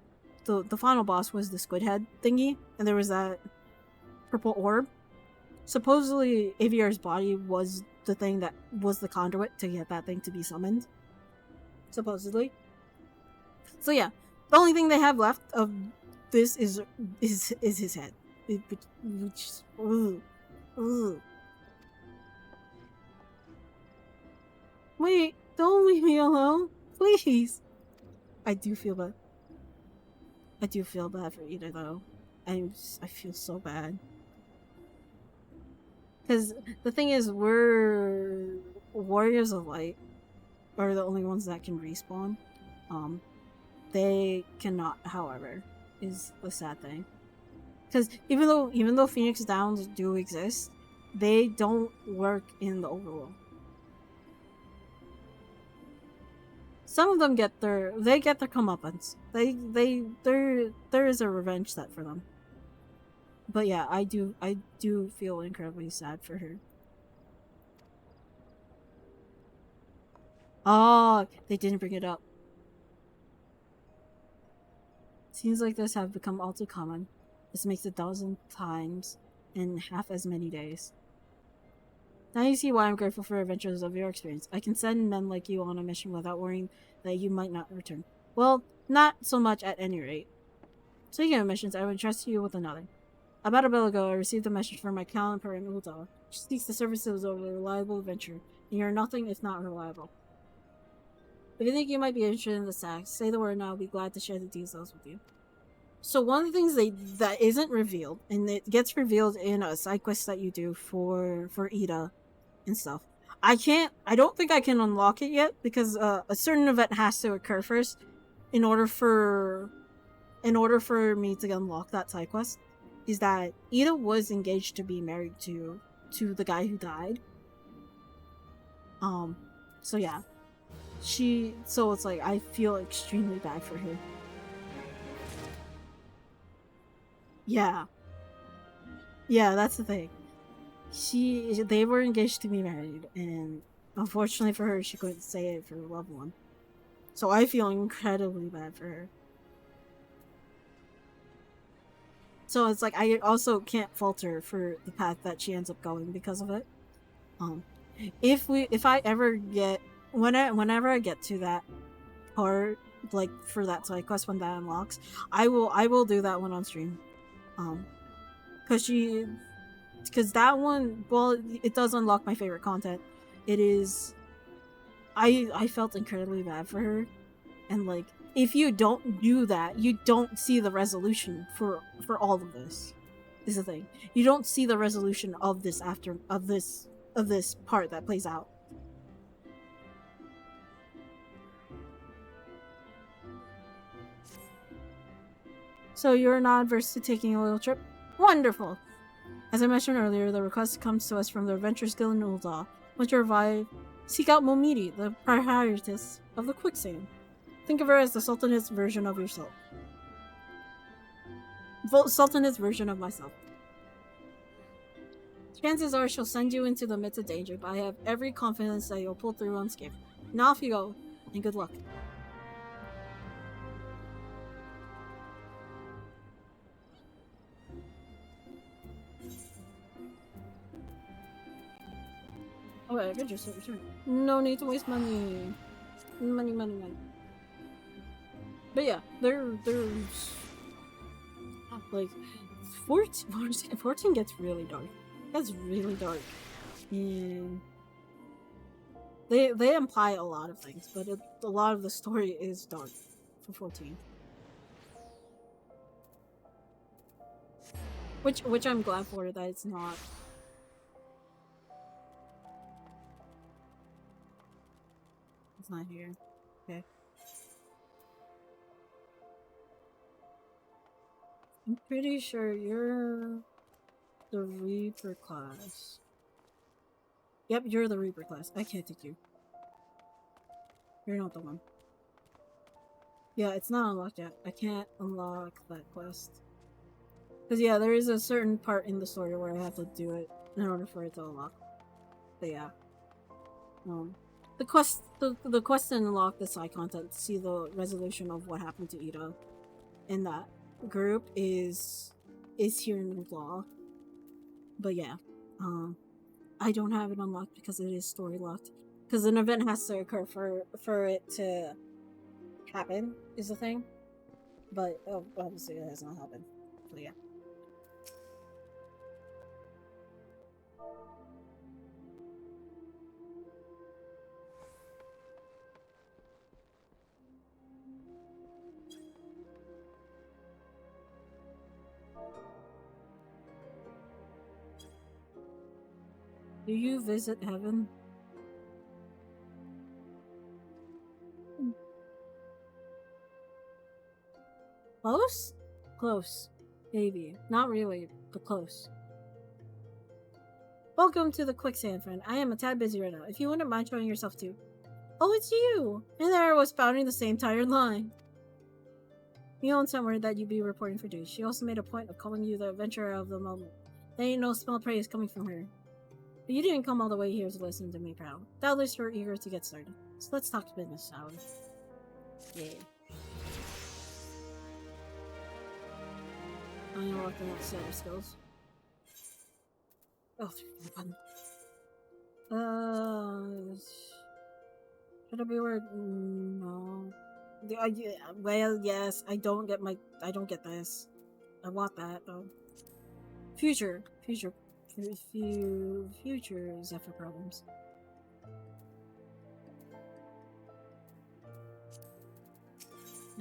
the final boss was the squid head thingy, and there was that purple orb. Supposedly, Aviar's body was the thing that was the conduit to get that thing to be summoned. Supposedly. So yeah, the only thing they have left of this is his head, which ugh. Wait, don't leave me alone, please. I do feel bad. I do feel bad for Ida though. I feel so bad. Because the thing is, we're Warriors of Light are the only ones that can respawn. They cannot, however, is the sad thing. Because even though Phoenix Downs do exist, they don't work in the overworld. Some of them get their comeuppance. There is a revenge set for them. But yeah, I do feel incredibly sad for her. Oh, they didn't bring it up. Scenes like this have become all too common. This makes 1,000 times in half as many days. Now you see why I'm grateful for adventures of your experience. I can send men like you on a mission without worrying that you might not return. Well, not so much at any rate. Speaking of missions, I would trust you with another. About a bit ago, I received a message from my counterpart in Ulta. She seeks the services of a reliable adventurer, and you're nothing if not reliable. If you think you might be interested in the sack, say the word and I'll be glad to share the details with you. So one of the things that isn't revealed, and it gets revealed in a side quest that you do for Ida and stuff. I don't think I can unlock it yet because a certain event has to occur first in order for me to unlock that side quest. Is that Ida was engaged to be married to the guy who died. So yeah. So it's like I feel extremely bad for her. Yeah. Yeah, that's the thing. They were engaged to be married, and unfortunately for her, she couldn't say it for her loved one. So I feel incredibly bad for her. So it's like I also can't fault her for the path that she ends up going because of it. If I ever get whenever I get to that part, like for that side quest when that unlocks, I will do that one on stream. Because that one, well, it does unlock my favorite content. It is, I felt incredibly bad for her, and like if you don't do that, you don't see the resolution for all of this. Is the thing, you don't see the resolution of this of this part that plays out. So you're not averse to taking a little trip? Wonderful! As I mentioned earlier, the request comes to us from the Adventurers Guild in Ul'dah. Once you arrive, seek out Momiri, the proprietress of the quicksand. Think of her as the Sultaness version of yourself. Sultaness version of myself. Chances are she'll send you into the midst of danger, but I have every confidence that you'll pull through unscathed. Now off you go, and good luck. Okay, I could just return. No need to waste money. Money. But yeah, there's like 14 gets really dark. That's really dark. And they imply a lot of things, but a lot of the story is dark for 14. Which I'm glad for that it's not. It's not here. Okay. I'm pretty sure you're The Reaper class. Yep, you're the Reaper class. I can't take you. You're not the one. Yeah, it's not unlocked yet. I can't unlock that quest. Because, yeah, there is a certain part in the story where I have to do it in order for it to unlock. But, yeah. The quest to unlock the side content to see the resolution of what happened to Ida in that group is here in the law. But, yeah. I don't have it unlocked because it is story locked. Because an event has to occur for it to happen, is the thing. But obviously it has not happened. So yeah. Do you visit heaven? Close? Close. Maybe. Not really, but close. Welcome to the quicksand, friend. I am a tad busy right now. If you wouldn't mind showing yourself too. Oh, it's you! And there I was spouting the same tired line. Mion sent word that you'd be reporting for duty. She also made a point of calling you the adventurer of the moment. There ain't no small praise coming from her. But you didn't come all the way here to listen to me proud. Doubtless you're eager to get started. So let's talk business, shall we? Yeah. I know what the next set of skills. Oh, the button. Should I be word? No. Yeah, well, yes. I don't get this. I want that though. Future Zephyr problems.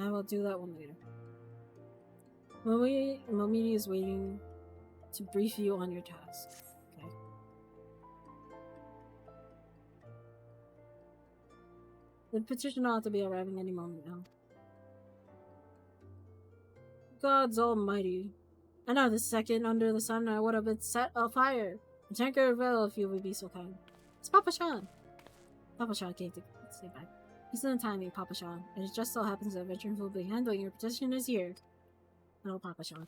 I will do that one later. Momini is waiting to brief you on your task. Okay. The petition ought to be arriving any moment now. Gods almighty. I know the second under the sun I would have been set afire. A tanker of ale if you would be so kind. It's Papa Sean. Papa Sean came to say bye. He's in timing, Papa Sean. And it just so happens that veteran who will be handling your petition is here. No, Papa Sean.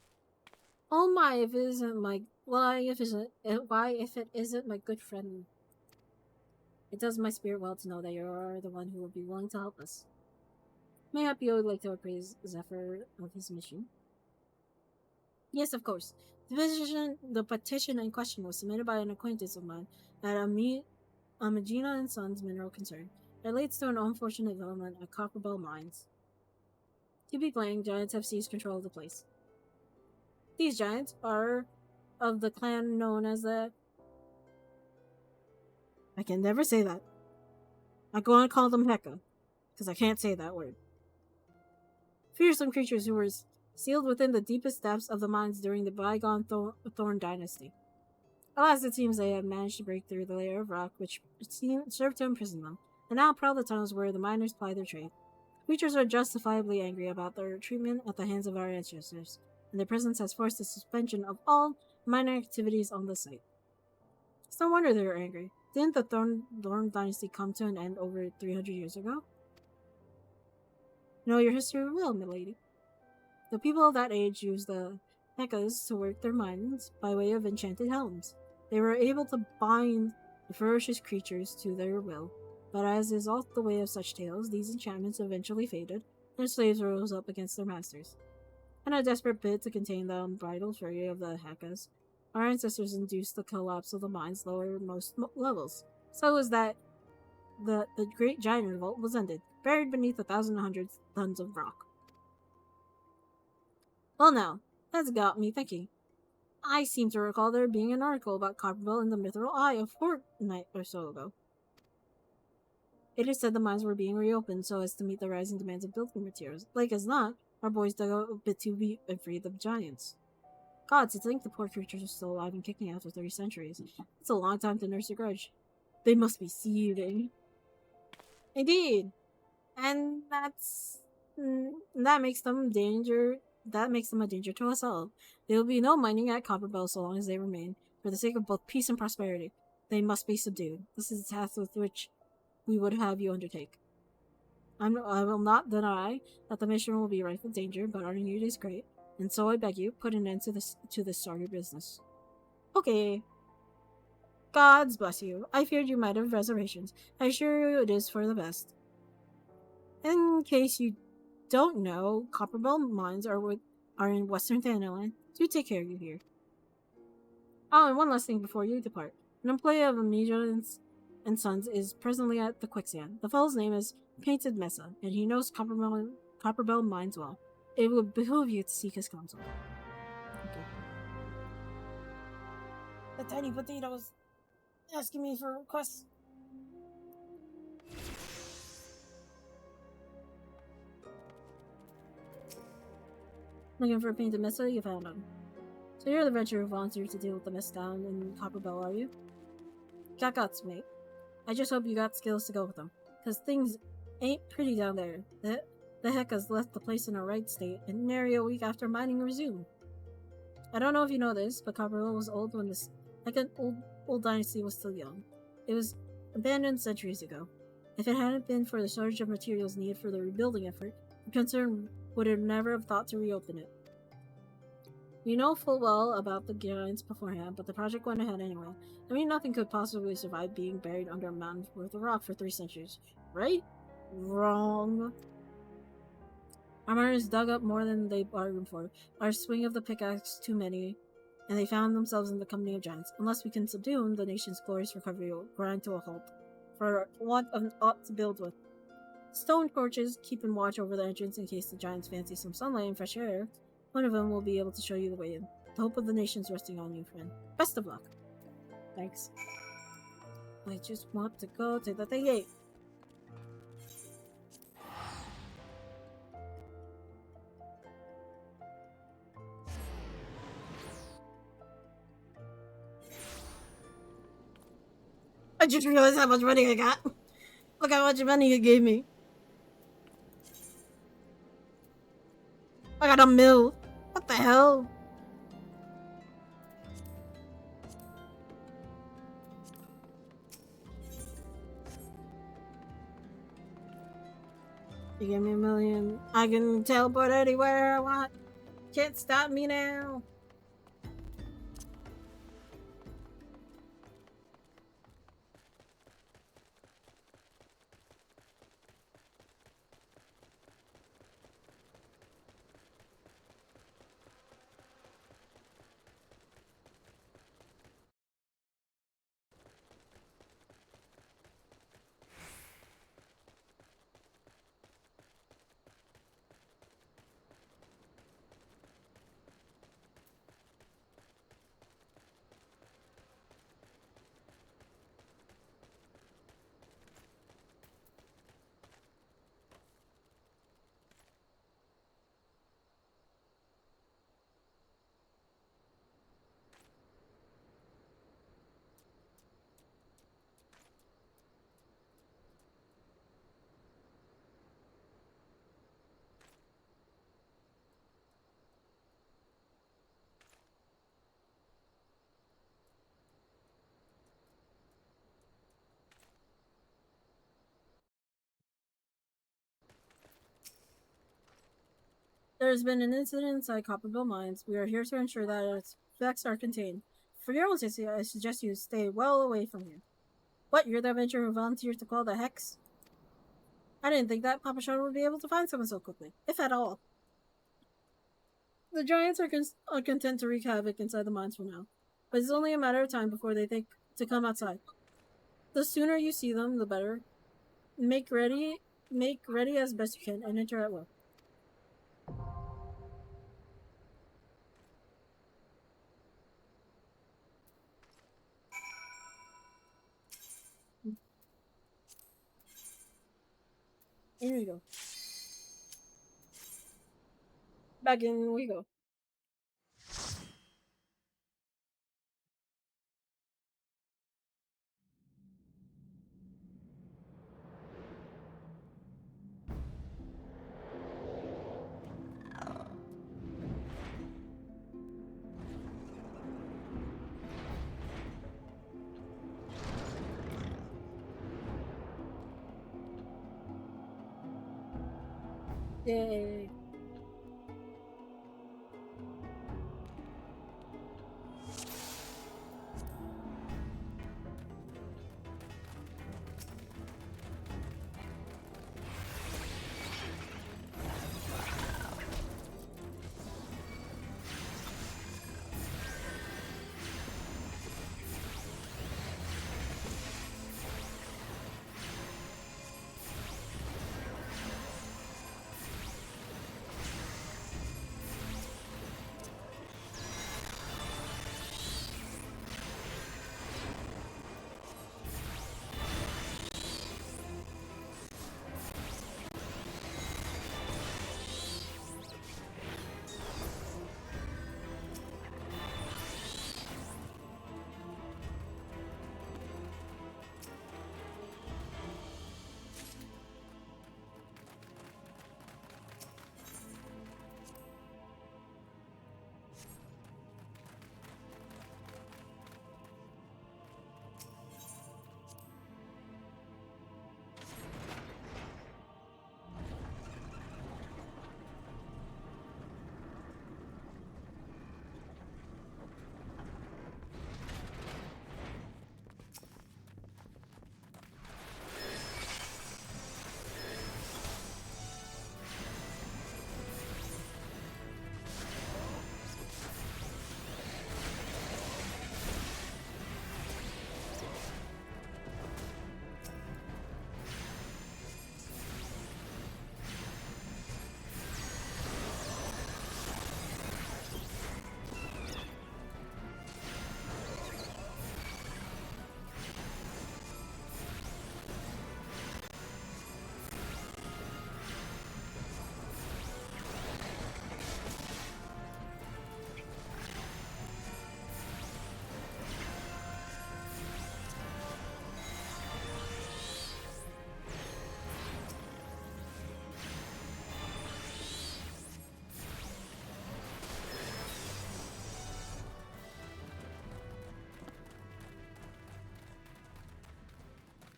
Oh my, if it isn't my... Why if it isn't my good friend? It does my spirit well to know that you are the one who will be willing to help us. Mayhap you would like to appraise Zephyr of his mission? Yes, of course. The petition in question was submitted by an acquaintance of mine at Amagina and Sons Mineral Concern. It relates to an unfortunate development at Copperbell Mines. To be plain, giants have seized control of the place. These giants are of the clan known as the... I can never say that. I'm going to call them Heka, because I can't say that word. Fearsome creatures who were sealed within the deepest depths of the mines during the bygone Thorn Dynasty. Alas, it seems they have managed to break through the layer of rock which served to imprison them, and now prowl the tunnels where the miners ply their trade. Creatures are justifiably angry about their treatment at the hands of our ancestors, and their presence has forced the suspension of all miner activities on the site. It's no wonder they are angry. Didn't the Thorn Dynasty come to an end over 300 years ago? You know your history well, milady. The people of that age used the Hekas to work their mines by way of enchanted helms. They were able to bind the ferocious creatures to their will, but as is all the way of such tales, these enchantments eventually faded, and slaves rose up against their masters. In a desperate bid to contain the unbridled fury of the Hekas, our ancestors induced the collapse of the mine's lowermost levels. So it was that the great giant revolt was ended, buried beneath 1,100 tons of rock. Well now, that's got me thinking. I seem to recall there being an article about Copperville in the Mithril Eye a fortnight or so ago. It is said the mines were being reopened so as to meet the rising demands of building materials. Like as not, our boys dug a bit too deep and freed the giants. God, to think the poor creatures are still alive and kicking after 30 centuries. It's a long time to nurse a grudge. They must be seething. Indeed. And that makes them a danger to us all. There will be no mining at Copperbell so long as they remain. For the sake of both peace and prosperity, they must be subdued. This is the task with which we would have you undertake. I will not deny that the mission will be rife with danger, but our need is great, and so I beg you, put an end to this sorry business. Okay. Gods bless you. I feared you might have reservations. I assure you it is for the best. In case you don't know, Copperbell mines are in Western Thanaland. Do take care of you here. Oh, and one last thing before you depart. An employee of Amigas and Sons is presently at the quicksand. The fellow's name is Painted Mesa, and he knows Copperbell mines well. It would behoove you to seek his counsel. Okay. The tiny potatoes asking me for requests. Looking for a Painted Mesa? You found him. So you're the venture who volunteered to deal with the mess down in Copperbell, are you? Got guts, mate. I just hope you got skills to go with them, because things ain't pretty down there. The heck has left the place in a right state, and nary a week after mining resumed. I don't know if you know this, but Copperbell was old when this, like an old dynasty, was still young. It was abandoned centuries ago. If it hadn't been for the shortage of materials needed for the rebuilding effort, the concern would have never have thought to reopen it. You know full well about the giants beforehand, but the project went ahead anyway. I mean, nothing could possibly survive being buried under a mountain's worth of rock for 3 centuries. Right? Wrong. Our miners dug up more than they bargained for. Our swing of the pickaxe too many, and they found themselves in the company of giants. Unless we can subdue them, the nation's glorious recovery will grind to a halt, for want of aught to build with. Stone torches keeping watch over the entrance in case the giants fancy some sunlight and fresh air. One of them will be able to show you the way in. The hope of the nation's resting on you, friend. Best of luck. Thanks. I just want to go to the theater. I just realized how much money I got. Look how much money you gave me. I got a mill. What the hell? You give me a million. I can teleport anywhere I want. Can't stop me now. There has been an incident inside Copperville Mines. We are here to ensure that its effects are contained. For your own safety, I suggest you stay well away from here. What, you're the adventurer who volunteered to call the Hex? I didn't think that Papa Shard would be able to find someone so quickly, if at all. The giants are content to wreak havoc inside the mines for now, but it's only a matter of time before they think to come outside. The sooner you see them, the better. Make ready as best you can, and enter at will. Here we go. Back in we go. Yay.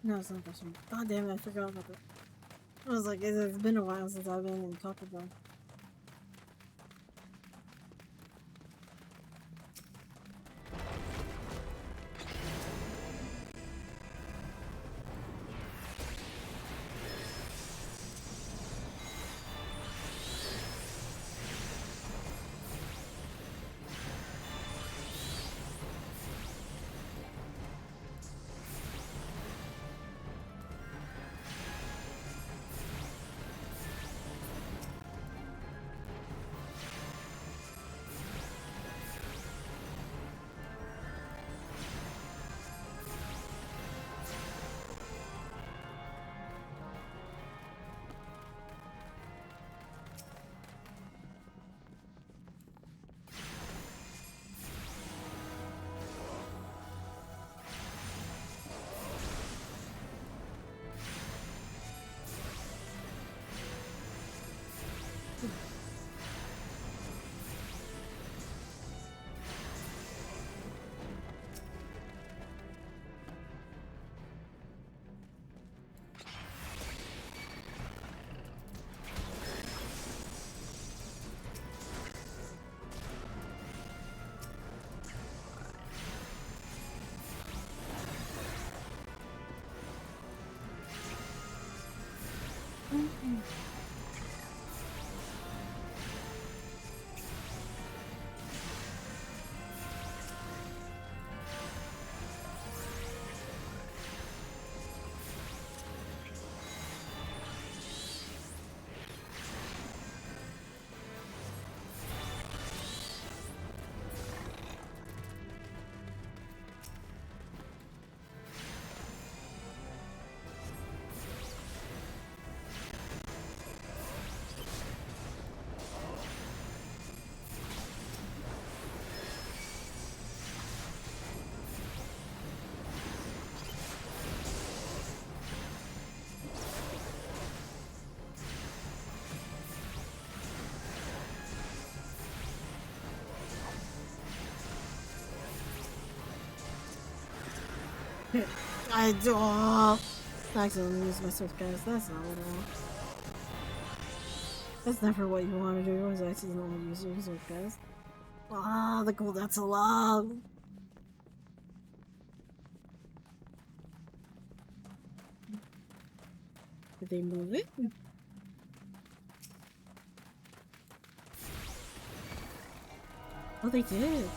No, it's not that one. God damn it, I forgot about that. I was like, it's been a while since I've been in Kokobo. I do. Oh, I accidentally used my switch, guys. That's not what I want. That's never what you want to do. Is accidentally use your sarcasm. Ah, the cooldown's so long. Did they move it? Oh, they did.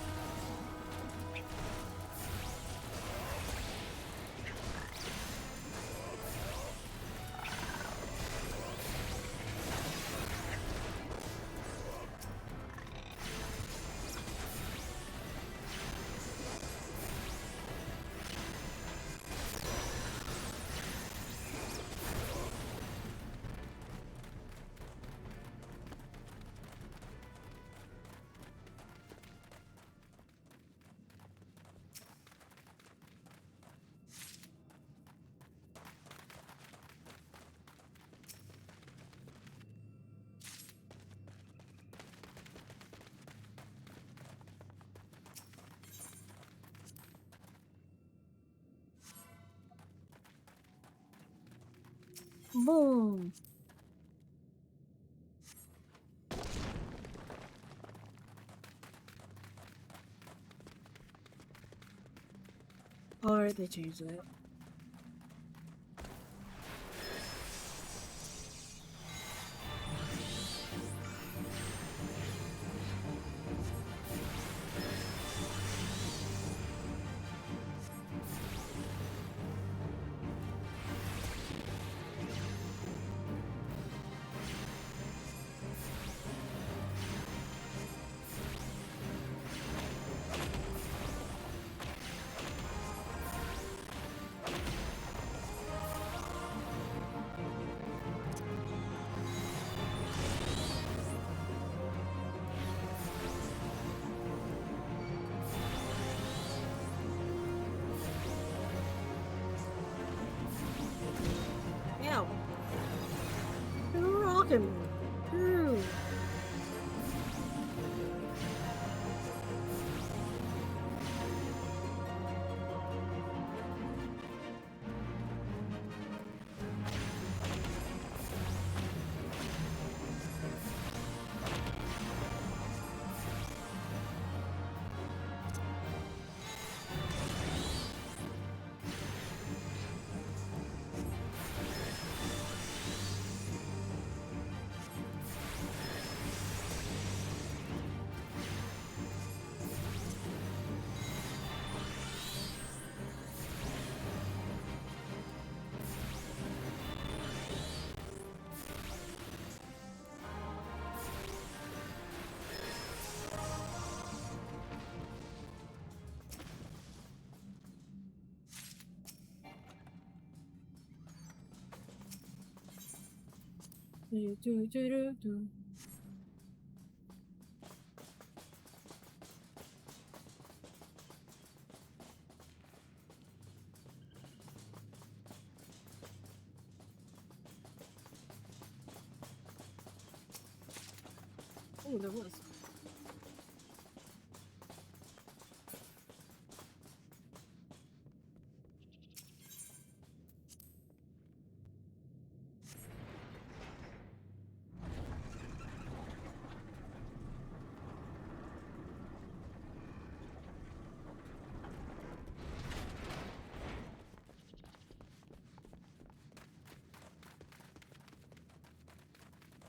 Boom. Or they changed it. Ow. You're rocking me. Ooh. Do, do, do, do, do. Oh, there was.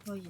Oh, yeah.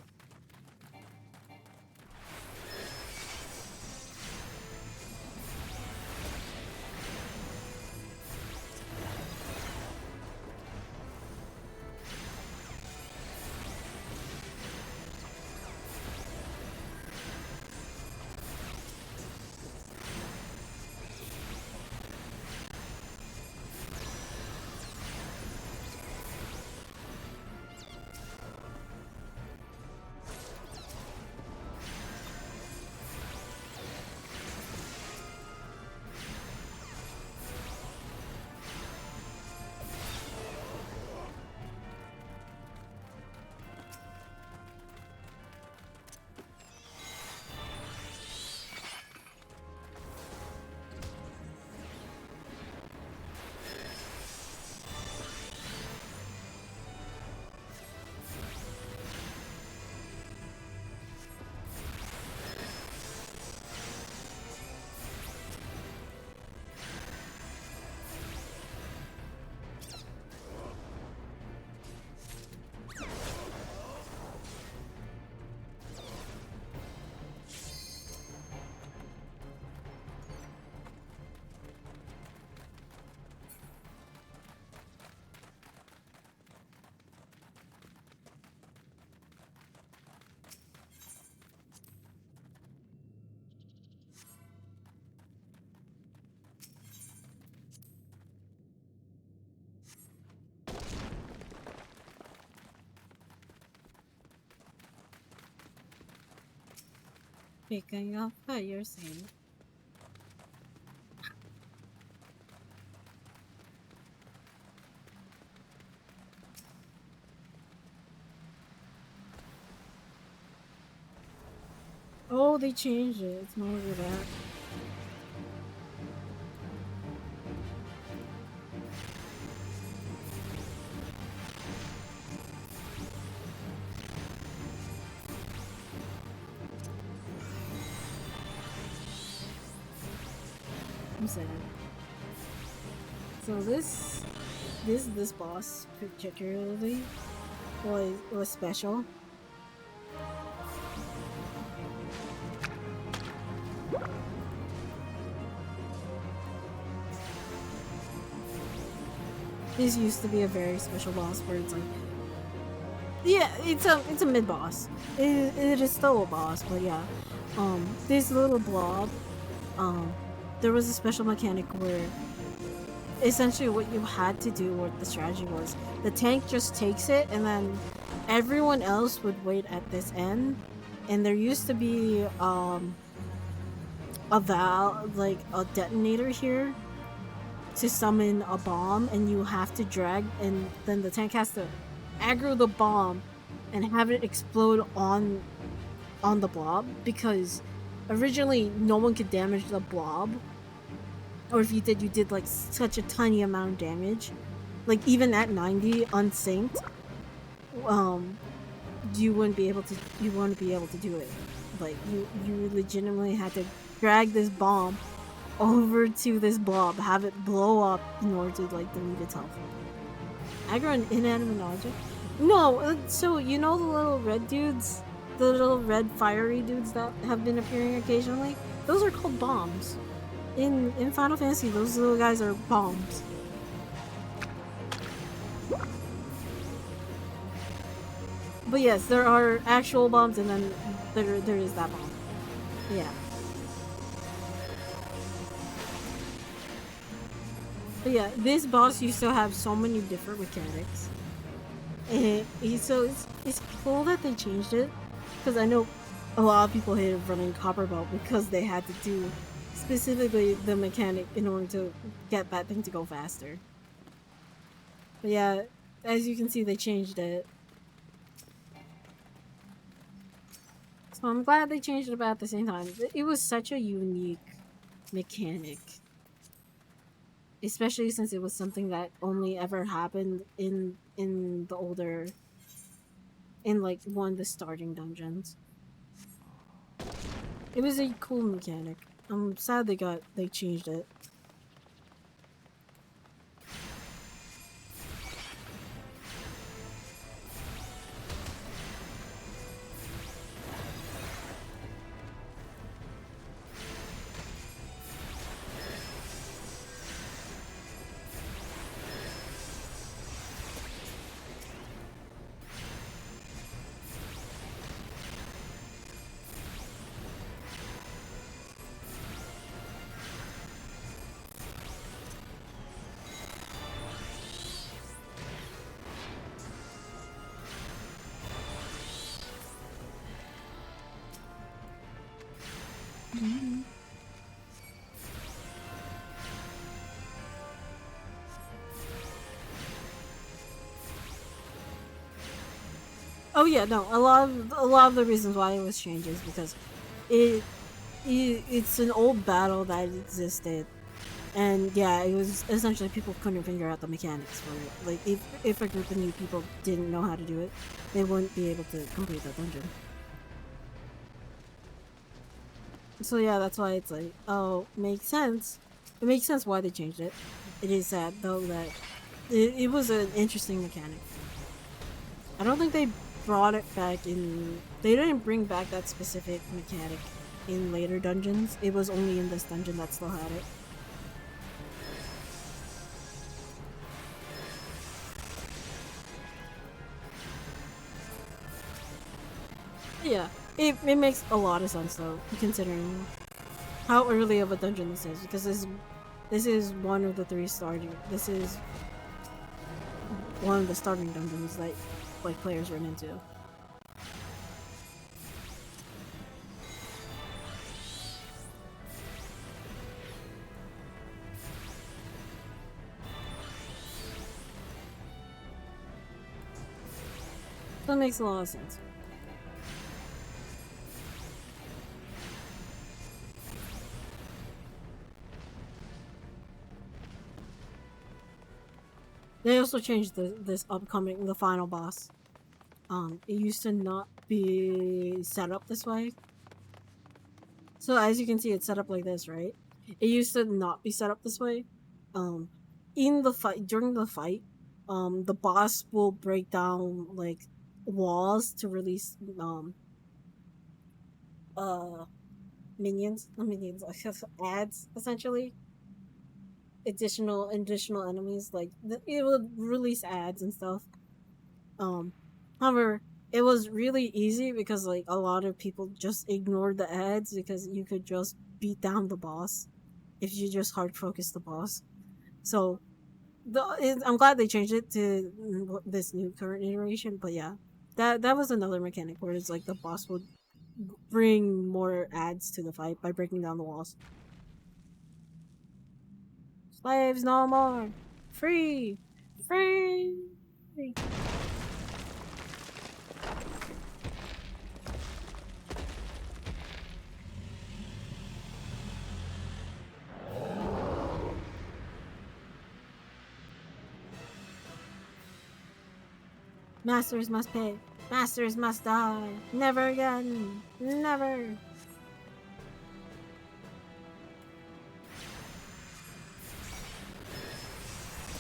Picking up what you're saying. Oh, they changed it. It's no longer that. I'm sad. So this boss particularly was special. This used to be a very special boss where it's like, yeah, it's a mid boss. It is still a boss, but yeah, this little blob, um, there was a special mechanic where essentially what you had to do, what the strategy was, the tank just takes it, and then everyone else would wait at this end, and there used to be a valve, like a detonator here to summon a bomb, and you have to drag, and then the tank has to aggro the bomb and have it explode on the blob, because originally no one could damage the blob, or if you did, you did like such a tiny amount of damage, like even at 90 unsynced, um you wouldn't be able to do it. Like you legitimately had to drag this bomb over to this blob, have it blow up in order to like delete itself. Aggro an inanimate object? No, so you know the little red dudes? The little red fiery dudes that have been appearing occasionally? Those are called bombs. In Final Fantasy, those little guys are bombs. But yes, there are actual bombs, and then there is that bomb. Yeah. But yeah, this boss used to have so many different mechanics. And so it's cool that they changed it, because I know a lot of people hated running Copper Belt because they had to do specifically the mechanic in order to get that thing to go faster. But yeah, as you can see, they changed it. So I'm glad they changed it, but at the same time, it was such a unique mechanic. Especially since it was something that only ever happened in the older, in like one of the starting dungeons. It was a cool mechanic. I'm sad they changed it. Mm-hmm. Oh yeah, no. A lot of the reasons why it was changed is because it, it's an old battle that existed, and yeah, it was essentially people couldn't figure out the mechanics for it. Like if a group of new people didn't know how to do it, they wouldn't be able to complete that dungeon. So yeah, that's why it's like, oh, makes sense. It makes sense why they changed it. It is sad though that it was an interesting mechanic. I don't think they brought it back in. They didn't bring back that specific mechanic in later dungeons. It was only in this dungeon that still had it. Yeah, it makes a lot of sense though, considering how early of a dungeon this is, because this is one of the three starting. This is one of the starting dungeons that like players run into. That makes a lot of sense. They also changed this upcoming the final boss. It used to not be set up this way. So as you can see, it's set up like this, right? It used to not be set up this way. Um, in the fight during the fight, the boss will break down like walls to release uh minions, not minions, like ads essentially. Additional enemies like it would release ads and stuff. Um, however, it was really easy because like a lot of people just ignored the ads because you could just beat down the boss if you just hard focus the boss. So I'm glad they changed it to this new current iteration. But yeah, that was another mechanic where it's like the boss would bring more ads to the fight by breaking down the walls. Slaves no more, free, free. Masters must pay. Masters must die. Never again. Never.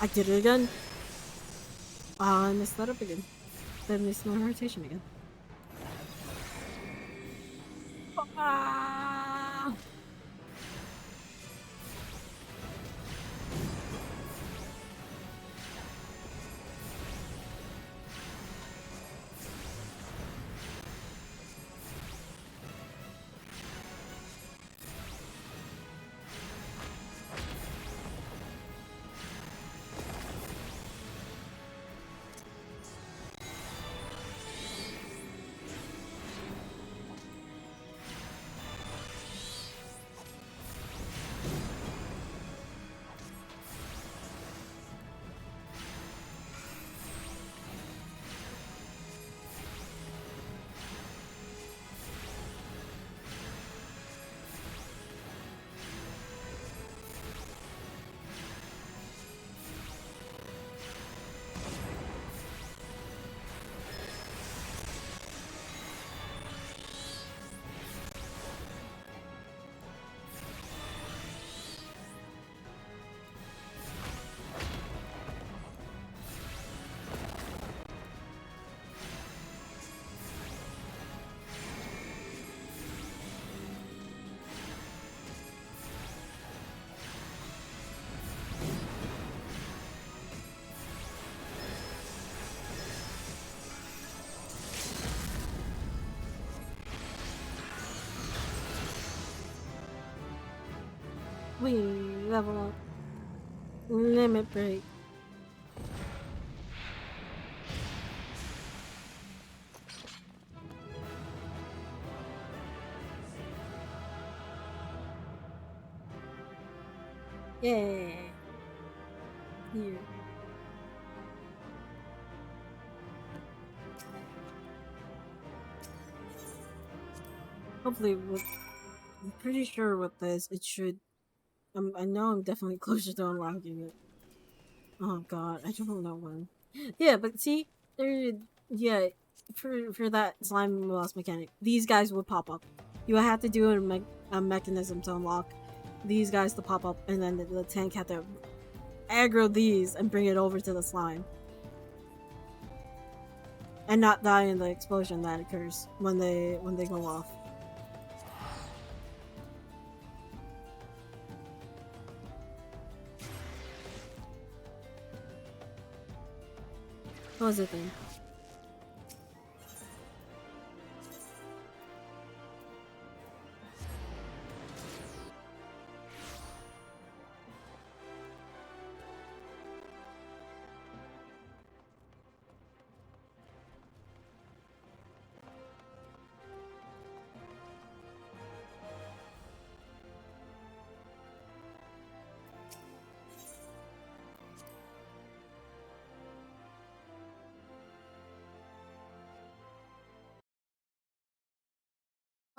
I did it again. I messed that up again. Then missed my rotation again. Ah! We level up. Limit break. Yeah. Here. Hopefully, I'm pretty sure with this, it should. I know I'm definitely closer to unlocking it. Oh god, I don't know when. Yeah, but see, there. Yeah, for that slime loss mechanic, these guys would pop up. You would have to do a mechanism to unlock these guys to pop up, and then the tank had to aggro these and bring it over to the slime, and not die in the explosion that occurs when they go off. What was it then?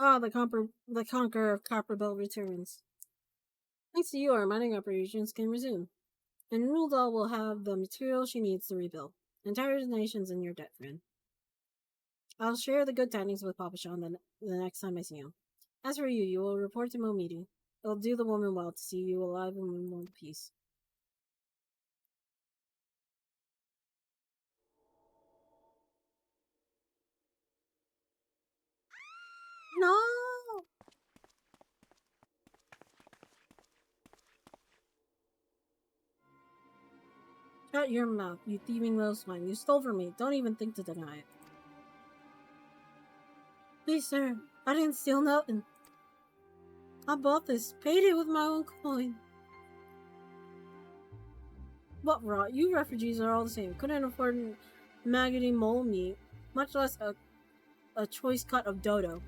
Ah, the conqueror of Copperbelt returns. Thanks to you, our mining operations can resume, and Ruldal will have the material she needs to rebuild. Entire nation's in your debt, friend. I'll share the good tidings with Papa Sean the next time I see him. As for you, you will report to Momidi. It'll do the woman well to see you alive and in one piece. No! Shut your mouth, you thieving little swine. You stole from me. Don't even think to deny it. Please, sir. I didn't steal nothing. I bought this. Paid it with my own coin. What rot? You refugees are all the same. Couldn't afford maggoty mole meat, much less a choice cut of dodo.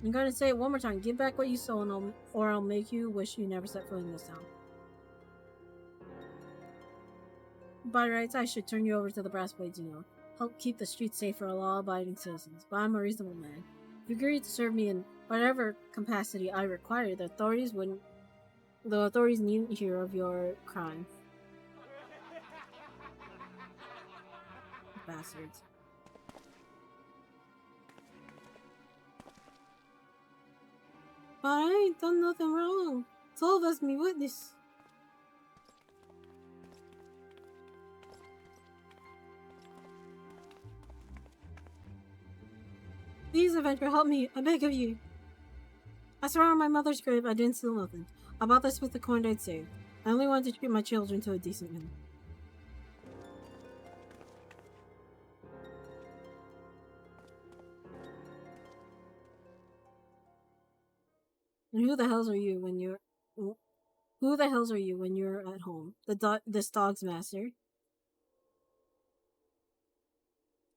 I'm gonna say it one more time. Give back what you stole, or I'll make you wish you never set foot in this town. By rights, I should turn you over to the Brass Blades, Help keep the streets safe for law-abiding citizens. But I'm a reasonable man. If you agree to serve me in whatever capacity I require, the authorities needn't hear of your crime. Bastards. But I ain't done nothing wrong. 12 us me witness. Please, Avenger, help me. I beg of you. I swear on my mother's grave I didn't steal nothing. I bought this with the coin I'd saved. I only wanted to treat my children to a decent meal. And who the hells are you when you're... Who the hells are you when you're at home? This dog's master?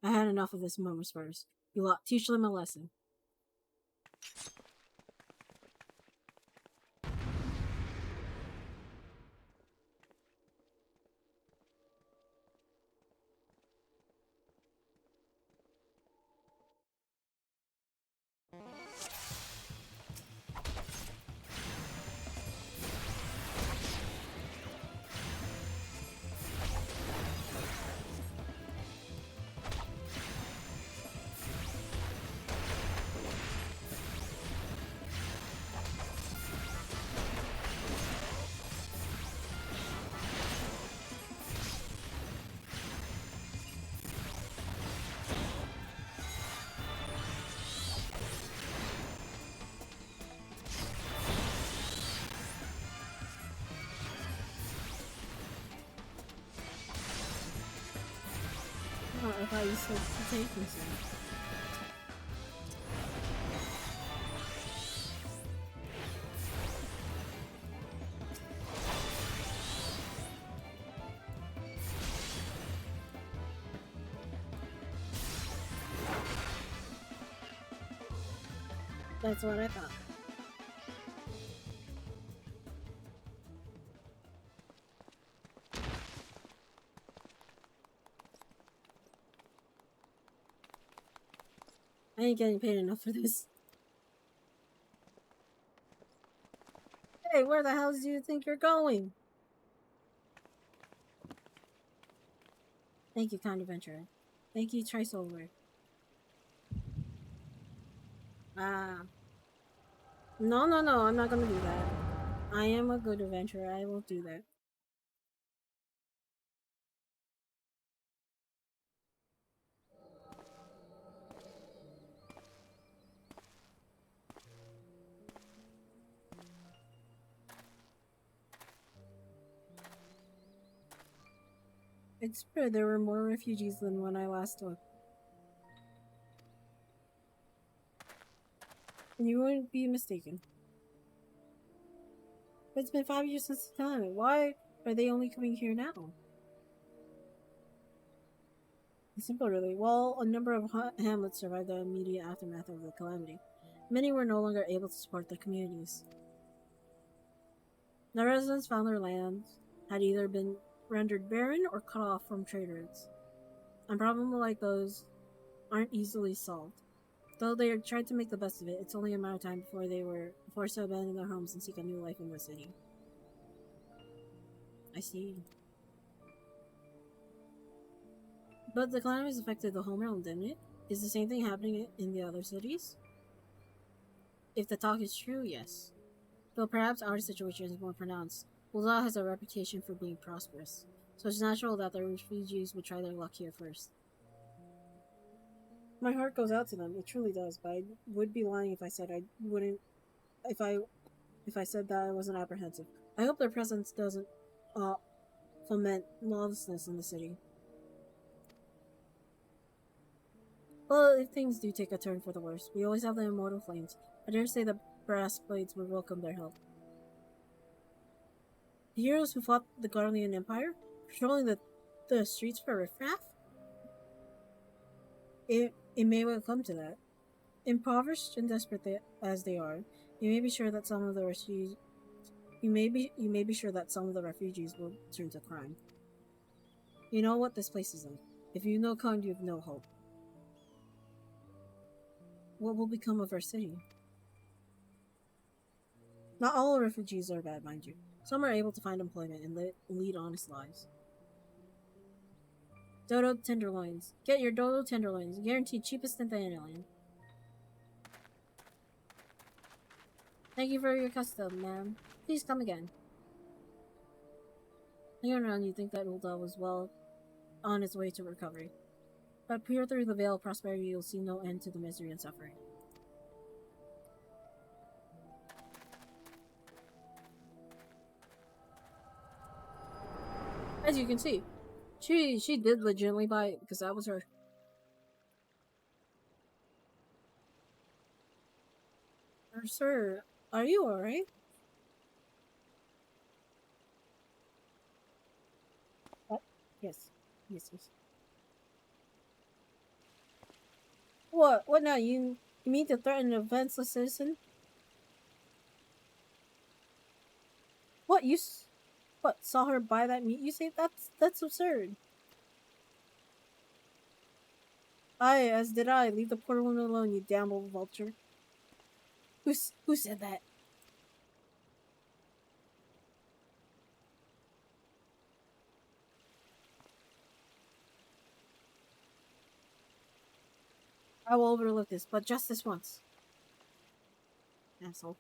I had enough of this murmur spurs. You lot, teach them a lesson. Oh, I thought you said to take me some. That's what I thought. I ain't getting paid enough for this. Hey, where the hell do you think you're going? Thank you, kind adventurer. Thank you, Trisolver. No, I'm not gonna do that. I am a good adventurer, I won't do that. It's true, there were more refugees than when I last looked. And you wouldn't be mistaken. But it's been 5 years since the time. Why are they only coming here now? Simple, really. Well, a number of hamlets survived the immediate aftermath of the calamity. Many were no longer able to support their communities. The residents found their lands had either been rendered barren or cut off from trade routes. And problems like those aren't easily solved. Though they tried to make the best of it, it's only a matter of time before they were forced to abandon their homes and seek a new life in the city. I see. But the climate has affected the home realm, didn't it? Is the same thing happening in the other cities? If the talk is true, yes. Though perhaps our situation is more pronounced, Ul'dah has a reputation for being prosperous, so it's natural that the refugees would try their luck here first. My heart goes out to them, it truly does, but I would be lying if I said I wouldn't if I said that I wasn't apprehensive. I hope their presence doesn't uh foment lawlessness in the city. Well, if things do take a turn for the worse, we always have the immortal flames. I dare say the brass blades would welcome their help. The heroes who fought the Garlean Empire, patrolling the streets for riffraff? It may well come to that. Impoverished and desperate as they are, you may be sure that some of the refugees you may be sure that some of the refugees will turn to crime. You know what this place is like. If you know kind, you have no hope. What will become of our city? Not all refugees are bad, mind you. Some are able to find employment and lead honest lives. Dodo tenderloins. Get your Dodo tenderloins. Guaranteed cheapest in the alien. Thank you for your custom, ma'am. Please come again. Looking around, you think that Ul'dah was well on its way to recovery. But peer through the veil of prosperity, you'll see no end to the misery and suffering. As you can see, she did legitimately buy it because that was her. Sir, are you alright? Yes. Yes, yes. What? What now? You mean to threaten a defenseless citizen? What? What? Saw her buy that meat? You say that's absurd. Aye, as did I. Leave the poor woman alone, you damn old vulture. Who said that? I will overlook this, but just this once. Asshole.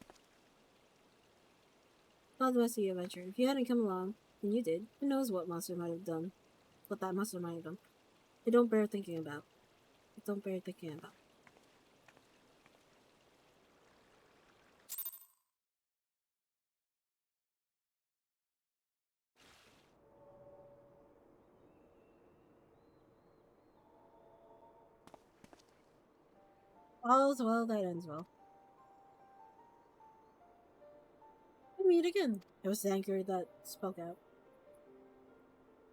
God bless the adventure. If you hadn't come along, and you did, who knows what monster might have done. What that monster might have done. It don't bear thinking about. It don't bear thinking about. All's well that ends well. We meet again. It was the anchor that spoke out.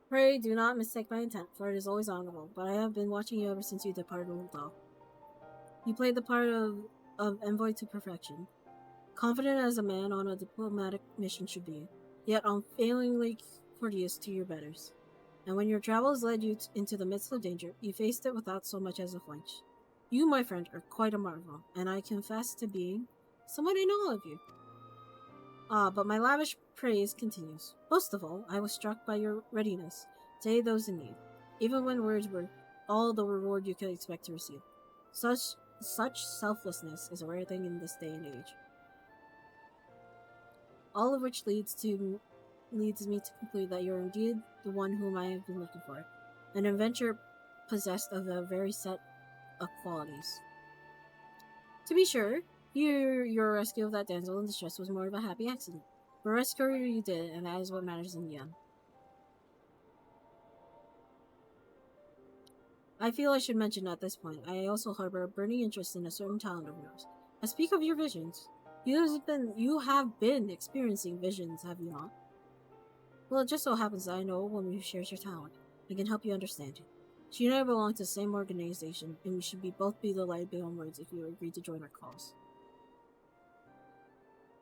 Pray do not mistake my intent, for it is always honorable, but I have been watching you ever since you departed Ul'dah. You played the part of envoy to perfection. Confident as a man on a diplomatic mission should be, yet unfailingly courteous to your betters. And when your travels led you into the midst of danger, you faced it without so much as a flinch. You, my friend, are quite a marvel, and I confess to being somewhat in awe of you. But my lavish praise continues. Most of all, I was struck by your readiness to aid those in need, even when words were all the reward you could expect to receive. Such selflessness is a rare thing in this day and age. All of which leads me to conclude that you're indeed the one whom I have been looking for, an adventurer possessed of a very set of qualities. To be sure, your rescue of that damsel in distress was more of a happy accident. But rescue her you did, and that is what matters in the end. I feel I should mention at this point, I also harbor a burning interest in a certain talent of yours. I speak of your visions. You have been experiencing visions, have you not? Well, it just so happens that I know a woman who shares your talent. I can help you understand it. She and I belong to the same organization, and we should both be delighted beyond words if you agree to join our cause.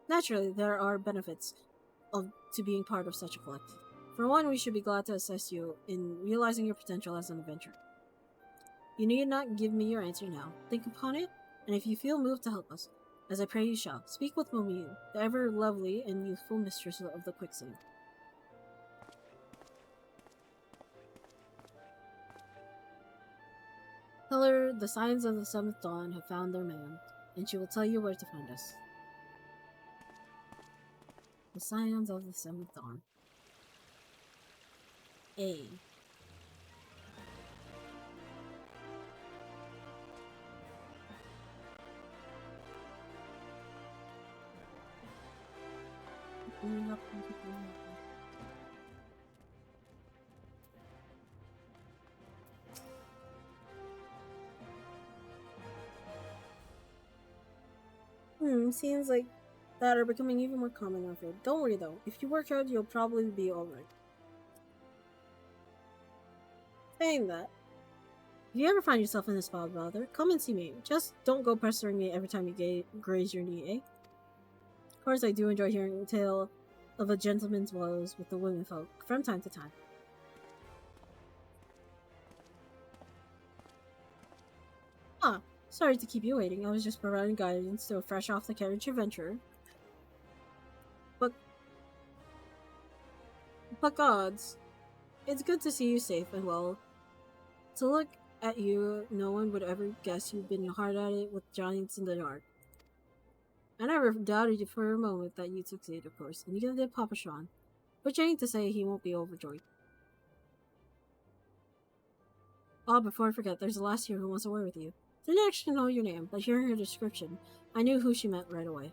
Naturally, there are benefits to being part of such a collective. For one, we should be glad to assist you in realizing your potential as an adventurer. You need not give me your answer now. Think upon it, and if you feel moved to help us, as I pray you shall, speak with Momiu, the ever lovely and youthful mistress of the quicksand. Tell her the signs of the seventh dawn have found their man, and she will tell you where to find us. The signs of the seventh dawn. A. Seems like that are becoming even more common, I'm afraid. Don't worry though, if you work hard, you'll probably be alright. Saying that, if you ever find yourself in a spot of bother, come and see me. Just don't go pestering me every time you graze your knee, eh? Of course, I do enjoy hearing the tale of a gentleman's woes with the womenfolk from time to time. Ah, sorry to keep you waiting. I was just providing guidance to a fresh off the carriage adventurer. But gods, it's good to see you safe and well. To look at you, no one would ever guess you've been hard at it with giants in the dark. I never doubted you for a moment that you'd succeed, of course, and you did Papa Sean. Which ain't to say he won't be overjoyed. Oh, before I forget, there's a lass here who wants a word with you. Didn't actually know your name, but hearing her description, I knew who she meant right away.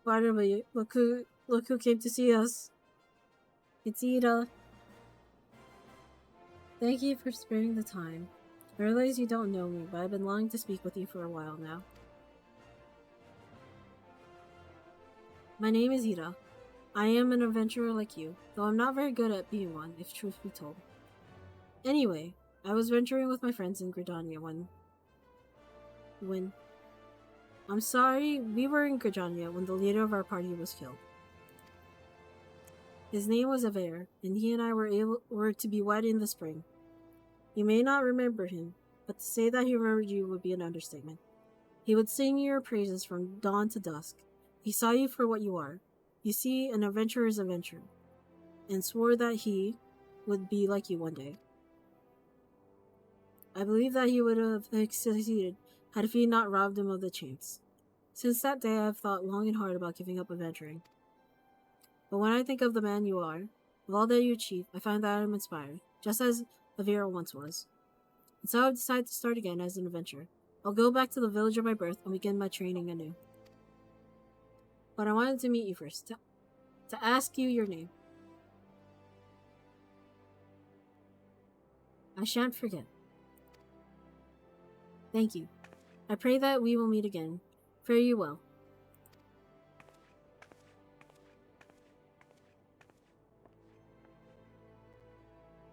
Finally, look who came to see us. It's Ida. Thank you for sparing the time. I realize you don't know me, but I've been longing to speak with you for a while now. My name is Ida. I am an adventurer like you, though I'm not very good at being one, if truth be told. Anyway, I was venturing with my friends in Gridania when... I'm sorry, we were in Gridania when the leader of our party was killed. His name was Aver, and he and I were to be wed in the spring. You may not remember him, but to say that he remembered you would be an understatement. He would sing your praises from dawn to dusk. He saw you for what you are. You see, an adventurer's adventurer, and swore that he would be like you one day. I believe that he would have succeeded had he not robbed him of the chance. Since that day I have thought long and hard about giving up adventuring. But when I think of the man you are, of all that you achieve, I find that I am inspired, just as Avira once was. And so I've decided to start again as an adventurer. I'll go back to the village of my birth and begin my training anew. But I wanted to meet you first, to ask you your name. I shan't forget. Thank you. I pray that we will meet again. Fare you well.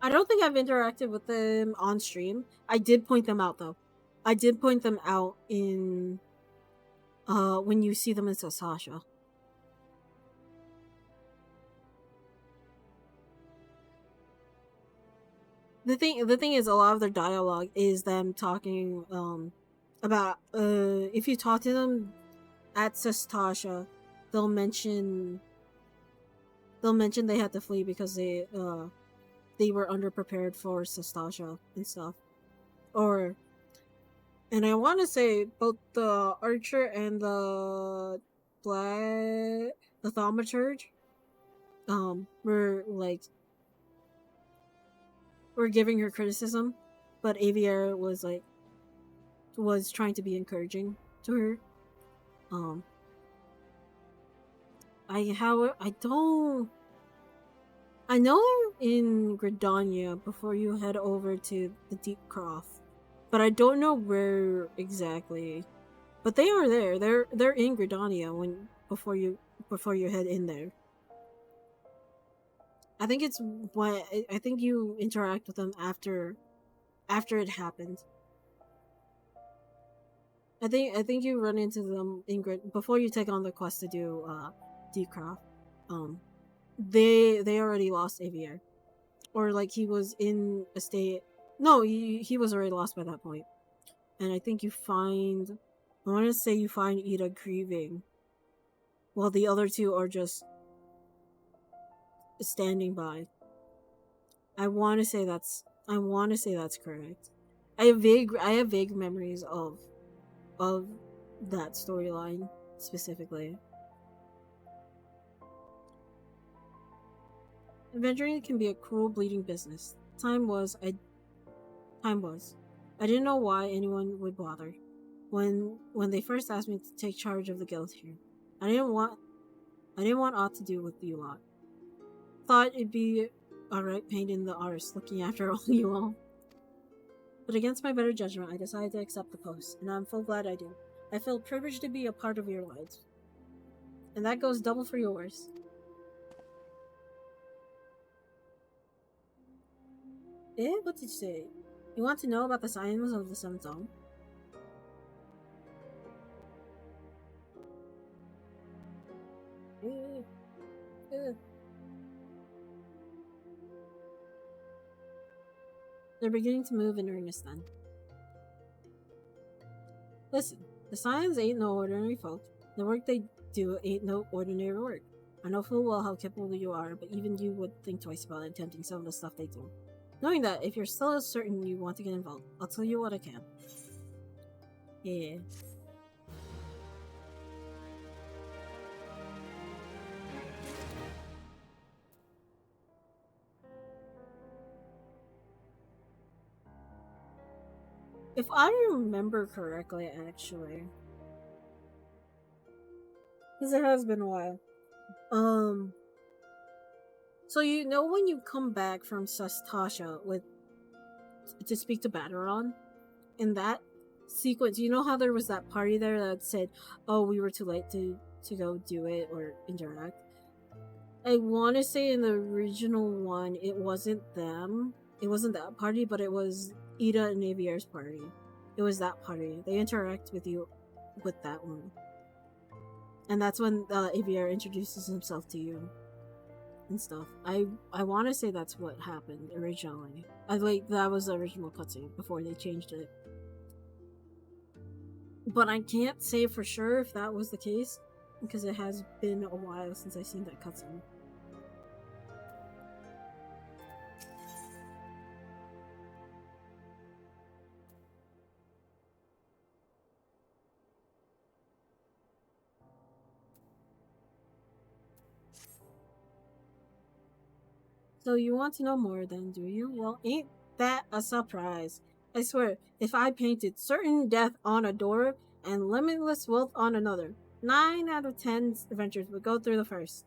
I don't think I've interacted with them on stream. I did point them out though. I did point them out in when you see them in Sasasha. The thing is, a lot of their dialogue is them talking about if you talk to them at Sastasha, they'll mention they had to flee because they were underprepared for Sastasha and stuff. And I want to say both the archer and the thaumaturge were giving her criticism, but Avier was trying to be encouraging to her. I know in Gridania before you head over to the Deep Croft, but I don't know where exactly. But they are there. They're in Gridania before you head in there. I think I think you interact with them after it happened. I think you run into them before you take on the quest to do Deep Croft. They already lost Avier. or like he was in a state. No, he was already lost by that point. And I think you find, I want to say you find Ida grieving, while the other two are just standing by. I want to say that's correct. I have vague memories of that storyline specifically. Adventuring can be a cruel, bleeding business. Time was. I didn't know why anyone would bother. When they first asked me to take charge of the guild here, I didn't want aught to do with you lot. Thought it'd be alright pain in the arse looking after all you all. But against my better judgment, I decided to accept the post, and I'm full glad I did. I feel privileged to be a part of your lives. And that goes double for yours. What did you say? You want to know about the scions of the Seventh Zone? They're beginning to move in earnest then. Listen, the Scions ain't no ordinary folk. The work they do ain't no ordinary work. I know full well how capable you are, but even you would think twice about attempting some of the stuff they do. Knowing that, if you're still certain you want to get involved, I'll tell you what I can. Yeah. If I remember correctly, actually, because it has been a while. So you know when you come back from Sastasha to speak to Baderon, in that sequence, you know how there was that party there that said, "Oh, we were too late to go do it or interact." I want to say in the original one, it wasn't them. It wasn't that party, but it was Ida and Avier's party. It was that party. They interact with you with that one. And that's when Avier introduces himself to you and stuff. I want to say that's what happened originally. That was the original cutscene before they changed it. But I can't say for sure if that was the case because it has been a while since I've seen that cutscene. So you want to know more then, do you? Well, ain't that a surprise? I swear, if I painted certain death on a door and limitless wealth on another, 9 out of 10 adventures would go through the first.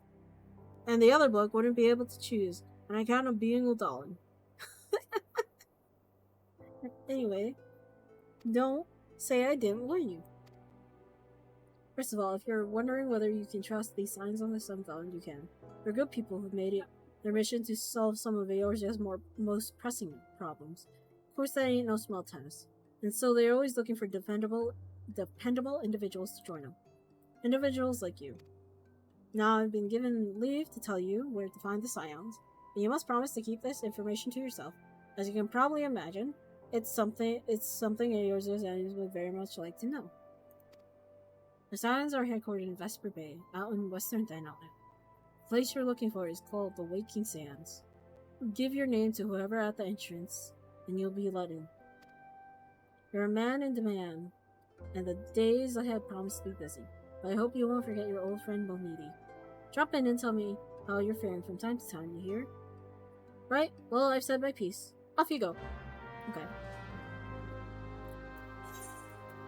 And the other bloke wouldn't be able to choose, on account of being a Udalin. Anyway, don't say I didn't warn you. First of all, if you're wondering whether you can trust these signs on the Sundawn, you can. They're good people who've made it their mission to solve some of Eorzea's most pressing problems. Of course, that ain't no small task. And so they're always looking for dependable individuals to join them. Individuals like you. Now I've been given leave to tell you where to find the Scions, and you must promise to keep this information to yourself. As you can probably imagine, it's something Eorzea's enemies would very much like to know. The Scions are headquartered in Vesper Bay, out in western Dinoutlet. The place you're looking for is called the Waking Sands. Give your name to whoever at the entrance, and you'll be let in. You're a man in demand, and the days ahead promise to be busy. But I hope you won't forget your old friend Bonidi. Drop in and tell me how you're faring from time to time, you hear? Right? Well, I've said my piece. Off you go. Okay.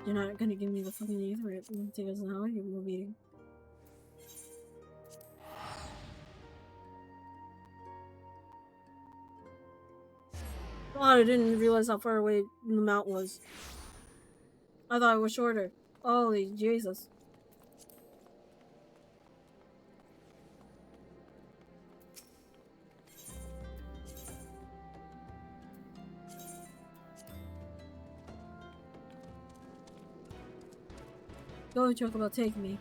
You're not gonna give me the fucking name for it. Take us an hour, give me a meeting. God, I didn't realize how far away the mount was. I thought it was shorter. Holy Jesus. Don't joke about taking me.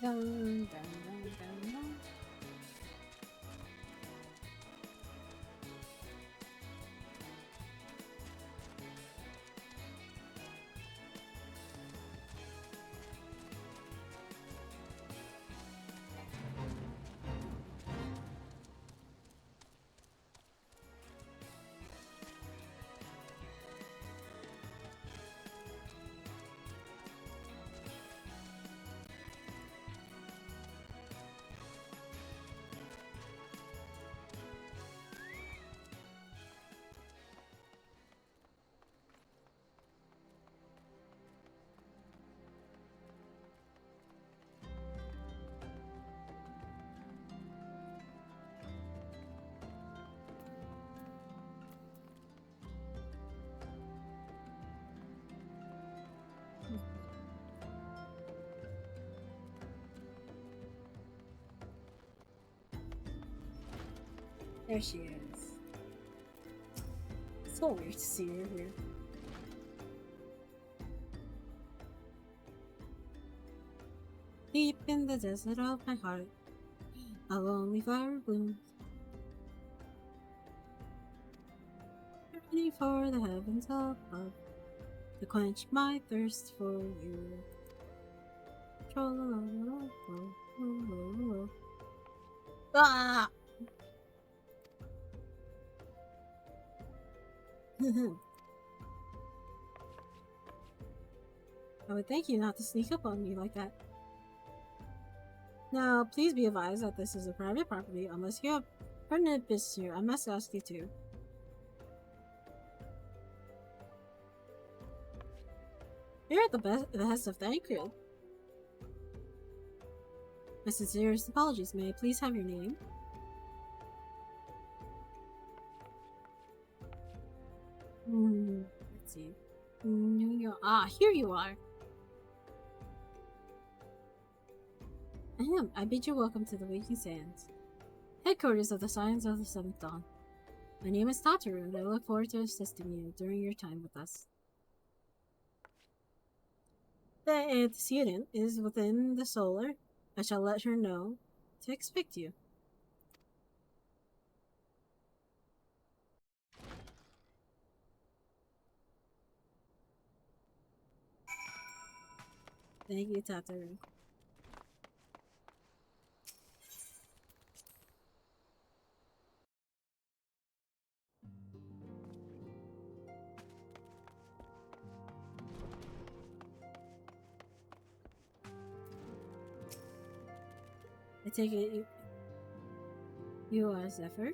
Dun, dun, dun, dun, dun. There she is. It's so weird to see her here. Deep in the desert of my heart, a lonely fire blooms, yearning for the heavens above, to quench my thirst for you. Ah! I would thank you not to sneak up on me like that. Now, please be advised that this is a private property. Unless you have permanent business here, I must ask you to. You're at the behest of Thancred. My sincerest apologies. May I please have your name? Let's see. Here you are. I bid you welcome to the Waking Sands, headquarters of the Scions of the Seventh Dawn. My name is Tataru, and I look forward to assisting you during your time with us. The antecedent is within the solar. I shall let her know to expect you. Thank you, Tataru. I take it you are Zephyr?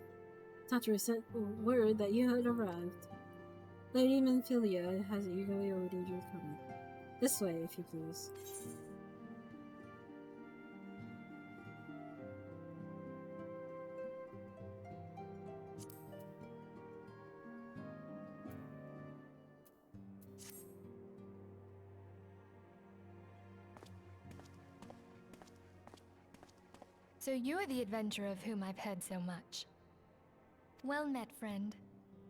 Tataru sent word that you had arrived. Lady Menphilia has eagerly awaited your coming. This way, if you please. So you're the adventurer of whom I've heard so much. Well met, friend.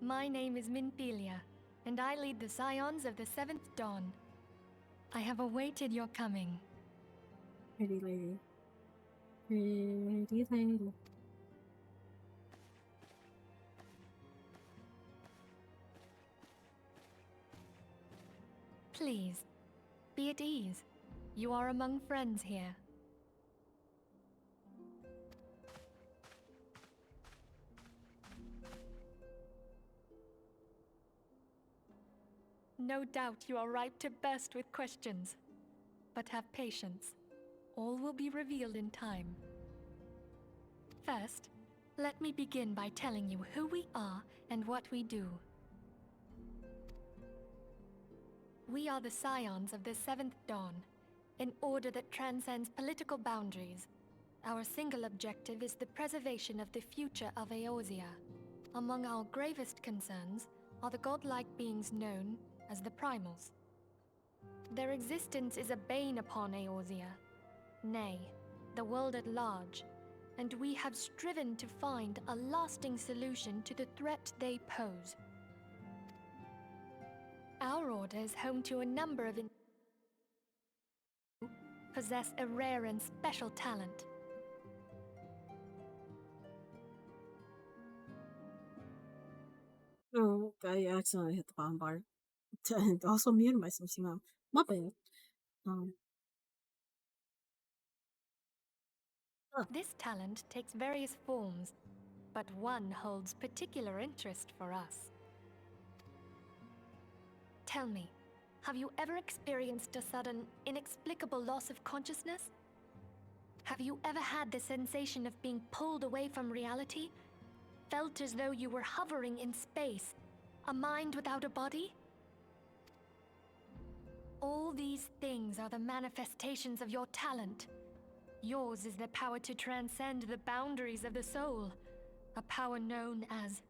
My name is Minpelia, and I lead the Scions of the Seventh Dawn. I have awaited your coming. Pretty lady. Pretty lady. Please, be at ease. You are among friends here. No doubt you are ripe to burst with questions. But have patience. All will be revealed in time. First, let me begin by telling you who we are and what we do. We are the Scions of the Seventh Dawn, an order that transcends political boundaries. Our single objective is the preservation of the future of Eorzea. Among our gravest concerns are the godlike beings known as the Primals. Their existence is a bane upon Eorzea, nay, the world at large, and we have striven to find a lasting solution to the threat they pose. Our order is home to a number of possess a rare and special talent. Oh, I accidentally hit the bottom bar. And also muted myself somehow. My bad. Um, This talent takes various forms, but one holds particular interest for us. Tell me, have you ever experienced a sudden, inexplicable loss of consciousness? Have you ever had the sensation of being pulled away from reality? Felt as though you were hovering in space, a mind without a body? All these things are the manifestations of your talent. Yours is the power to transcend the boundaries of the soul, a power known as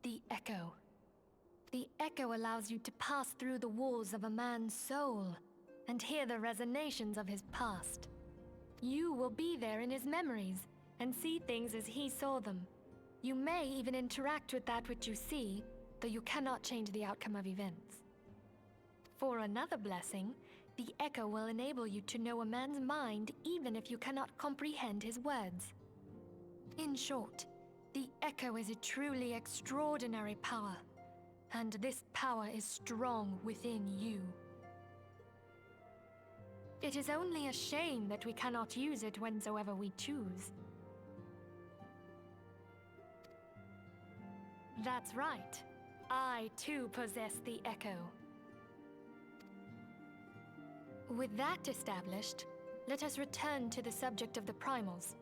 the Echo. The Echo allows you to pass through the walls of a man's soul and hear the resonations of his past. You will be there in his memories and see things as he saw them. You may even interact with that which you see, though you cannot change the outcome of events. For another blessing, the Echo will enable you to know a man's mind even if you cannot comprehend his words. In short, the Echo is a truly extraordinary power, and this power is strong within you. It is only a shame that we cannot use it whensoever we choose. That's right. I too possess the Echo. With that established, let us return to the subject of the primals.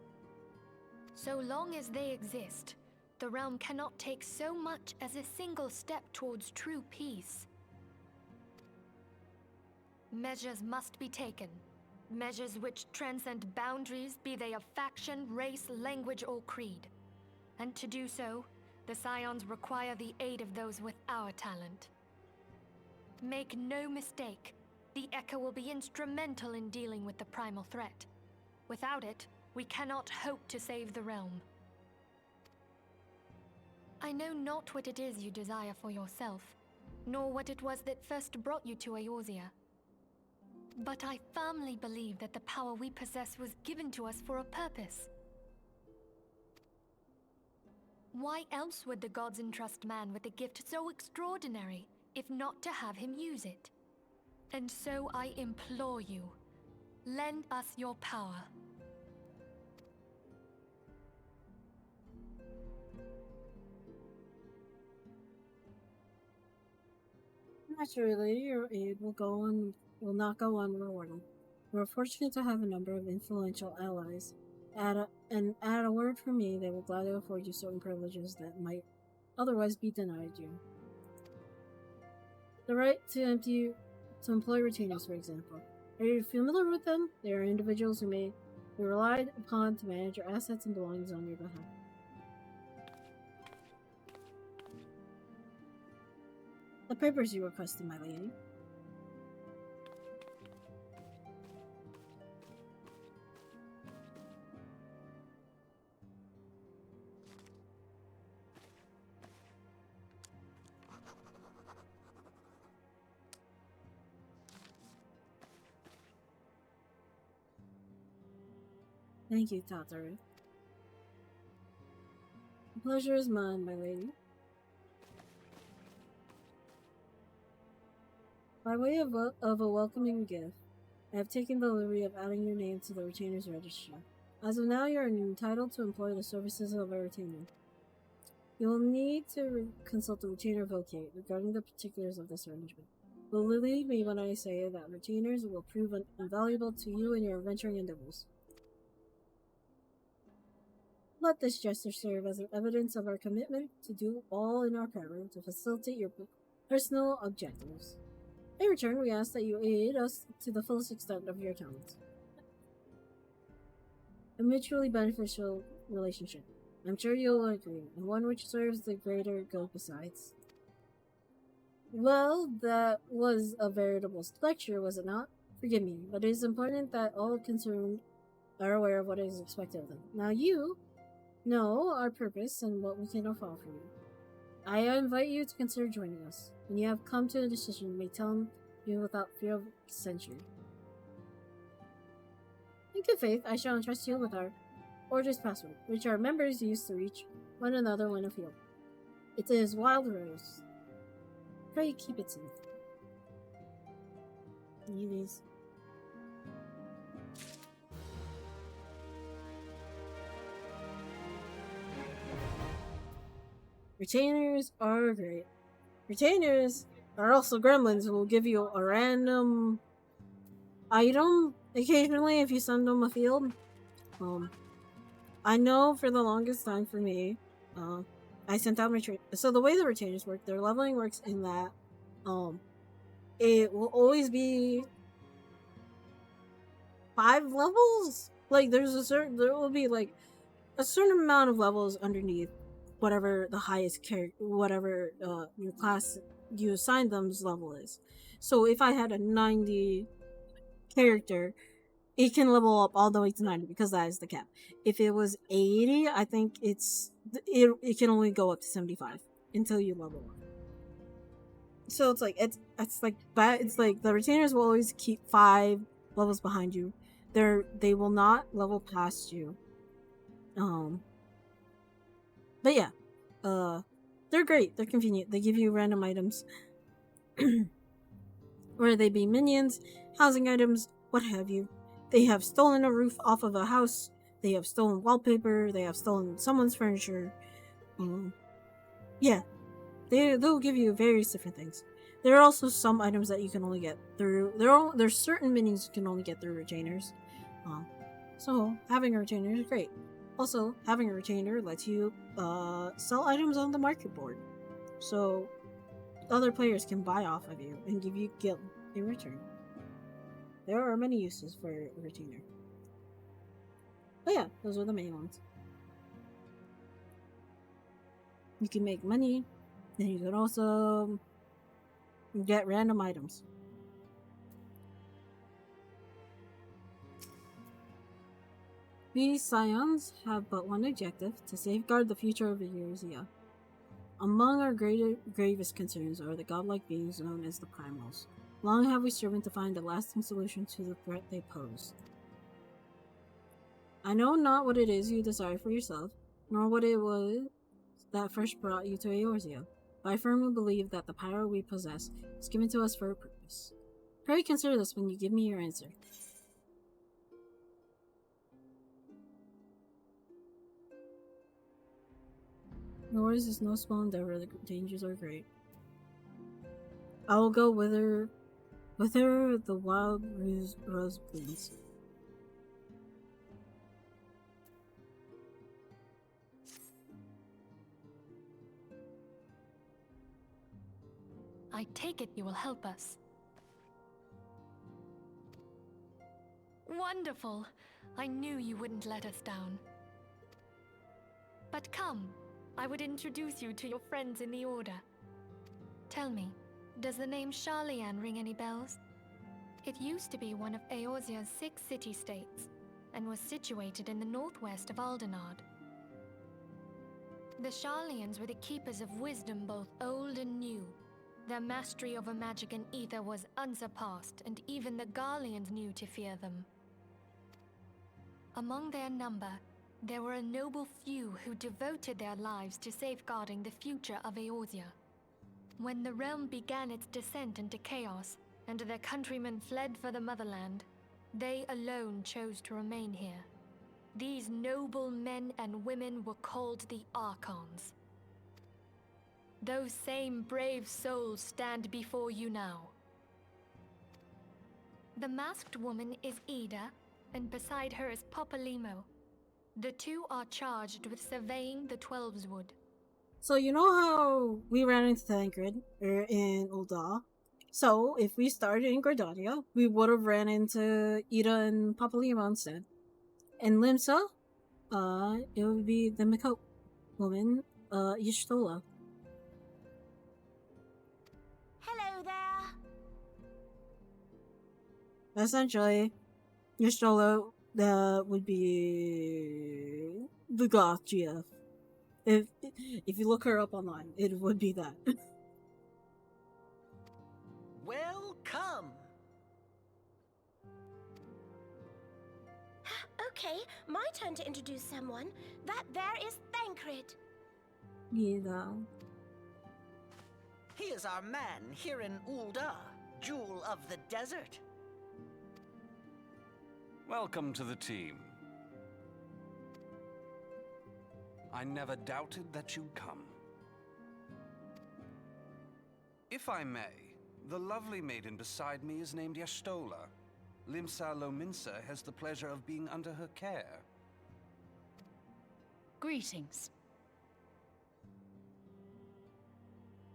So long as they exist, the realm cannot take so much as a single step towards true peace. Measures must be taken. Measures which transcend boundaries, be they of faction, race, language, or creed. And to do so, the Scions require the aid of those with our talent. Make no mistake, the Echo will be instrumental in dealing with the primal threat. Without it, we cannot hope to save the realm. I know not what it is you desire for yourself, nor what it was that first brought you to Eorzea. But I firmly believe that the power we possess was given to us for a purpose. Why else would the gods entrust man with a gift so extraordinary, if not to have him use it? And so I implore you, lend us your power. naturally, your aid will not go unrewarded. We're fortunate to have a number of influential allies. At a word from me, they will gladly afford you certain privileges that might otherwise be denied you. The right to employ retainers, for example. Are you familiar with them? They are individuals who may be relied upon to manage your assets and belongings on your behalf. The papers you requested, my lady. Thank you, Tataru. The pleasure is mine, my lady. By way of a welcoming gift, I have taken the liberty of adding your name to the retainer's registry. As of now, you are entitled to employ the services of a retainer. You will need to consult the retainer vocate regarding the particulars of this arrangement. Believe me when I say that retainers will prove invaluable to you in your adventuring endeavors. Let this gesture serve as an evidence of our commitment to do all in our power to facilitate your personal objectives. In return, we ask that you aid us to the fullest extent of your talents. A mutually beneficial relationship. I'm sure you'll agree, and one which serves the greater good besides. Well, that was a veritable lecture, was it not? Forgive me, but it is important that all concerned are aware of what is expected of them. Now you know our purpose and what we can offer you. I invite you to consider joining us. When you have come to a decision, you may tell me without fear of censure. In good faith, I shall entrust you with our Order's password, which our members use to reach one another when afield. It is Wild Rose. Pray keep it safe. Need these. Retainers are great. Retainers are also gremlins who will give you a random item occasionally if you send them a field. I know for the longest time for me, I sent out my so the way the retainers work, their leveling works in that, it will always be 5 levels. Like there will be like a certain amount of levels underneath whatever the highest character, whatever your class you assign them's level is. So if I had a 90 character, it can level up all the way to 90 because that is the cap. If it was 80, I think it can only go up to 75 until you level up. So it's like it's like that. It's like the retainers will always keep 5 levels behind you. They will not level past you. But yeah, they're great. They're convenient. They give you random items, whether they be minions, housing items, what have you. They have stolen a roof off of a house. They have stolen wallpaper. They have stolen someone's furniture. Yeah, they'll give you various different things. There are also some items that you can only get through. There's certain minions you can only get through retainers. So having a retainer is great. Also, having a retainer lets you sell items on the market board, so other players can buy off of you and give you gil in return. There are many uses for a retainer. But yeah, those are the main ones. You can make money, and you can also get random items. We Scions have but one objective, to safeguard the future of Eorzea. Among our gravest concerns are the godlike beings known as the Primals. Long have we striven to find a lasting solution to the threat they pose. I know not what it is you desire for yourself, nor what it was that first brought you to Eorzea, but I firmly believe that the power we possess is given to us for a purpose. Pray consider this when you give me your answer. Yours is no small endeavor, the dangers are great. I will go whither the wild rose bleeds. I take it you will help us. Wonderful! I knew you wouldn't let us down. But come, I would introduce you to your friends in the Order. Tell me, does the name Sharlayan ring any bells? It used to be one of Eorzea's 6 city-states, and was situated in the northwest of Aldenard. The Sharlayans were the keepers of wisdom both old and new. Their mastery over magic and ether was unsurpassed, and even the Garleans knew to fear them. Among their number, there were a noble few who devoted their lives to safeguarding the future of Eorzea. When the realm began its descent into chaos, and their countrymen fled for the motherland, they alone chose to remain here. These noble men and women were called the Archons. Those same brave souls stand before you now. The masked woman is Ida, and beside her is Popolimo. The two are charged with surveying the Twelveswood. So you know how we ran into Tancred in Ul'dah? So if we started in Gridania, we would have ran into Ida and Popolimo instead. And Limsa, it would be the Mikote woman, Y'shtola. Hello there. Essentially, Y'shtola would be the goth GF. If you look her up online, it would be that. Welcome. Okay, my turn to introduce someone. That there is Thancred. Yeah. He is our man here in Ulda, Jewel of the Desert. Welcome to the team. I never doubted that you'd come. If I may, the lovely maiden beside me is named Yastola. Limsa Lominsa has the pleasure of being under her care. Greetings.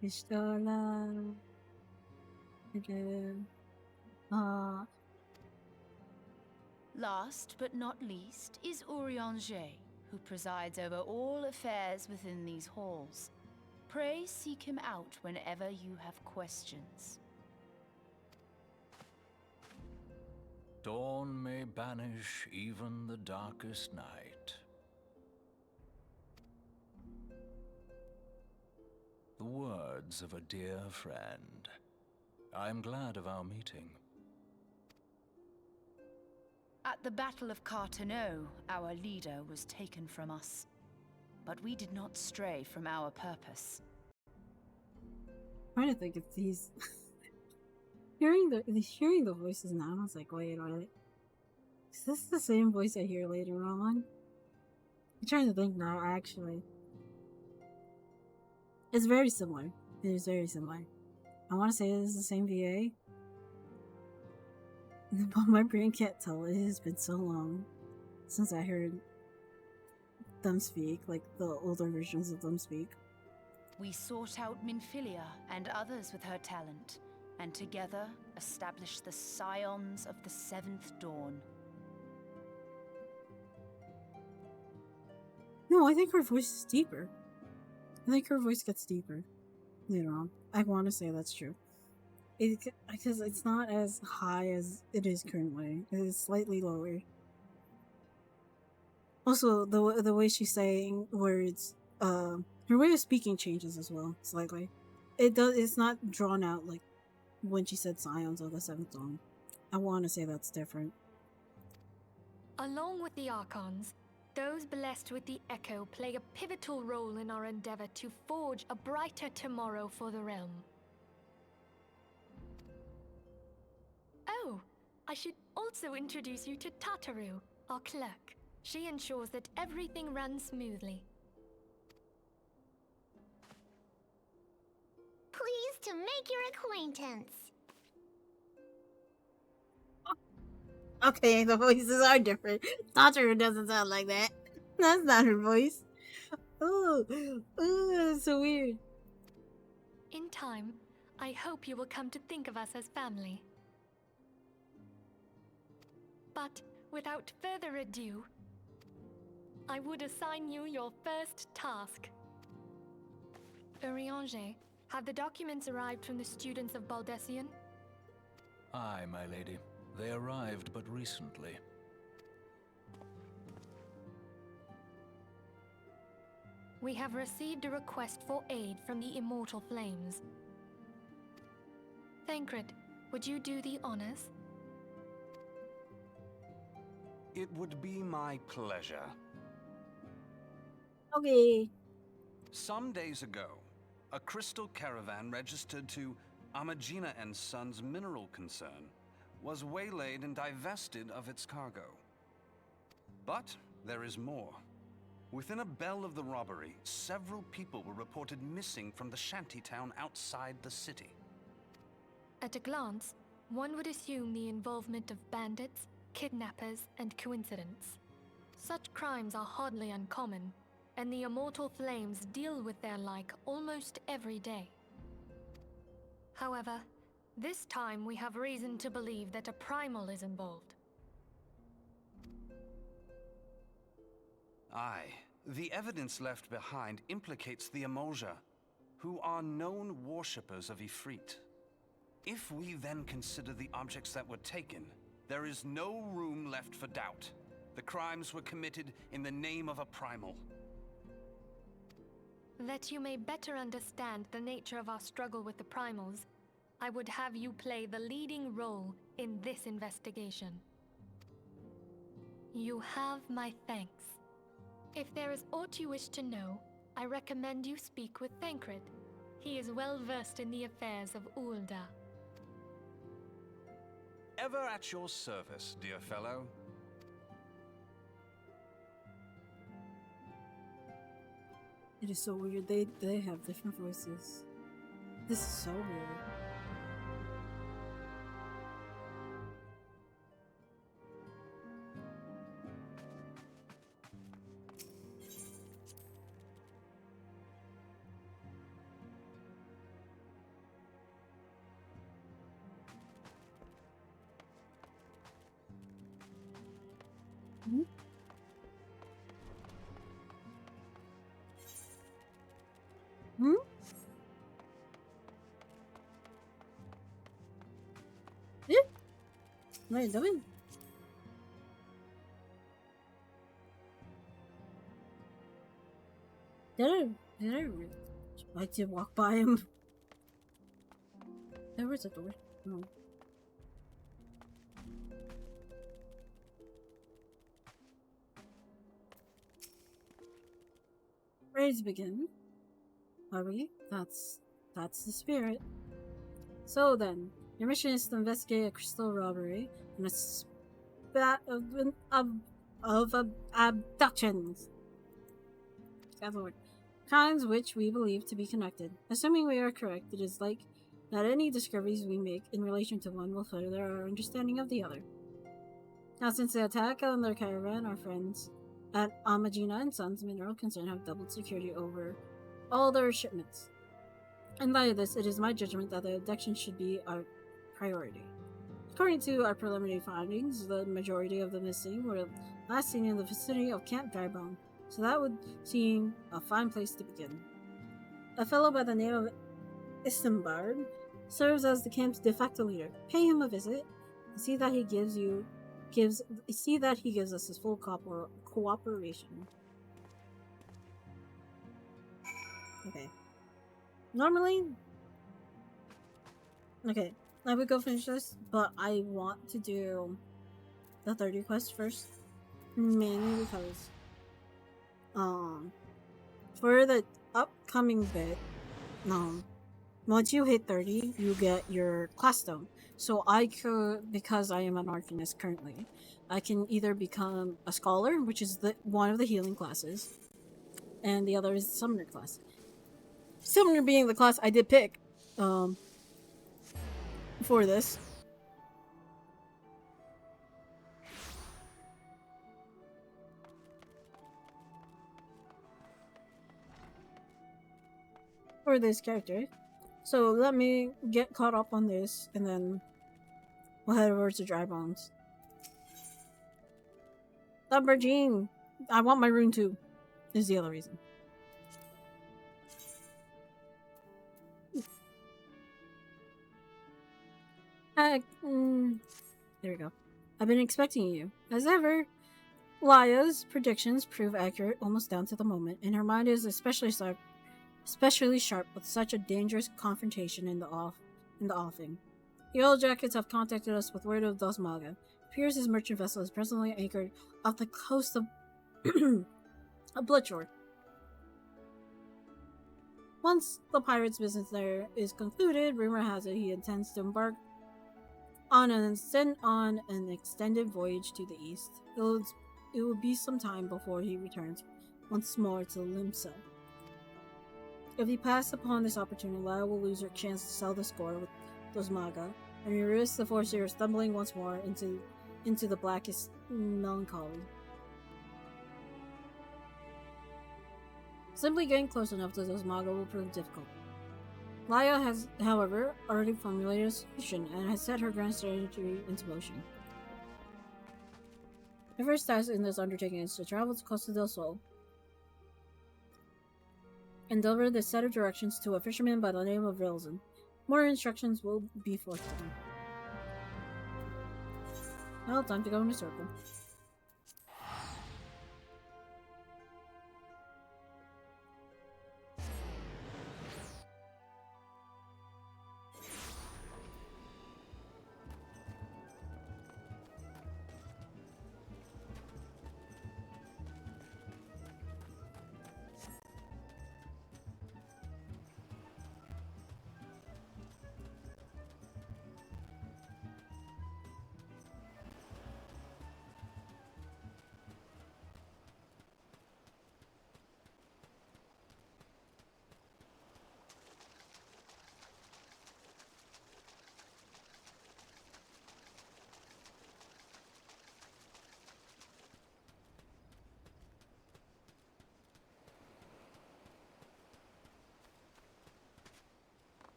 Pistola. Last but not least is Urianger, who presides over all affairs within these halls. Pray seek him out whenever you have questions. Dawn may banish even the darkest night. The words of a dear friend. I am glad of our meeting. At the Battle of Carteneau, our leader was taken from us. But we did not stray from our purpose. I'm trying to think if these hearing the voices now, I was like, wait, is this the same voice I hear later on? I'm trying to think now, actually. It's very similar. It is very similar. I want to say it is the same VA. But my brain can't tell. It has been so long since I heard them speak, like the older versions of them speak. We sought out Minfilia and others with her talent, and together established the Scions of the Seventh Dawn. No, I think her voice is deeper. I think her voice gets deeper later on. I want to say that's true. Because it's not as high as it is currently. It is slightly lower. Also, the way she's saying words, her way of speaking changes as well, slightly. It's not drawn out like when she said Scions of the Seventh Dawn. I want to say that's different. Along with the Archons, those blessed with the Echo play a pivotal role in our endeavor to forge a brighter tomorrow for the realm. Oh, I should also introduce you to Tataru, our clerk. She ensures that everything runs smoothly. Pleased to make your acquaintance. Okay, the voices are different. Tataru doesn't sound like that. That's not her voice. Oh, that's so weird. In time, I hope you will come to think of us as family. But without further ado, I would assign you your first task. Urianger, have the documents arrived from the students of Baldessian? Aye, my lady. They arrived but recently. We have received a request for aid from the Immortal Flames. Thancred, would you do the honors? It would be my pleasure. Okay. Some days ago, a crystal caravan registered to Amagina and Sons mineral concern was waylaid and divested of its cargo. But there is more. Within a bell of the robbery, several people were reported missing from the shantytown outside the city. At a glance, one would assume the involvement of bandits, kidnappers, and coincidence. Such crimes are hardly uncommon, and the Immortal Flames deal with their like almost every day. However, this time we have reason to believe that a primal is involved. Aye, the evidence left behind implicates the Emolja, who are known worshippers of Ifrit. If we then consider the objects that were taken, there is no room left for doubt. The crimes were committed in the name of a primal. That you may better understand the nature of our struggle with the primals, I would have you play the leading role in this investigation. You have my thanks. If there is aught you wish to know, I recommend you speak with Thancred. He is well versed in the affairs of Ulda. Ever at your service, dear fellow. It is so weird. They have different voices. This is so weird. Hmm? Hmm? Yeah. What are you doing? I did walk by him. There was a door. No. Ready to begin? Are we? That's the spirit. So then, your mission is to investigate a crystal robbery and a spat of abductions. That's the word. Kinds which we believe to be connected. Assuming we are correct, it is like that any discoveries we make in relation to one will further our understanding of the other. Now, since the attack on their caravan, our friends at Amagina and Sons Mineral Concern have doubled security over all their shipments. In light of this, it is my judgment that the abduction should be our priority. According to our preliminary findings, the majority of the missing were last seen in the vicinity of Camp Drybone, so that would seem a fine place to begin. A fellow by the name of Isambard serves as the camp's de facto leader. Pay him a visit and see that he gives us his full cooperation. Okay. Normally, okay, I would go finish this, but I want to do the 30 quest first, mainly because, for the upcoming bit, once you hit 30, you get your class stone. So I could, because I am an Arcanist currently, I can either become a Scholar, which is one of the healing classes, and the other is the Summoner class. Summoner being the class I did pick, for this. For this character. So let me get caught up on this, and then we'll head over to Dry Bones. Lumberjane! I want my rune too, is the other reason. There we go. I've been expecting you. As ever, Laya's predictions prove accurate almost down to the moment, and her mind is especially sharp with such a dangerous confrontation in the offing. The Oil Jackets have contacted us with word of Dosmaga. It appears his merchant vessel is presently anchored off the coast of Bloodshore. Once the pirate's business there is concluded, rumor has it he intends to embark on an extended voyage to the east. It will be some time before he returns once more to Limsa. If he pass upon this opportunity, Lyle will lose her chance to sell the score with Dosmaga, and we risk the Forsaker stumbling once more into the blackest melancholy. Simply getting close enough to Dosmaga will prove difficult. Laya has, however, already formulated a solution and has set her grand strategy into motion. Her first task in this undertaking is to travel to Costa del Sol and deliver the set of directions to a fisherman by the name of Rilzen. More instructions will be forthcoming. Well, time to go in a circle.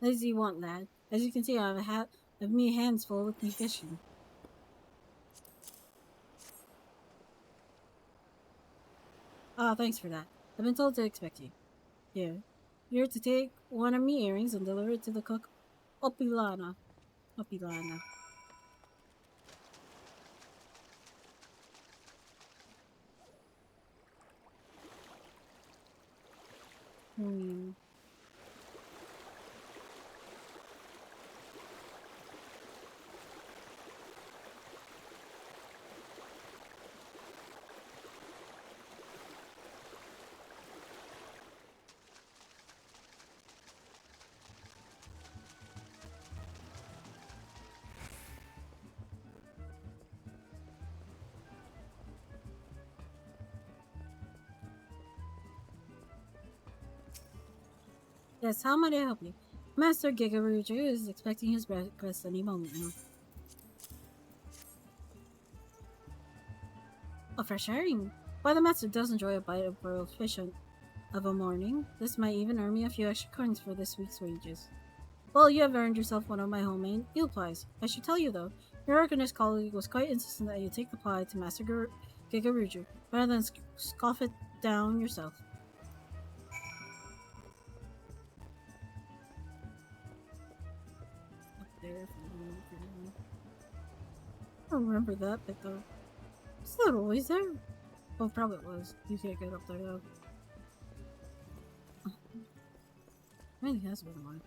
As you want, lad. As you can see, I have me hands full with me fishing. Ah, thanks for that. I've been told to expect you. Here. You're to take one of me earrings and deliver it to the cook Opilana. Opilana. Hmm. Yes, how might I help you? Master Gigaruju is expecting his breakfast any moment now. A fresh herring. Why, the master does enjoy a bite of broiled fish of a morning. This might even earn me a few extra coins for this week's wages. Well, you have earned yourself one of my homemade eel pies. I should tell you, though, your organist colleague was quite insistent that you take the pie to Master Gigaruju, rather than scoff it down yourself. Up there. I don't remember that bit, though. Is that always there? Oh, probably it was. You can't get up there, though. Really has been a while.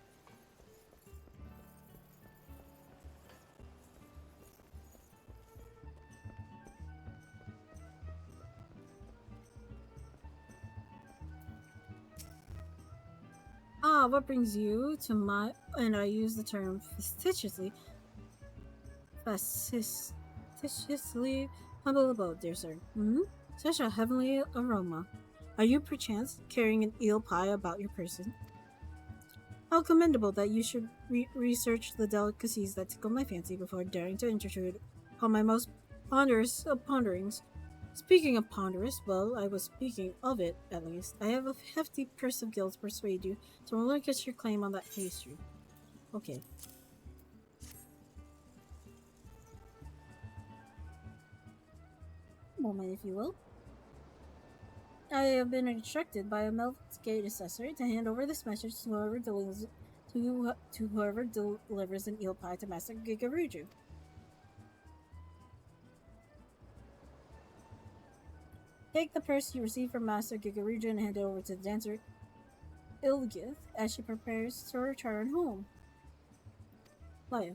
Ah, what brings you to my... And I use the term facetiously humble abode, dear sir. Such a heavenly aroma. Are you perchance carrying an eel pie about your person? How commendable that you should research the delicacies that tickle my fancy before daring to intrude upon my most ponderous of ponderings. Speaking of ponderous, well, I was speaking of it, at least. I have a hefty purse of gills to persuade you to relinquish your claim on that pastry. Okay. Moment, if you will. I have been instructed by a Meltgate assessor to hand over this message to whoever delivers an eel pie to Master Gigaruju. Take the purse you receive from Master Gigaruju and hand it over to the dancer Ilgith as she prepares to return home. Laya.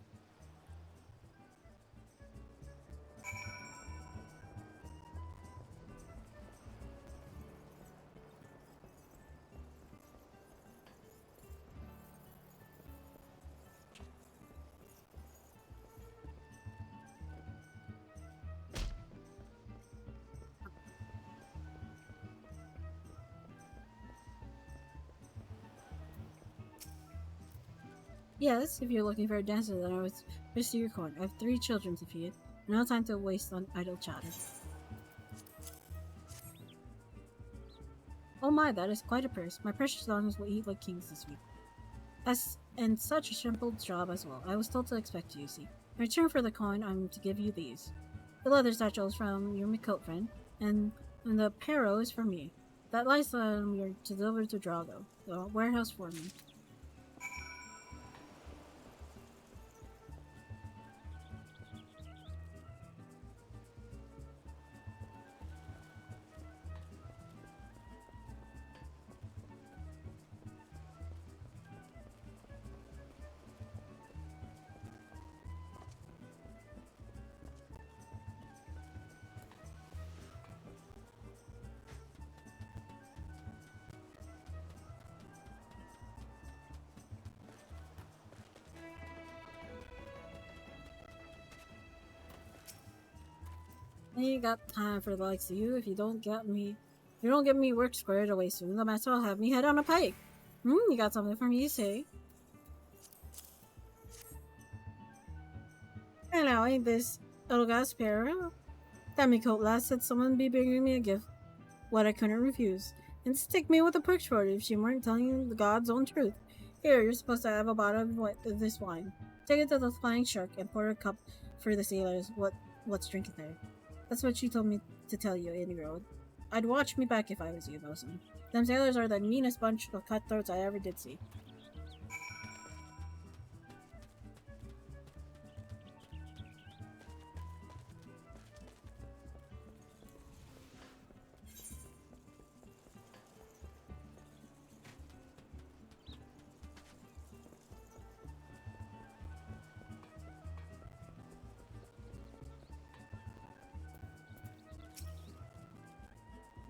Yes, if you're looking for a dancer, then I would pursue your coin. I have 3 children to feed. No time to waste on idle chatter. Oh my, that is quite a purse. My precious daughters will eat like kings this week. And such a simple job as well. I was told to expect you, see. In return for the coin, I'm to give you these. The leather satchel is from your Mikot friend, and the parrow is from me. That lies you're to deliver to Drago, the warehouse foreman. I ain't got time for the likes of you. If you don't get me work squared away soon, the master will have me head on a pike. You got something for me to say? I know, ain't this Olga Sparrow? That Mikot last said someone be bringing me a gift. What I couldn't refuse. And stick me with a perch for it if she weren't telling the God's own truth. Here, you're supposed to have a bottle of this wine. Take it to the flying shark and pour a cup for the sailors. What's drinking there? That's what she told me to tell you, Andy Road. I'd watch me back if I was you, Bosun. Them sailors are the meanest bunch of cutthroats I ever did see.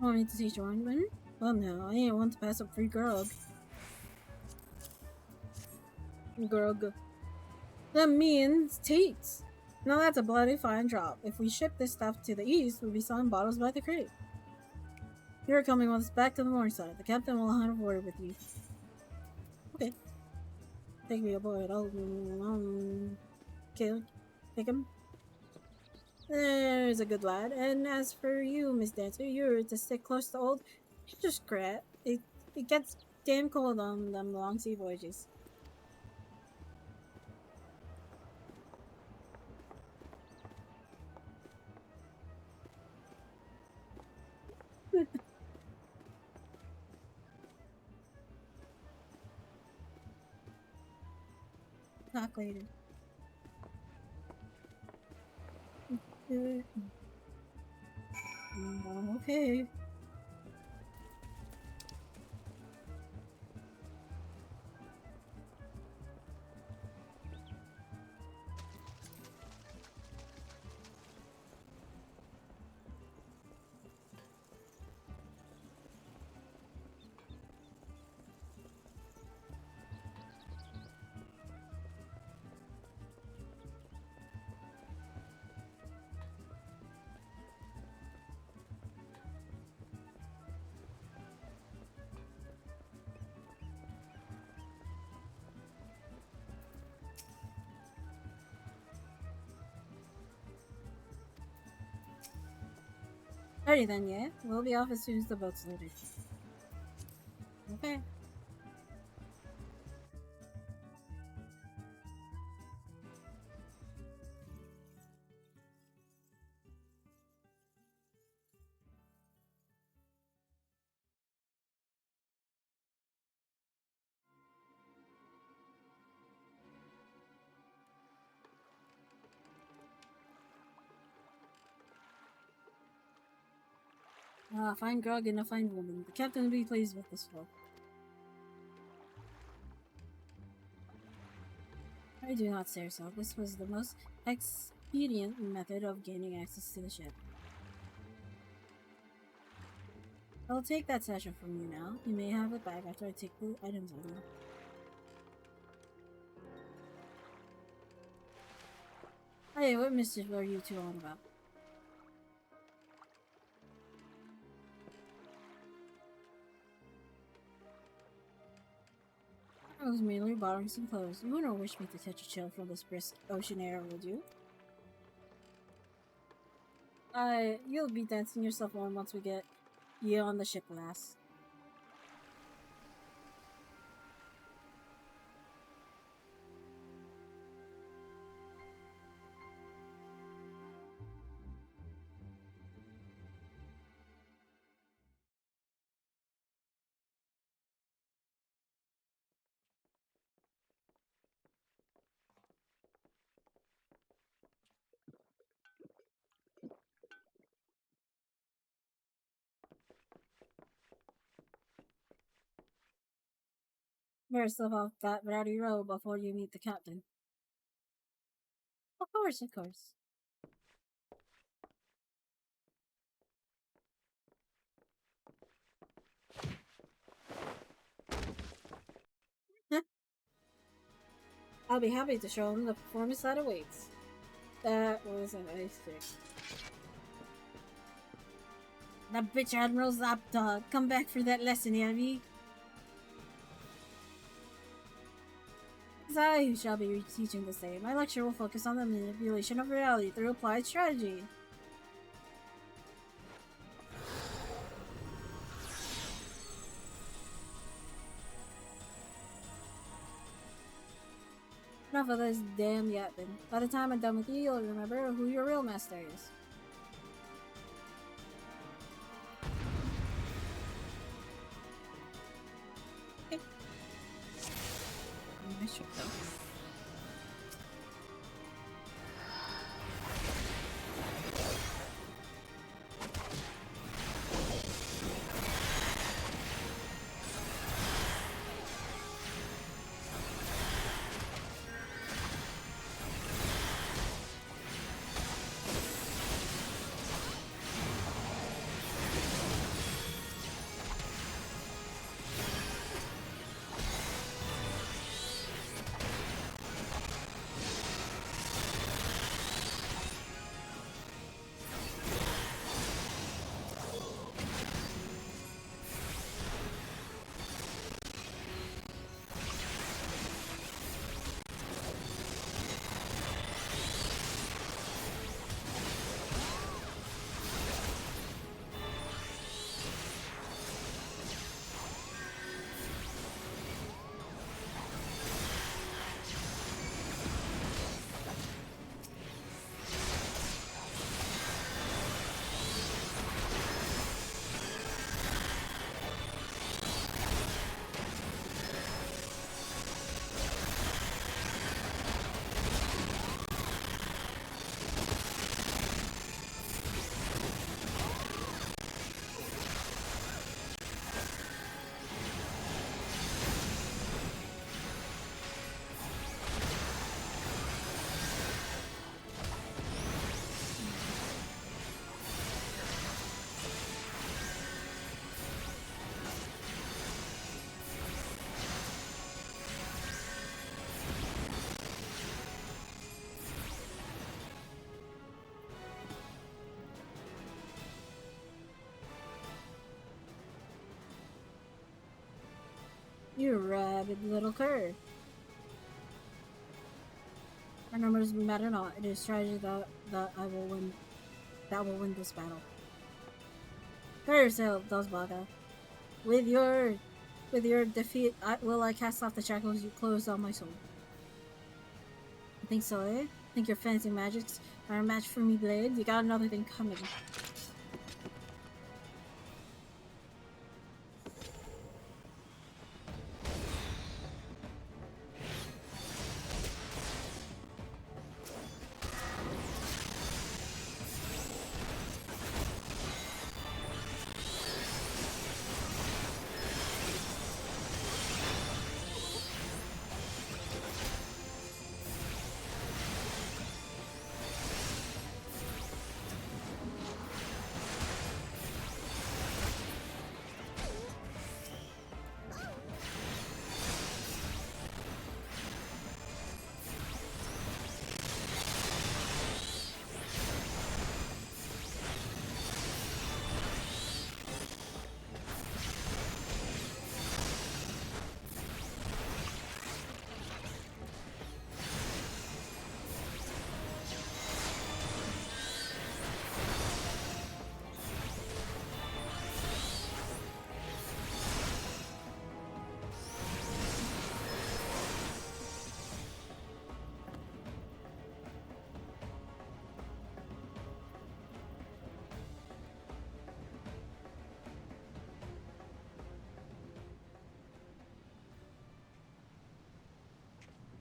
Want me to teach you one? Well, no, I ain't one to pass up free grog. Grog. That means Tates. Now that's a bloody fine drop. If we ship this stuff to the east, we'll be selling bottles by the crate. You're coming with us back to the Morningside. The captain will have a word with you. Okay. Take me aboard. I'll take him. There's a good lad. And as for you, Miss Dancer, you're to stick close to old just Grat. It gets damn cold on them long sea voyages. Talk later. Okay. Alrighty then, yeah? We'll be off as soon as the boat's loaded. Okay. Fine grog and a fine woman. The captain will be pleased with this folk. I do not say so. This was the most expedient method of gaining access to the ship. I'll take that session from you now. You may have it back after I take the items on you. Hey, what mischief are you two on about? I was merely borrowing some clothes. You wouldn't wish me to touch a chill from this brisk ocean air, would you? You'll be dancing yourself on once we get you on the ship, lass. Better slip off that rowdy robe before you meet the captain. Of course, of course. I'll be happy to show him the performance that awaits. That was an ice trick. That bitch Admiral's lapdog. Come back for that lesson, Abby. It's I who shall be teaching the same. My lecture will focus on the manipulation of reality through applied strategy. of this damn yapping. By the time I'm done with you, you'll remember who your real master is. Okay. Nice trick though. You rabid little cur. Our numbers matter not. It is strategy that will win this battle. Guard yourself, Dozbaga. With your defeat, I cast off the shackles you closed on my soul. You think so, eh? Think your fancy magics are a match for me, Blade? You got another thing coming.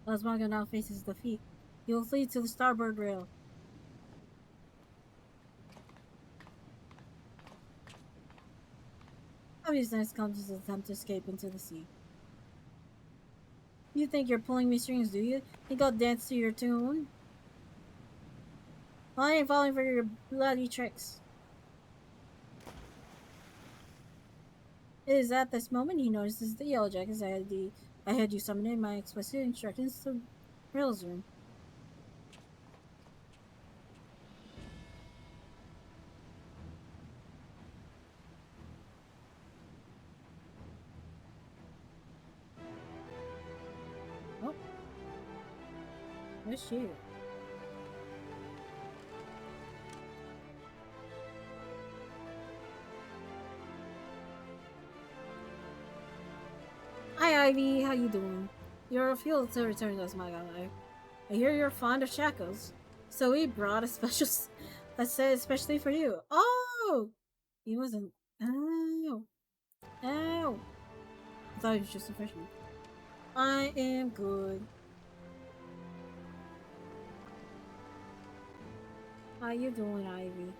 Dozbaga now faces defeat. He will flee to the starboard rail. Obviously, next comes his attempt to escape into the sea. You think you're pulling me strings, do you? Think I'll dance to your tune? Well, I ain't falling for your bloody tricks. It is at this moment he notices the yellow jackets I had you summon in my explicit instructions to Rail's room. Oh. Where's she? Hi Ivy, how you doing? You're a field to return us, my guy. I hear you're fond of shackles, so we brought a special let's say especially for you. Oh, he wasn't. Ow, ow. I thought he was just a freshman. I am good. How you doing, Ivy?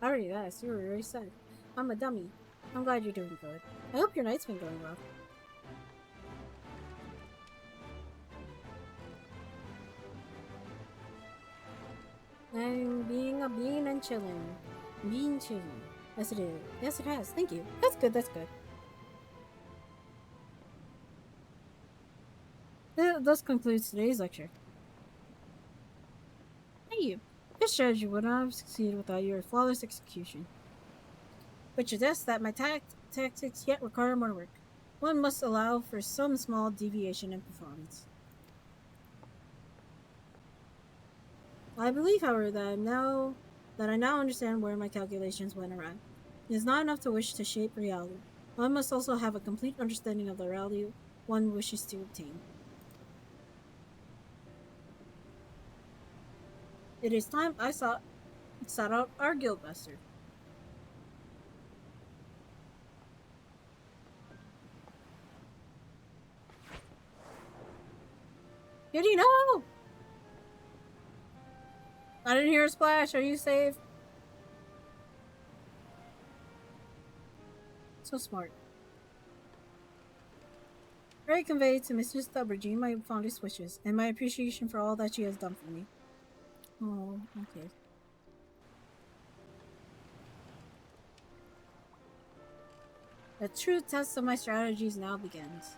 I already asked. You were very sad. I'm a dummy. I'm glad you're doing good. I hope your night's been going well. I'm being a bean and chilling. Bean chilling. Yes, it is. Yes, it has. Thank you. That's good. That's good. That thus concludes today's lecture. Thank you. This strategy would not have succeeded without your flawless execution. Which suggests that my tactics yet require more work. One must allow for some small deviation in performance. I believe, however, that I now understand where my calculations went awry. It is not enough to wish to shape reality. One must also have a complete understanding of the reality one wishes to obtain. It is time I sought out our guildmaster. Kitty, no! I didn't hear a splash. Are you safe? So smart. Pray convey to Mrs. Thubbergy my fondest wishes and my appreciation for all that she has done for me. Oh, okay. The true test of my strategies now begins.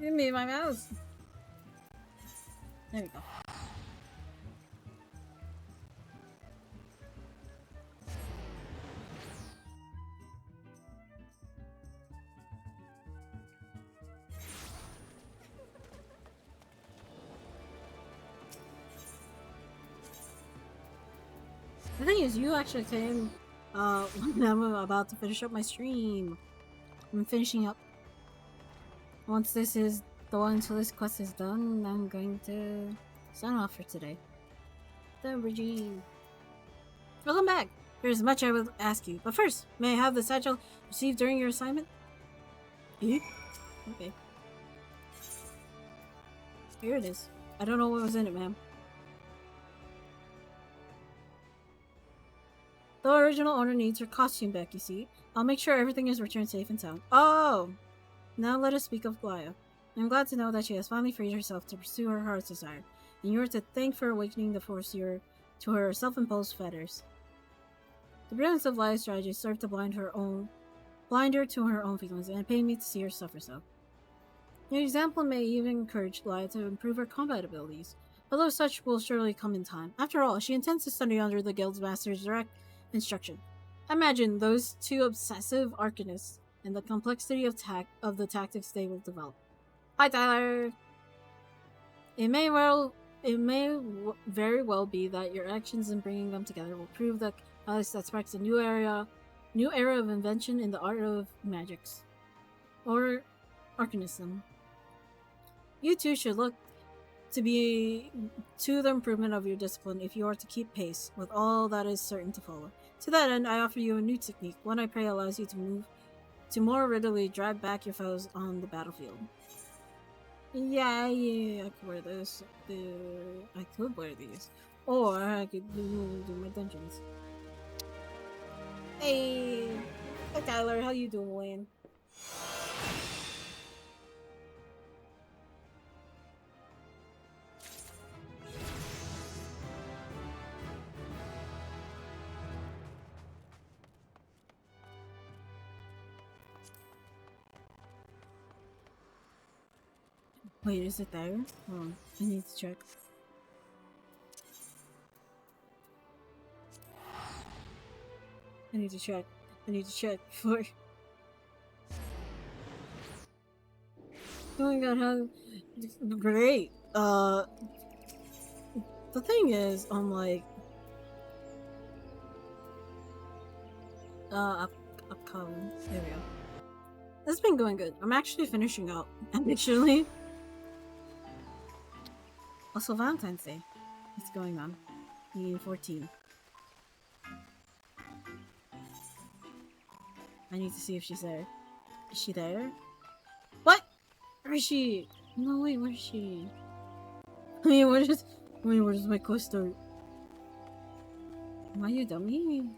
Give me my mouse. There we go. The thing is, you actually came when I'm about to finish up my stream. I'm finishing up. Once this quest is done, I'm going to sign off for today. The regime. Welcome back. There's much I would ask you, but first, may I have the satchel received during your assignment? Eh? Okay. Here it is. I don't know what was in it, ma'am. The original owner needs her costume back, you see. I'll make sure everything is returned safe and sound. Oh! Now let us speak of Glaya. I'm glad to know that she has finally freed herself to pursue her heart's desire, and you are to thank for awakening the force to her self-imposed fetters. The brilliance of Glaya's strategy served to blind her to her own feelings, and it pained me to see her suffer so. Your example may even encourage Glaya to improve her combat abilities, although such will surely come in time. After all, she intends to study under the guild's master's direct instruction. Imagine those two obsessive arcanists and the complexity of the tactics they will develop. Hi, Tyler. It may very well be that your actions in bringing them together will prove that Alice that sparks a new era of invention in the art of magics, or arcanism. You two should look to be to the improvement of your discipline if you are to keep pace with all that is certain to follow. To that end, I offer you a new technique, one I pray allows you to more readily drive back your foes on the battlefield. Yeah, I could wear this. I could wear these. Or I could do my dungeons. Hey! Hi Tyler, how you doing? Wait, is it there? Hold on, I need to check. I need to check. I need to check before. Oh my god, how great. The thing is, I'm like, upcoming. There we go. This has been going good. I'm actually finishing up. Actually. Also, Valentine's Day. What's going on? 14. I need to see if she's there. Is she there? What? Where is she? No, wait, where is she? Where does my quest start? Am I you dummy?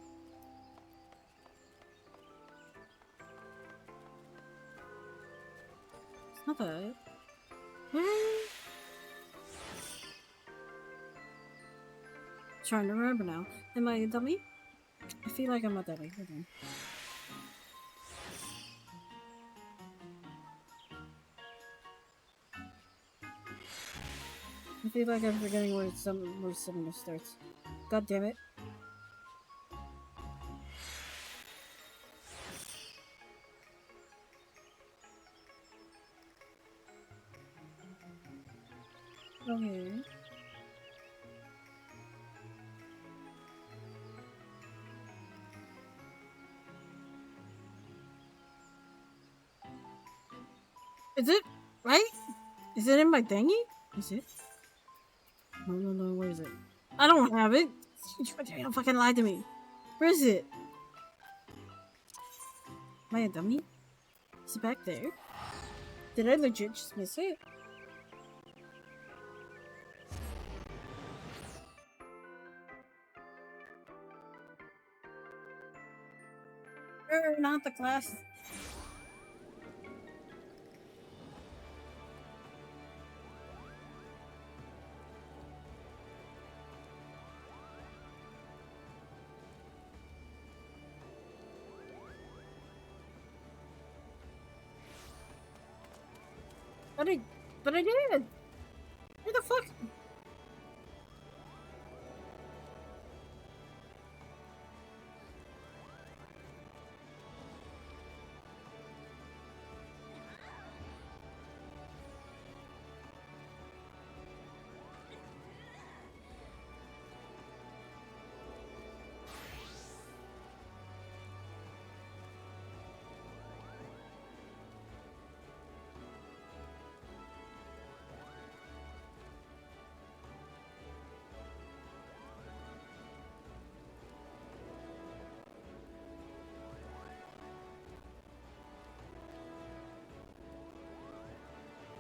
It's not that. Trying to remember now. Am I a dummy? I feel like I'm a dummy. Hold on. I feel like I'm forgetting where summoner starts. God damn it. Okay. Is it? Right? Is it in my thingy? Is it? No, where is it? I don't have it! Don't fucking lie to me! Where is it? Am I a dummy? Is it back there? Did I legit just miss it? Not the class. But I did! Where the fuck?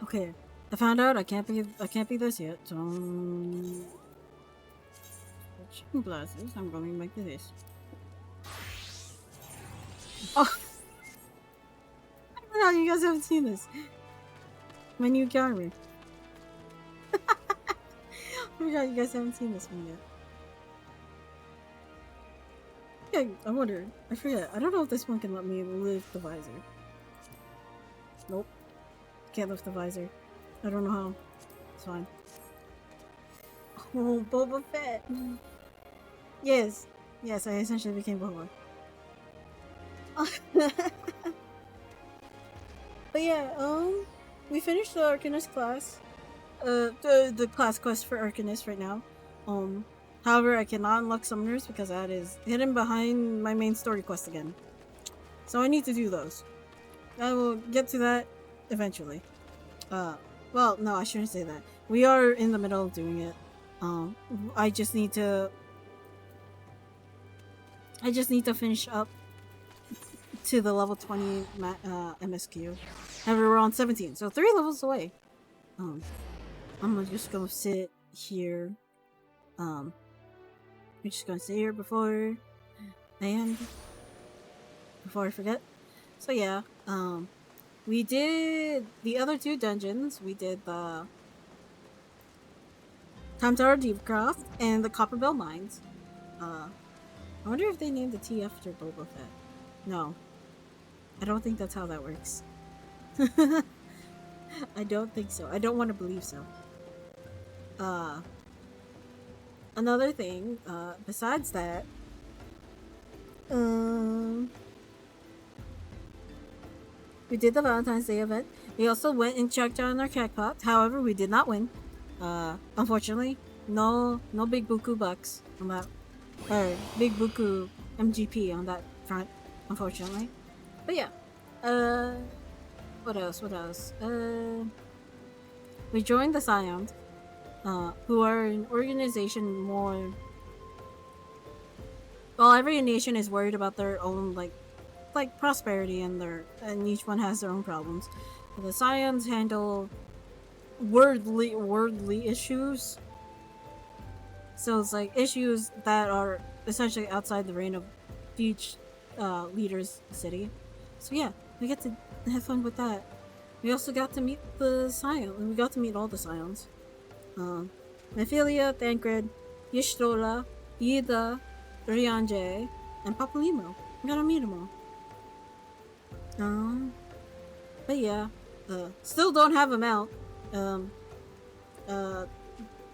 Okay, I found out I can't be this yet. So, chicken glasses. I'm going to make this. Oh, I forgot you guys haven't seen this. My new camera. I forgot you guys haven't seen this one yet. Yeah, I wonder. I forget. I don't know if this one can let me lift the visor. Nope. Can't lift the visor. I don't know how. It's fine. Oh, Boba Fett! Yes. Yes, I essentially became Boba. But yeah, we finished the Arcanist class. The class quest for Arcanist right now. However, I cannot unlock summoners because that is hidden behind my main story quest again. So I need to do those. I will get to that eventually. Well, no, I shouldn't say that. We are in the middle of doing it. I just need to finish up to the level 20 MSQ. However, we're on 17, so 3 levels away. I'm just gonna sit here. We're just gonna sit here before I forget. So yeah, we did the other 2 dungeons. We did the Tamtara Deepcroft and the Copperbell Mines. I wonder if they named the tea after Boba Fett. No. I don't think that's how that works. I don't think so. I don't want to believe so. Uh, Another thing, besides that, um, we did the Valentine's Day event. We also went and checked on our jackpot. However, we did not win. Unfortunately, no big buku bucks on that, or big buku MGP on that front. Unfortunately, but yeah. Uh, what else? What else? We joined the Scions, who are an organization more. Well, every nation is worried about their own like prosperity and each one has their own problems. The Scions handle worldly issues. So it's like issues that are essentially outside the reign of each leader's city. So yeah, we get to have fun with that. We also got to meet the Scions. We got to meet all the Scions. Nephilia, Thancred, Yishtola, Yida, Rianje, and Papalimo. We got to meet them all. But yeah, still don't have them out. Uh,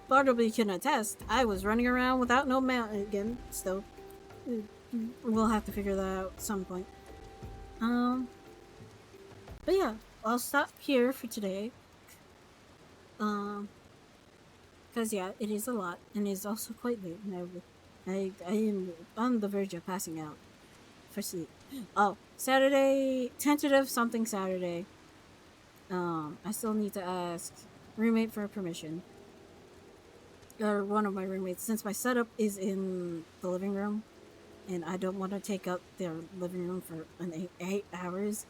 Bartleby can attest. I was running around without no mount again. Still, we'll have to figure that out at some point. But yeah, I'll stop here for today. Cause yeah, it is a lot, and it's also quite late, and I am on the verge of passing out for sleep. Oh, Saturday, tentative something Saturday. I still need to ask roommate for permission, or one of my roommates, since my setup is in the living room, and I don't want to take up their living room for an 8 hours.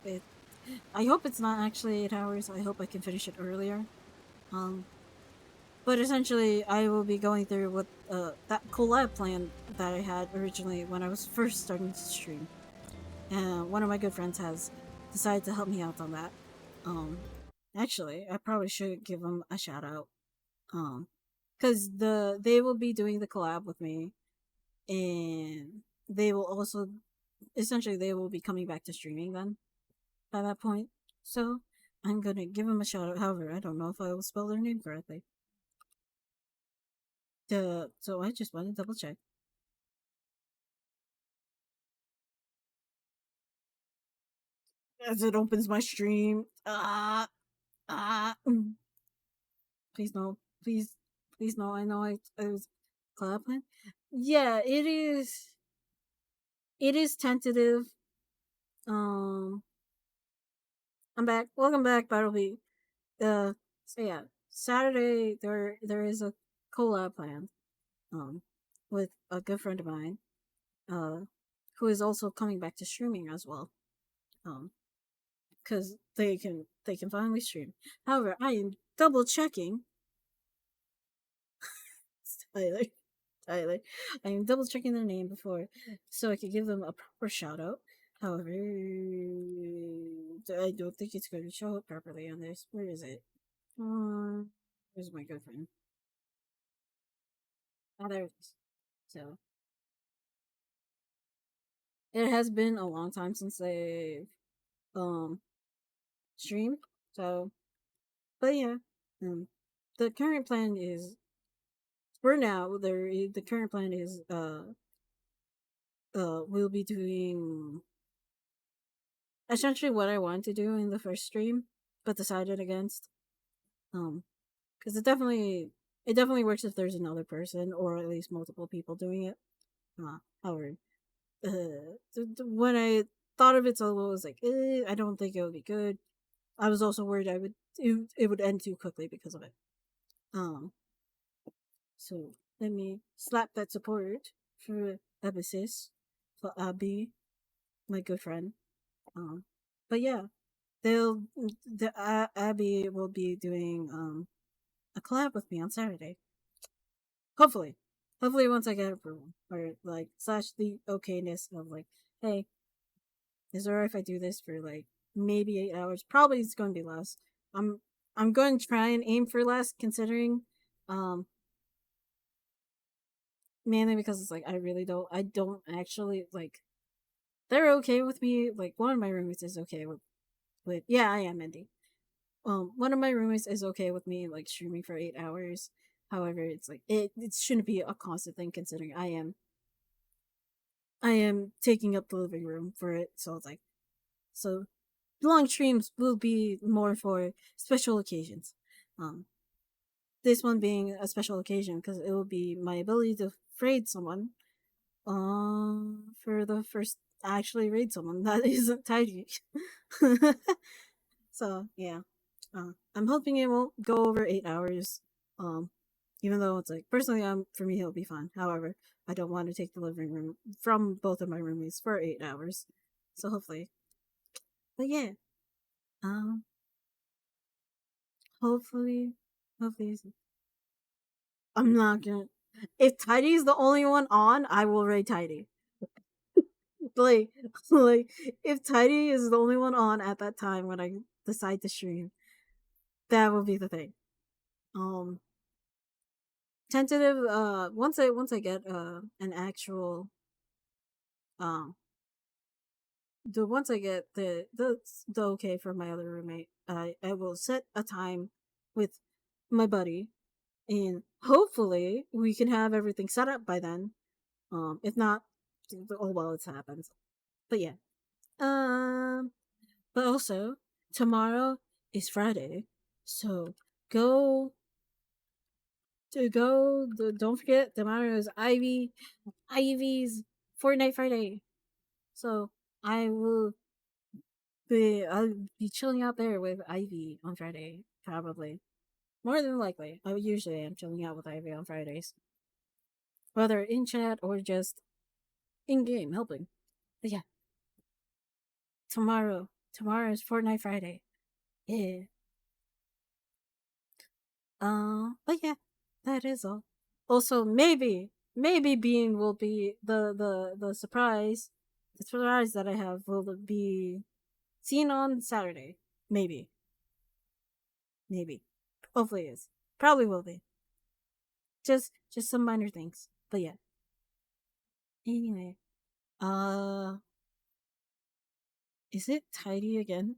I hope it's not actually 8 hours. I hope I can finish it earlier. But essentially, I will be going through with that collab plan that I had originally when I was first starting to stream. And one of my good friends has decided to help me out on that. Actually, I probably should give them a shout out. Because they will be doing the collab with me, and they will also essentially they will be coming back to streaming then by that point. So I'm gonna give them a shout out. However, I don't know if I will spell their name correctly. So I just want to double check. As it opens my stream. Please no. Please no. I know I was clapping. Yeah, it is. It is tentative. Um, I'm back. Welcome back, Bartleby. So yeah, Saturday there is a collab plan. Um, with a good friend of mine. Who is also coming back to streaming as well. Because they can finally stream. However, I am double checking. Tyler, Tyler, I am double checking their name before, so I could give them a proper shout out. However, I don't think it's going to show up properly on this. Where is it? Where's my good friend? Ah, there it is. So it has been a long time since they um streamed. So, but yeah, the current plan is for now. The current plan is we'll be doing essentially what I wanted to do in the first stream, but decided against. Because it definitely works if there's another person or at least multiple people doing it. However, when I thought of it, so I was like, I don't think it would be good. I was also worried it would end too quickly because of it. So let me slap that support for Abysis, for Abby, my good friend. But yeah, Abby will be doing a collab with me on Saturday. Hopefully once I get approval or like slash the okayness of like, hey, is it alright if I do this for like maybe 8 hours? Probably it's going to be less. I'm going to try and aim for less, considering mainly because it's like I don't actually like. They're okay with me. Like one of my roommates is okay with yeah, I am Mindy. one of my roommates is okay with me like streaming for 8 hours. However, it's like it shouldn't be a constant thing considering I am taking up the living room for it. So it's like so long streams will be more for special occasions. Um, this one being a special occasion because it will be my ability to raid someone. For the first actually raid someone that isn't tidy. So yeah, I'm hoping it won't go over 8 hours. Um, even though it's like personally, for me it'll be fine. However, I don't want to take the living room from both of my roommates for 8 hours. So hopefully, but yeah, um, hopefully, hopefully, I'm not gonna. If Tidy's the only one on, I will raid Tidy. like, like if Tidy is the only one on at that time when I decide to stream, that will be the thing. Um, tentative. Once I get an actual um the once I get the okay from my other roommate, I will set a time with my buddy, and hopefully we can have everything set up by then. If not, oh well, it's happens. But yeah. Um, but also tomorrow is Friday, so go don't forget tomorrow is Ivy's Fortnite Friday. So I'll be chilling out there with Ivy on Friday, probably. More than likely. I usually am chilling out with Ivy on Fridays. Whether in chat or just in game helping. But yeah, tomorrow. Tomorrow is Fortnite Friday. Yeah. But yeah, that is all. Also, maybe Bean will be the surprise. The surprise that I have will be seen on Saturday. Maybe. Maybe. Hopefully it is. Probably will be. Just some minor things. But yeah. Anyway. Uh is it tidy again?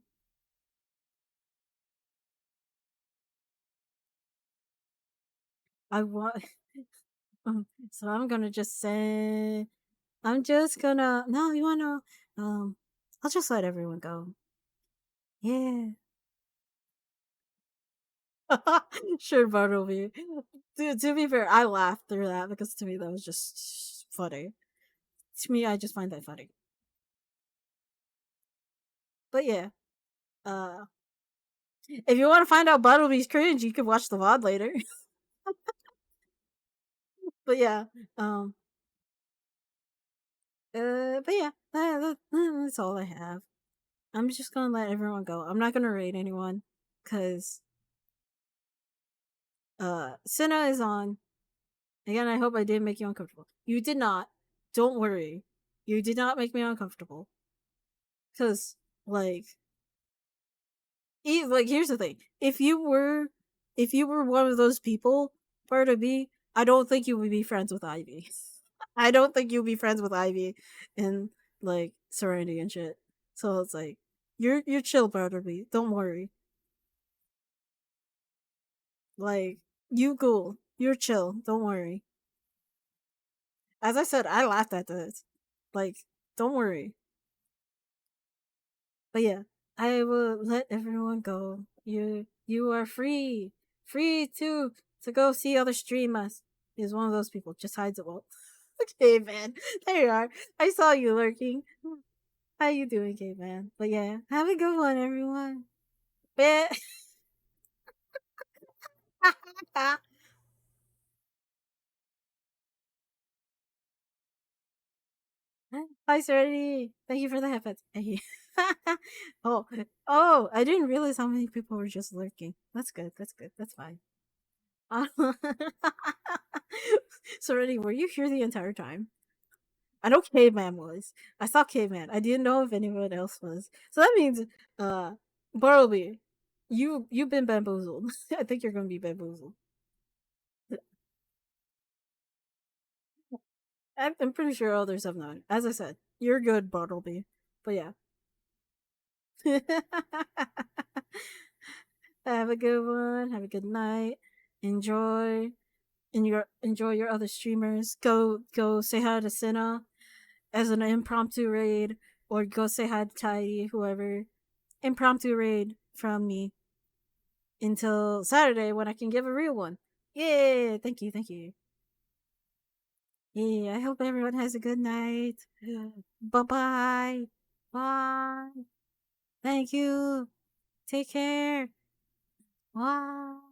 I want so I'm gonna just say I'm just gonna no, you wanna I'll just let everyone go. Yeah. Sure, Bartleby. To be fair, I laughed through that because to me that was just funny. To me, I just find that funny. But yeah, uh, if you want to find out Bartleby's cringe, you can watch the VOD later. But yeah, but yeah, that's all I have. I'm just gonna let everyone go. I'm not gonna raid anyone, cause Senna is on. Again, I hope I didn't make you uncomfortable. You did not. Don't worry. You did not make me uncomfortable. Cause like like here's the thing. If you were one of those people, part of me, I don't think you would be friends with Ivy. I don't think you'd be friends with Ivy and like Serenity and shit. So it's like you're chill, part of me. Don't worry. Like you cool. You're chill. Don't worry. As I said, I laughed at this. Like, don't worry. But yeah, I will let everyone go. You are free. Free to go see other streamers. He's one of those people. Just hides it well. Okay, man. There you are. I saw you lurking. How you doing, caveman? But yeah, have a good one, everyone. Bet. Hi, Serenity. Thank you for the headphones. oh, I didn't realize how many people were just lurking. That's good. That's good. That's fine. Serenity, were you here the entire time? I know Caveman was. I saw Caveman. I didn't know if anyone else was. So that means, uh, Bartleby, you've been bamboozled. I think you're gonna be bamboozled. I'm pretty sure others have not. As I said, you're good, Bartleby. But yeah. Have a good one. Have a good night. Enjoy. Enjoy your other streamers. Go say hi to Senna as an impromptu raid, or go say hi to Tidy, whoever. Impromptu raid from me until Saturday when I can give a real one. Yeah, thank you, thank you. Yeah, I hope everyone has a good night. Bye-bye. Bye. Thank you. Take care. Bye.